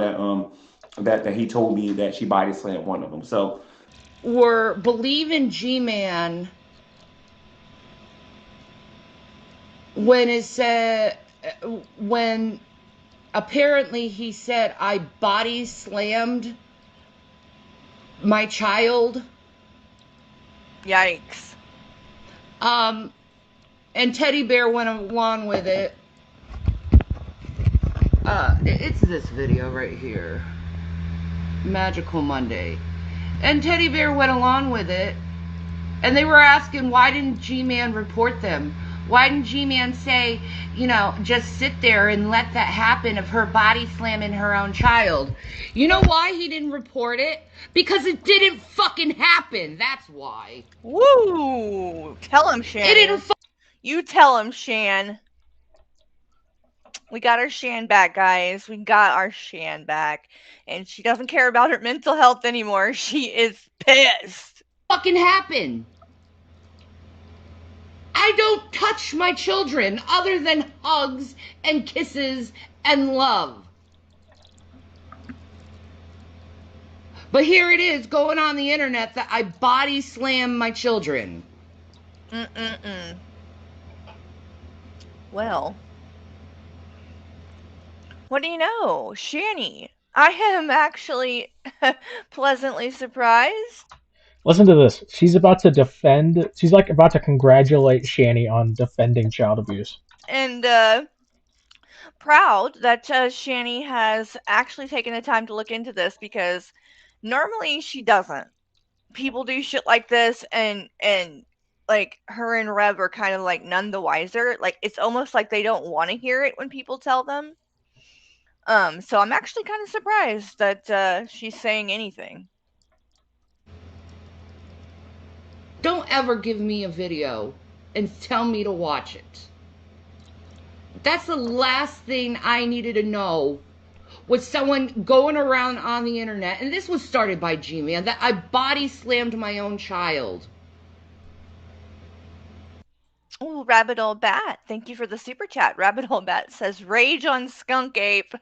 that he told me that she body slammed one of them. So Or believe in G-Man when it said when apparently he said I body slammed my child. Yikes. And Teddy Bear went along with it. It's this video right here. Magical Monday. And Teddy Bear went along with it. And they were asking, why didn't G-Man report them? Why didn't G-Man say, just sit there and let that happen of her body slamming her own child? You know why he didn't report it? Because it didn't fucking happen. That's why. Woo! Tell him, Shan. It didn't You tell him, Shan. We got our Shan back, guys. We got our Shan back. And she doesn't care about her mental health anymore. She is pissed. Fucking happen. I don't touch my children other than hugs and kisses and love. But here it is going on the internet that I body slam my children. Well, what do you know, Shanny? I am actually pleasantly surprised. Listen to this. She's about to defend. She's like about to congratulate Shanny on defending child abuse. And proud that Shanny has actually taken the time to look into this because normally she doesn't. People do shit like this and like her and Rev are kind of like none the wiser. Like it's almost like they don't want to hear it when people tell them. So I'm actually kind of surprised that she's saying anything. Don't ever give me a video and tell me to watch it. That's the last thing I needed to know was someone going around on the internet, and this was started by G-Man, that I body slammed my own child. Oh, Rabbit Old Bat. Thank you for the super chat. Rabbit Old Bat says, rage on Skunk Ape.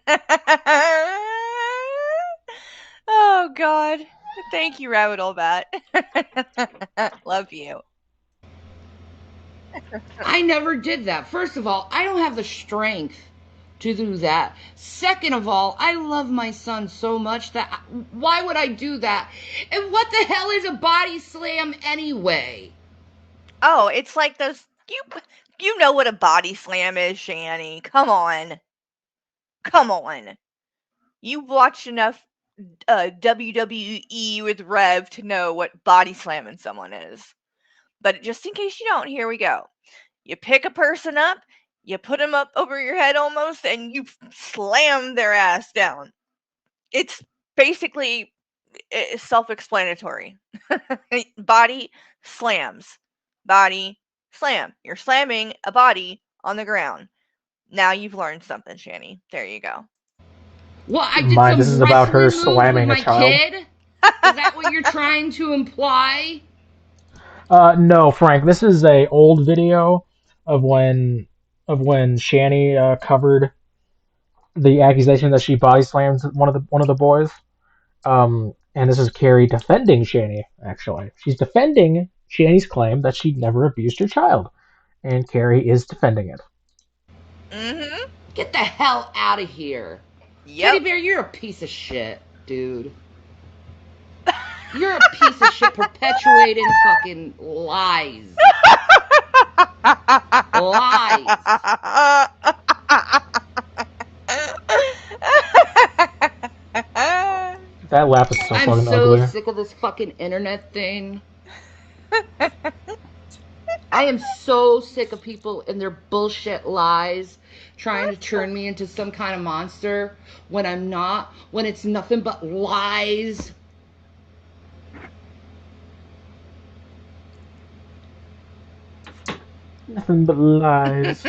Oh, God. Thank you, Rabbit Old Bat. Love you. I never did that. First of all, I don't have the strength to do that. Second of all, I love my son so much that why would I do that? And what the hell is a body slam anyway? Oh, it's like those you know what a body slam is, Shanny. Come on. Come on. You've watched enough WWE with Rev to know what body slamming someone is. But just in case you don't, here we go. You pick a person up, you put them up over your head almost, and you slam their ass down. It's basically self-explanatory. Body slams. Body slam. You're slamming a body on the ground. Now you've learned something, Shanny. There you go. Well, I did some this is about her wrestling moves slamming with a my child. kid. Is that what you're trying to imply? No, Frank. This is a old video of when Shani covered the accusation that she body slammed one of the boys. And this is Carrie defending Shani. Actually, she's defending Shani's claim that she never abused her child, and Carrie is defending it. Mm-hmm. Get the hell out of here. Yep. Teddy Bear, you're a piece of shit, dude. You're a piece of shit perpetuating fucking lies. Lies. That laugh is so I'm fucking so ugly. sick of this fucking internet thing. I am so sick of people and their bullshit lies trying to turn me into some kind of monster when I'm not, when it's nothing but lies. Nothing but lies.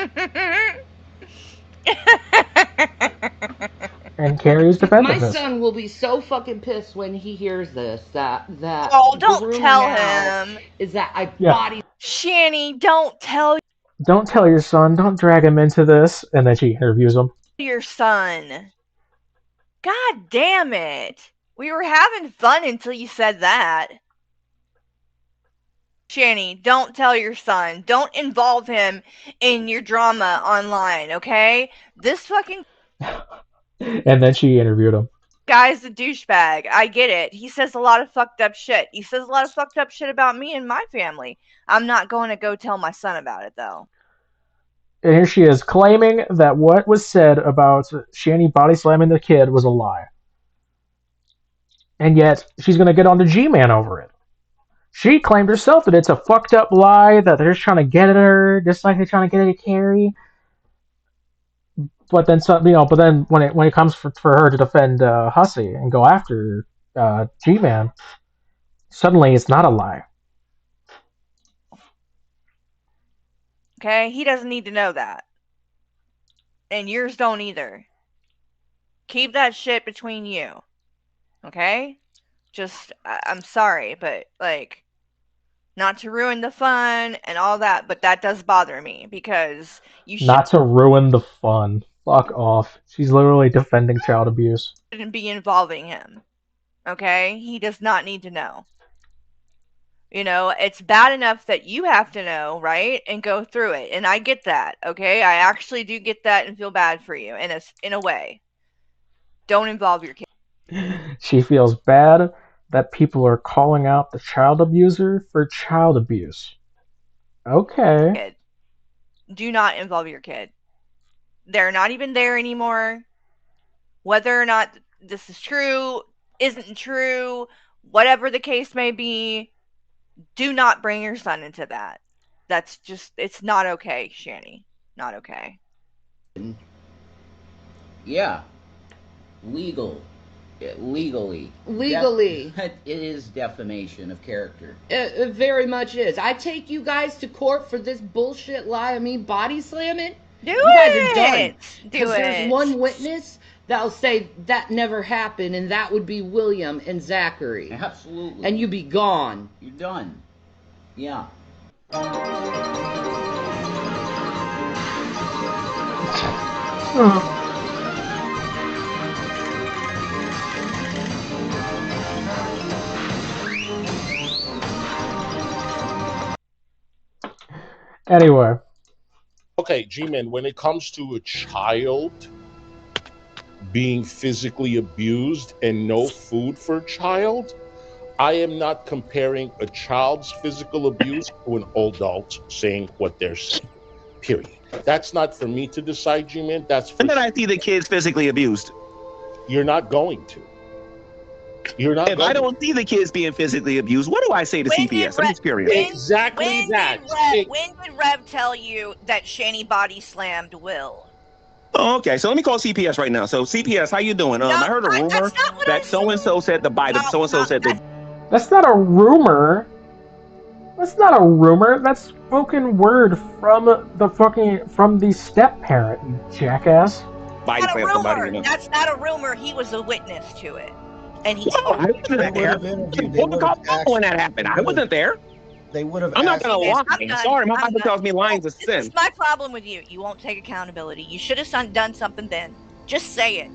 And Carrie's defending My this. son will be so fucking pissed when he hears this that Oh, the don't rumor tell now him. is that I Yeah. body. Shani, don't tell Don't tell your son. Don't drag him into this. And then she interviews him. your son. God damn it. We were having fun until you said that. Shani, don't tell your son. Don't involve him in your drama online, okay? This fucking And then she interviewed him. guy's a douchebag. I get it. He says a lot of fucked up shit. He says a lot of fucked up shit about me and my family. I'm not going to go tell my son about it, though. And here she is claiming that what was said about Shani body slamming the kid was a lie. And yet, she's going to get on the G-Man over it. She claimed herself that it's a fucked up lie, that they're just trying to get at her, just like they're trying to get at Carrie. But then, but then when it comes for her to defend Hussey and go after G-Man, suddenly it's not a lie. Okay? He doesn't need to know that. And yours don't either. Keep that shit between you. Okay? Just, I'm sorry, but, like, not to ruin the fun and all that, but that does bother me because you Not to ruin the fun. Fuck off. She's literally defending child abuse. shouldn't be involving him. Okay? He does not need to know. You know, it's bad enough that you have to know, right? And go through it. And I get that, okay? I actually do get that and feel bad for you in a way. Don't involve your kid. She feels bad that people are calling out the child abuser for child abuse. Okay. Do not involve your kid. They're not even there anymore. Whether or not this is true, isn't true, whatever the case may be, do not bring your son into that. That's just, it's not okay, Shani. Not okay. Yeah. Legally. Legally. It is defamation of character. It very much is. I take you guys to court for this bullshit lie of me body slamming. You guys are done. Because there's one witness that'll say that never happened, and that would be William and Zachary. Absolutely. And you'd be gone. You're done. Yeah. Anyway. Okay, G-Man, when it comes to a child being physically abused and no food for a child, I am not comparing a child's physical abuse to an adult saying what they're saying. Period. That's not for me to decide, G-Man. That's for. And then I see the kids physically abused. You're not going to. You're not. If I don't see the kids being physically abused, what do I say to CPS? I'm just curious. Exactly that. When did Rev tell you that Shani body slammed Will? Oh, okay, so let me call CPS right now. So CPS, how you doing? I heard a rumor that so and so said the bite. So and so said the. That's not a rumor. That's not a rumor. That's spoken word from the step parent, you jackass. Not a rumor. That's not a rumor. He was a witness to it. And he I wasn't They would there. have interviewed. They Pull the would have call out when that happened. I wasn't there. They would have I'm not asked. gonna lie. I'm done. Sorry, my I'm Bible done. tells me lying's a This sin. is my problem with you. You won't take accountability. You should have done something then. Just say it.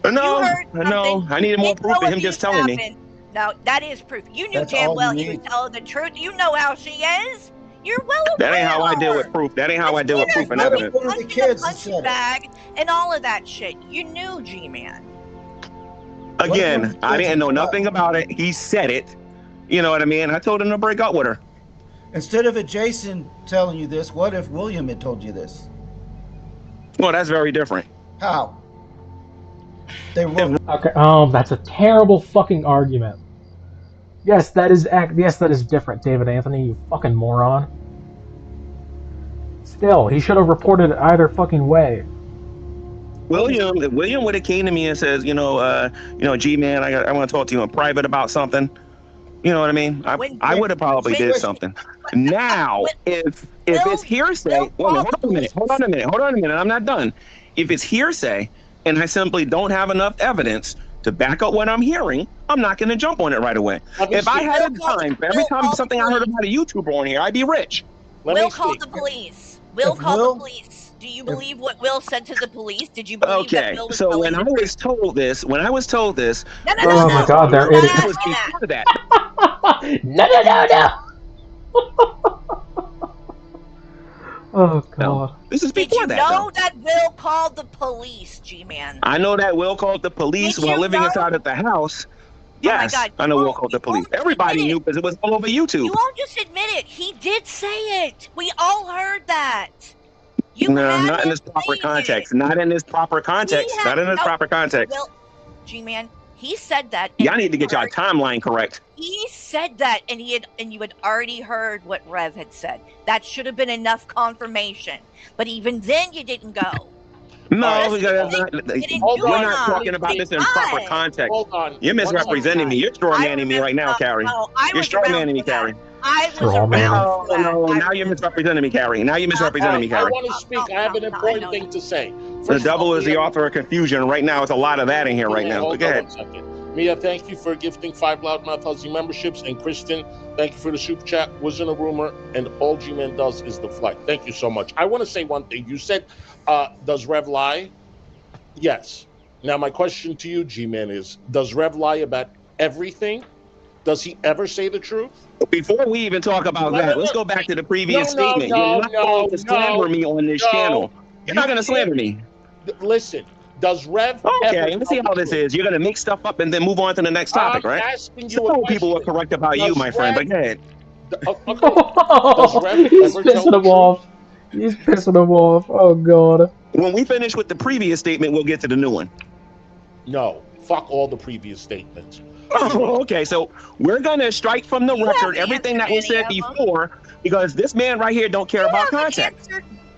No, You heard no, I needed more proof than him just telling me. happened. No, that is proof. You knew That's damn all well you he was need. telling the truth. You know how she is. You're well aware. That ain't how I deal with proof. That ain't how I deal with proof and What if evidence. one of the kids said it? Bag and all of that shit. You knew, G-Man. Again, I didn't know nothing about it. He said it. You know what I mean? I told him to break up with her. Instead of Jason telling you this, what if William had told you this? Well, that's very different. How? They were. Okay. That's a terrible fucking argument. Yes, that is different, David Anthony. You fucking moron. Still, he should have reported it either fucking way. William would have came to me and says, G-Man, I want to talk to you in private about something. You know what I mean? I would have probably did something. Now, if it's hearsay, hold on a minute. I'm not done. If it's hearsay and I simply don't have enough evidence to back up what I'm hearing, I'm not going to jump on it right away. If I had a dime for every time something I heard about a YouTuber on here, I'd be rich. Will called the police. Will called the police. Do you believe what Will said to the police? Did you believe that Will was so when I was told this, No, oh my God, they're idiots. No. Oh God. This is Did before you that. know that Will called the police, G-Man? I know that Will called the police while living inside of the house. Yes, God, I know Will called the police. Everybody knew because it was all over YouTube. You won't just admit it. He did say it. We all heard that. No, not in this proper context. Not in this proper context. Not in this proper context. Will, G-Man, he said that. Y'all need to get y'all timeline correct. He said that, and you had already heard what Rev had said. That should have been enough confirmation. But even then, you didn't go. No, we're not talking about this in proper context. Hold on. You're misrepresenting me. You're strawmanning me right now, Carrie. You're strawmanning me, Carrie. No, now you're misrepresenting me, Carrie. Now you're misrepresenting me, Carrie. I want to speak. I have an important thing to say. The devil is the author of confusion. Right now, it's a lot of that in here right now. Hold Go on ahead. 1 second. Mia, thank you for gifting 5 Loudmouth Huzzy memberships. And Kristen, thank you for the super chat. Wasn't a rumor, and all G-Man does is the flight. Thank you so much. I want to say one thing. You said, does Rev lie? Yes. Now, my question to you, G-Man, is, does Rev lie about everything? Does he ever say the truth? Before we even talk about that, let's go back to the previous statement. You're not going to slander me on this channel. You're not going to slander me. Listen, does Rev Okay, let's see how this is. You're going to make stuff up and then move on to the next topic, right? Asking you Some people are correct about you, my friend, but go ahead. He's pissing him off. He's pissing him off. Oh God. When we finish with the previous statement, we'll get to the new one. No, fuck all the previous statements. Oh, okay, so we're gonna strike from the record everything that was said before because this man right here don't care about context.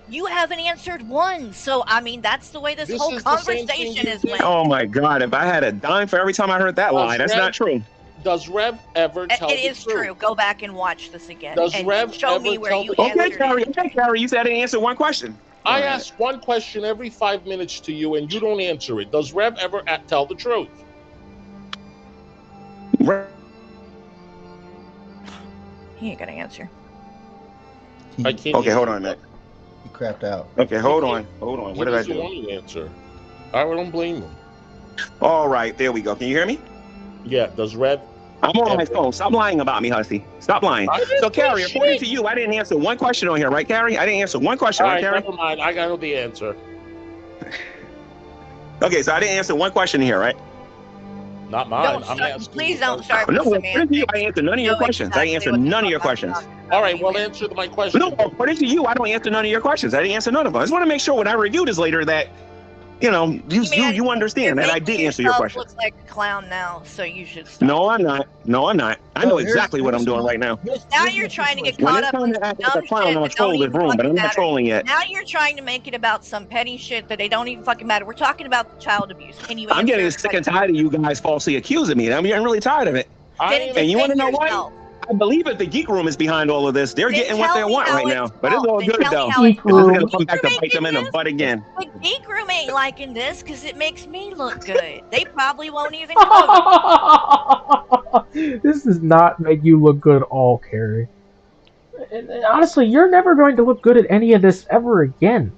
You haven't answered one, so I mean that's the way this whole conversation is went. Oh my God! If I had a dime for every time I heard that lie, that's not true. Does Rev ever tell the truth? It is true. Go back and watch this again. Does and Rev show me where you Okay, answered Carrie. it. Okay, Carrie. You said I didn't answer one question. I ask one question every 5 minutes to you, and you don't answer it. Does Rev ever tell the truth? He ain't gonna answer. I can't. Okay, hold on a minute. He crapped out. Okay, hold on. What did I do? He doesn't want to answer. I don't blame him. All right, there we go. Can you hear me? Yeah. Does Rev? I'm on my phone. Stop lying about me, Hussy. Stop lying. So, Carrie, according to you, I didn't answer one question on here, right, Carrie? I didn't answer one question, All right, Carrie? Never mind. I got the answer. Okay, so I didn't answer one question here, right? Not mine. I'm asking. Please don't start No, with according to you, I answered none of your questions. I answered none of your questions. All right, well, answer my question. No, according to you, I don't answer none of your questions. I didn't answer none of them. I just want to make sure when I review this later that, you understand that I did answer your question. Looks like a clown now, so you should stop. No, I'm not. I know exactly what I'm doing right now. Now you're trying to get When caught it's up time in to act dumb like a clown, shit I'll that troll don't this even room, but fucking I'm not matter. trolling yet. Now you're trying to make it about some petty shit that they don't even fucking matter. We're talking about child abuse. Can you? I'm getting sick and tired of you guys falsely accusing me. I'm getting really tired of it. And you want to know what? I believe that the Geek Room is behind all of this. They're getting what they want right now. But it's all good, though. Geek This is going to Room. come back to bite them in the butt again. The geek room ain't liking this because it makes me look good. They probably won't even cover. This does not make you look good at all, Carrie. And honestly, you're never going to look good at any of this ever again.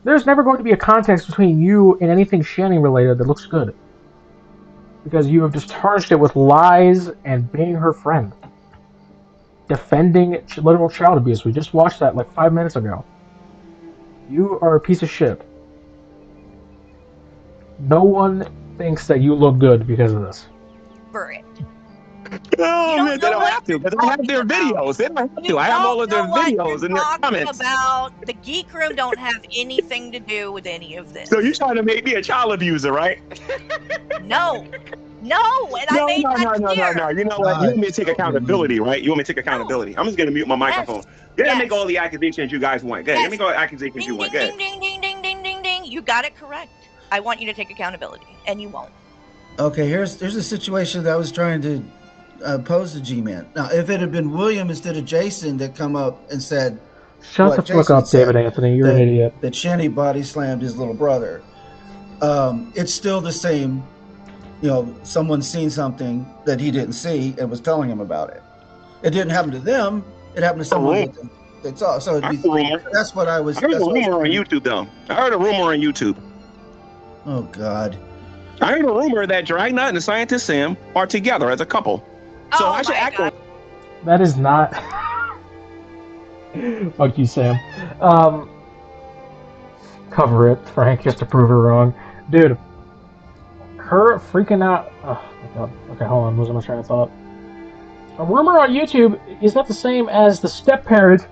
There's never going to be a context between you and anything Shanny related that looks good. Because you have just tarnished it with lies and being her friend. Defending literal child abuse. We just watched that like 5 minutes ago. You are a piece of shit. No one thinks that you look good because of this. For it. Oh, man, they don't have to, because I have their videos. They don't have to. I have all of their videos and their comments. About the geek room don't have anything to do with any of this. So you're trying to make me a child abuser, right? No. No, and I made that clear. No. You know what? You want me to take accountability, right? You want me to take accountability. I'm just going to mute my microphone. You're going to make all the accusations you guys want. Good. Let me go with accusations you want. Good. Ding, ding, ding, ding, ding, ding. You got it correct. I want you to take accountability, and you won't. Okay, here's a situation that I was trying to pose to G-Man. Now, if it had been William instead of Jason that come up and said, "Shut the fuck up, David Anthony. You're an idiot." That Shanny body slammed his little brother. It's still the same. You know, someone's seen something that he didn't see and was telling him about it. It didn't happen to them. It happened to someone that saw. So that's what I was. I heard a rumor on YouTube, though. I heard a rumor on YouTube. Oh God! I heard a rumor that Dragnut and the scientist Sam are together as a couple. So I should act on. That is not. Fuck you, Sam. Cover it, Frank, just to prove her wrong, dude. Her freaking out. Oh my god. Okay, hold on. I'm losing my train of thought. A rumor on YouTube is not the same as the step-parent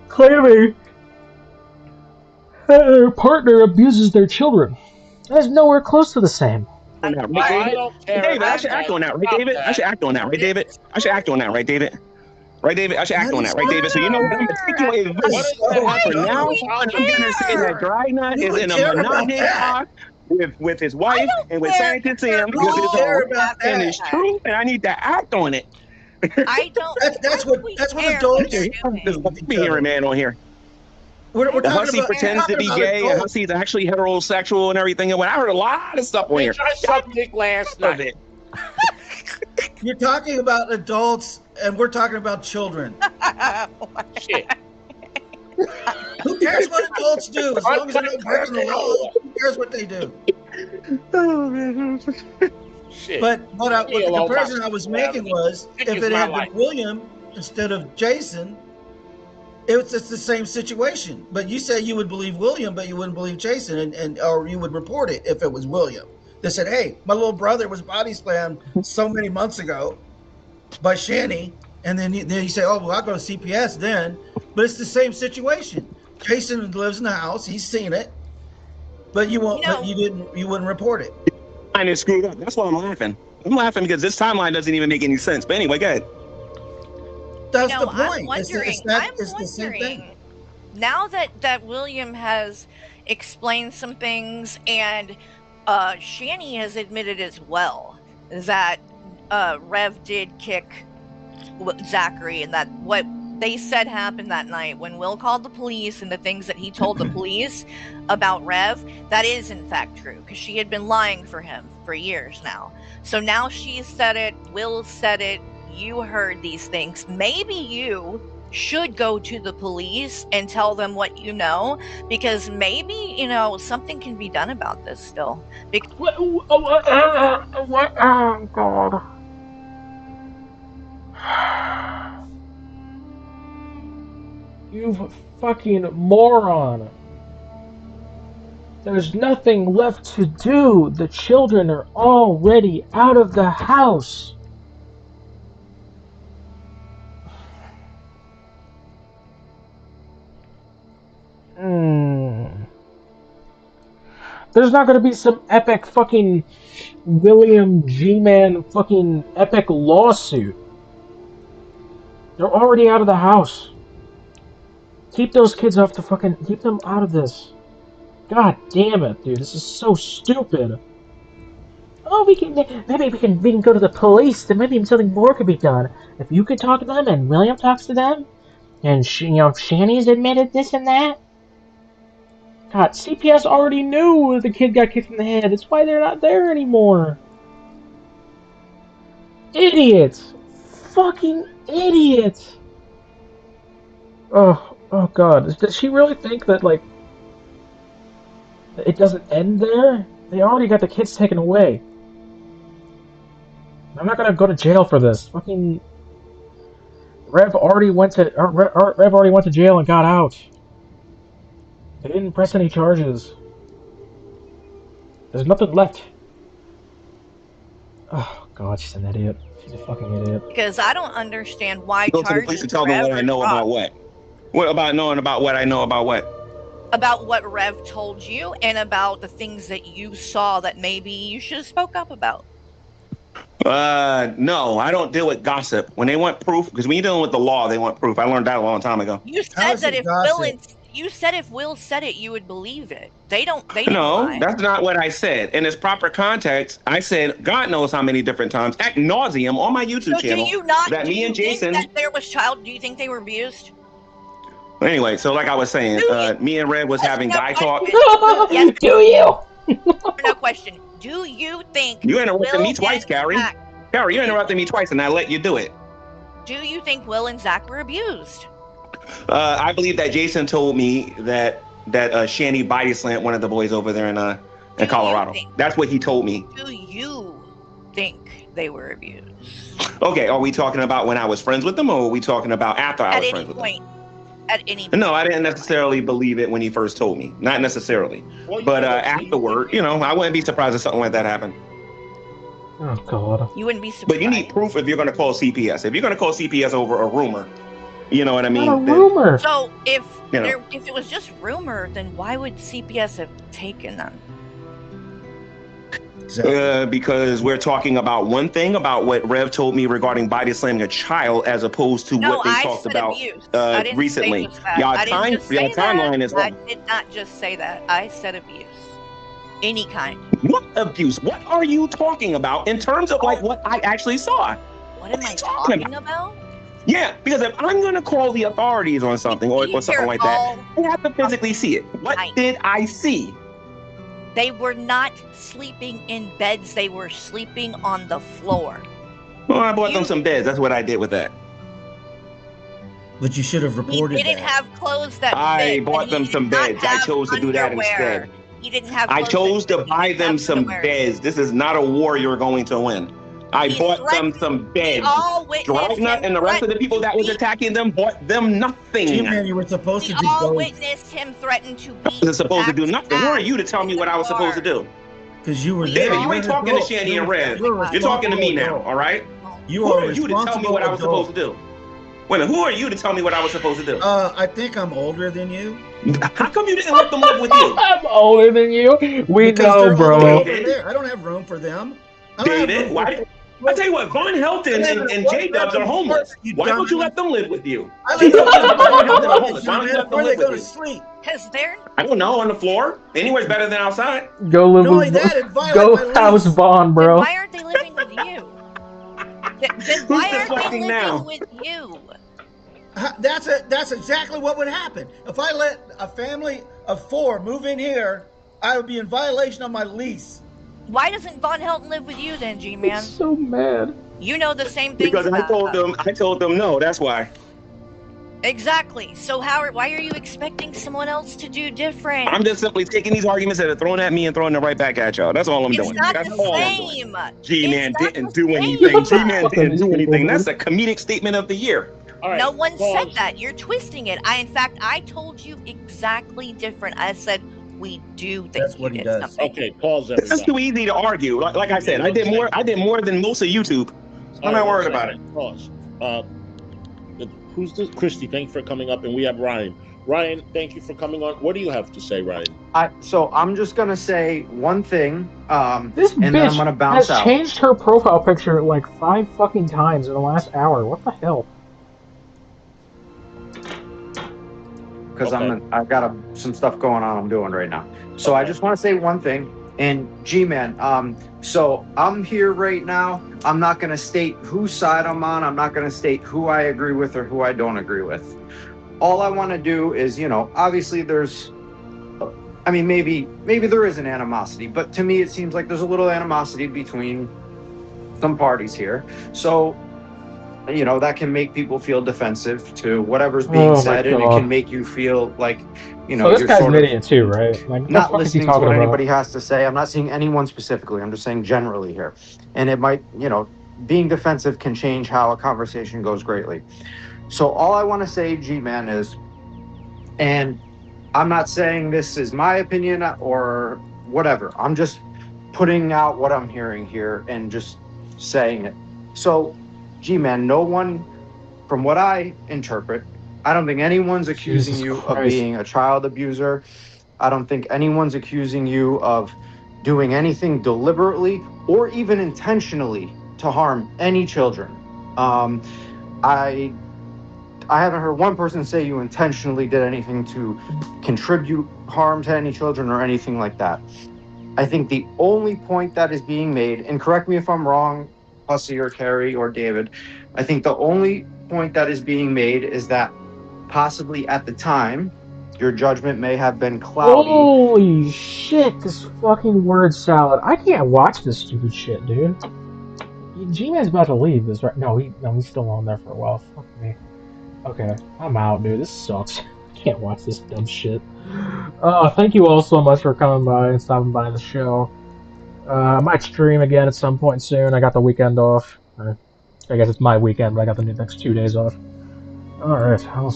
claiming that their partner abuses their children. That is nowhere close to the same. David, I should act on that, right, David? I should act on that, right, David? I should act on that, right, David? Right, David? I should act on that, right, David? So you know what? I'm going to take your advice. For now on, I'm going to say that Dragnut is in a monogamous talk with his wife and with Scientist Sam because it's all and it's true, and I need to act on it. I don't. That's what adults do. Let's be here, man, on here. We're the talking Hussy about, pretends to be gay, and Hussy's actually heterosexual and everything. And when I heard a lot of stuff on here, I sucked dick last night. You're talking about adults, and we're talking about children. Shit. Who cares what adults do? As long as they're not breaking the law, who cares what they do? Oh man. Shit. But the comparison I was making was, if it had been William instead of Jason, it's the same situation. But you say you would believe William, but you wouldn't believe Jason, or you would report it if it was William. They said, "Hey, my little brother was body slammed so many months ago by Shanny," and then you say, "Oh, well, I'll go to CPS then." But it's the same situation. Jason lives in the house; he's seen it, but you won't. But you wouldn't report it. And it's screwed up. That's why I'm laughing. I'm laughing because this timeline doesn't even make any sense. But anyway, go ahead. That's the point. I'm wondering, the same thing. Now that William has explained some things, and Shanny has admitted as well that Rev did kick Zachary, and that what they said happened that night when Will called the police, and the things that he told the police about Rev, that is in fact true, because she had been lying for him for years now. So now she's said it, Will said it, you heard these things. Maybe you should go to the police and tell them what you know, because maybe, something can be done about this still. Oh, God. You fucking moron. There's nothing left to do. The children are already out of the house. There's not going to be some epic fucking William Gman fucking epic lawsuit. They're already out of the house. Keep those kids off the fucking... Keep them out of this. God damn it, dude. This is so stupid. Oh, maybe we can go to the police. Then maybe something more could be done. If you could talk to them, and William talks to them, and Shanny's admitted this and that. God, CPS already knew the kid got kicked in the head. That's why they're not there anymore. Idiots! Fucking idiots! Oh God! Does she really think that like it doesn't end there? They already got the kids taken away. I'm not gonna go to jail for this. Fucking Rev already went to Rev already went to jail and got out. They didn't press any charges. There's nothing left. Oh God, she's an idiot. She's a fucking idiot. Because I don't understand why Go to the police charges and tell were them what I ever know dropped. about what. What about knowing about what I know about what? About what Rev told you and about the things that you saw that maybe you should have spoke up about. No, I don't deal with gossip. When they want proof, because when you're dealing with the law, they want proof. I learned that a long time ago. You said that if Will said it, you would believe it. They didn't No, lie. that's not what I said. In its proper context, I said God knows how many different times, ad nauseum, on my YouTube So channel. do you not that me and Jason. think that there was do you think they were abused? Anyway, so like I was saying, me and Red was having guy talk. Yes. Do you? No question. Do you think You interrupted Will me twice, and Carrie. Zach, Carrie, you interrupted me twice, and I let you do it. do you think Will and Zach were abused? I believe that Jason told me that Shanny body slammed one of the boys over there in Colorado. That's what he told me. Do you think they were abused? Okay, are we talking about when I was friends with them, or are we talking about after I was friends with them? At any point. No, I didn't necessarily believe it when he first told me. Not necessarily. But afterward, I wouldn't be surprised if something like that happened. Oh God. You wouldn't be surprised. But you need proof if you're going to call CPS. If you're going to call CPS over a rumor, you know what I mean? Not a rumor. So if it was just rumor, then why would CPS have taken them? Because we're talking about one thing about what Rev told me regarding body slamming a child, as opposed to what they talked about recently. Y'all timeline is I off. did not just say that. I said abuse. Any kind. What abuse? What are you talking about in terms of like what I actually saw? What am I talking about? Yeah, because if I'm going to call the authorities on something or something like that, I have to physically see it. What did I see? They were not sleeping in beds. They were sleeping on the floor. Well, I bought them some beds. That's what I did with that. But you should have reported He didn't have clothes that I fit, bought and them he some did not beds. I have chose to do that underwear. instead. He didn't have I clothes chose that to buy them some underwear. beds. This is not a war you're going to win. I bought them some beds. Dragna and the rest of the people that was attacking them bought them nothing. G-Man, you were supposed to We do all both. witnessed him threaten to I beat wasn't supposed to do nothing. Who are you to tell me what I was supposed to do? Because you were there. David, you ain't talking to Shanny and Red. You're talking to me now, all right? You Who are are you to tell me what I was supposed to do? Wait a minute, who are you to tell me what I was supposed to do? I think I'm older than you. How come you didn't let them live with you? I'm older than you. We Because know, they're all the way bro. over there. I don't have room for them. David, why? I tell you what, Von Helton and J-Dubs are homeless. Why don't you let them live with you? J-Dubs and Von Helton are homeless. Why don't you let them live with you? Sleep. Because they're I don't know, on the floor. Anywhere's better than outside. Go live Not only with that, it violates go my house lease. Bond, bro. Why aren't they living with you? Then why aren't they deflecting living now? with you? That's exactly what would happen. If I let a family of 4 move in here, I would be in violation of my lease. Why doesn't Von Helton live with you then, G-Man? I'm so mad. You know the same things Because I about told them no, that's why. Exactly. So why are you expecting someone else to do different? I'm just simply taking these arguments that are thrown at me and throwing them right back at y'all. That's all I'm doing. Not That's the all same. I'm doing. G-Man didn't do anything. G-Man didn't do anything. That's a comedic statement of the year. No one said that. You're twisting it. In fact, I told you exactly different. I said we do think That's what he does. something. Okay, pause This is everybody. too easy to argue. Like I said, I did more than most of YouTube. I'm not worried about it. Pause. Who's this? Christy, thank you for coming up, and we have Ryan. Ryan, thank you for coming on. What do you have to say, Ryan? So I'm just gonna say one thing, This and then I'm gonna bitch bounce has out. changed her profile picture like 5 fucking times in the last hour. What the hell? Because I've got some stuff going on I'm doing right now. So I just want to say one thing. And G-Man, So I'm here right now. I'm not going to state whose side I'm on. I'm not going to state who I agree with or who I don't agree with. All I want to do is, obviously there's, I mean, maybe there is an animosity, but to me it seems like there's a little animosity between some parties here. So, that can make people feel defensive to whatever's being Oh my said, and it can god. make you feel like, So this you're guy's an sort of idiot too, right? Like, what the not fuck is he listening to talking what about? anybody has to say. I'm not saying anyone specifically. I'm just saying generally here. And it might, being defensive can change how a conversation goes greatly. So all I want to say, G-Man, is, and I'm not saying this is my opinion or whatever. I'm just putting out what I'm hearing here and just saying it. So, G-Man, no one, from what I interpret, I don't think anyone's accusing Jesus you of Christ. being a child abuser. I don't think anyone's accusing you of doing anything deliberately or even intentionally to harm any children. Um, I haven't heard one person say you intentionally did anything to contribute harm to any children or anything like that. I think the only point that is being made, and correct me if I'm wrong, Hussey or Carrie or David, I think the only point that is being made is that possibly at the time, your judgment may have been cloudy. Holy shit, this fucking word salad. I can't watch this stupid shit, dude. G-Man's about to leave this right. No, he's still on there for a while. Fuck me. Okay, I'm out, dude. This sucks. I can't watch this dumb shit. Thank you all so much for coming by and stopping by the show. I might stream again at some point soon. I got the weekend off. I guess it's my weekend, but I got the next 2 days off. Alright, I'll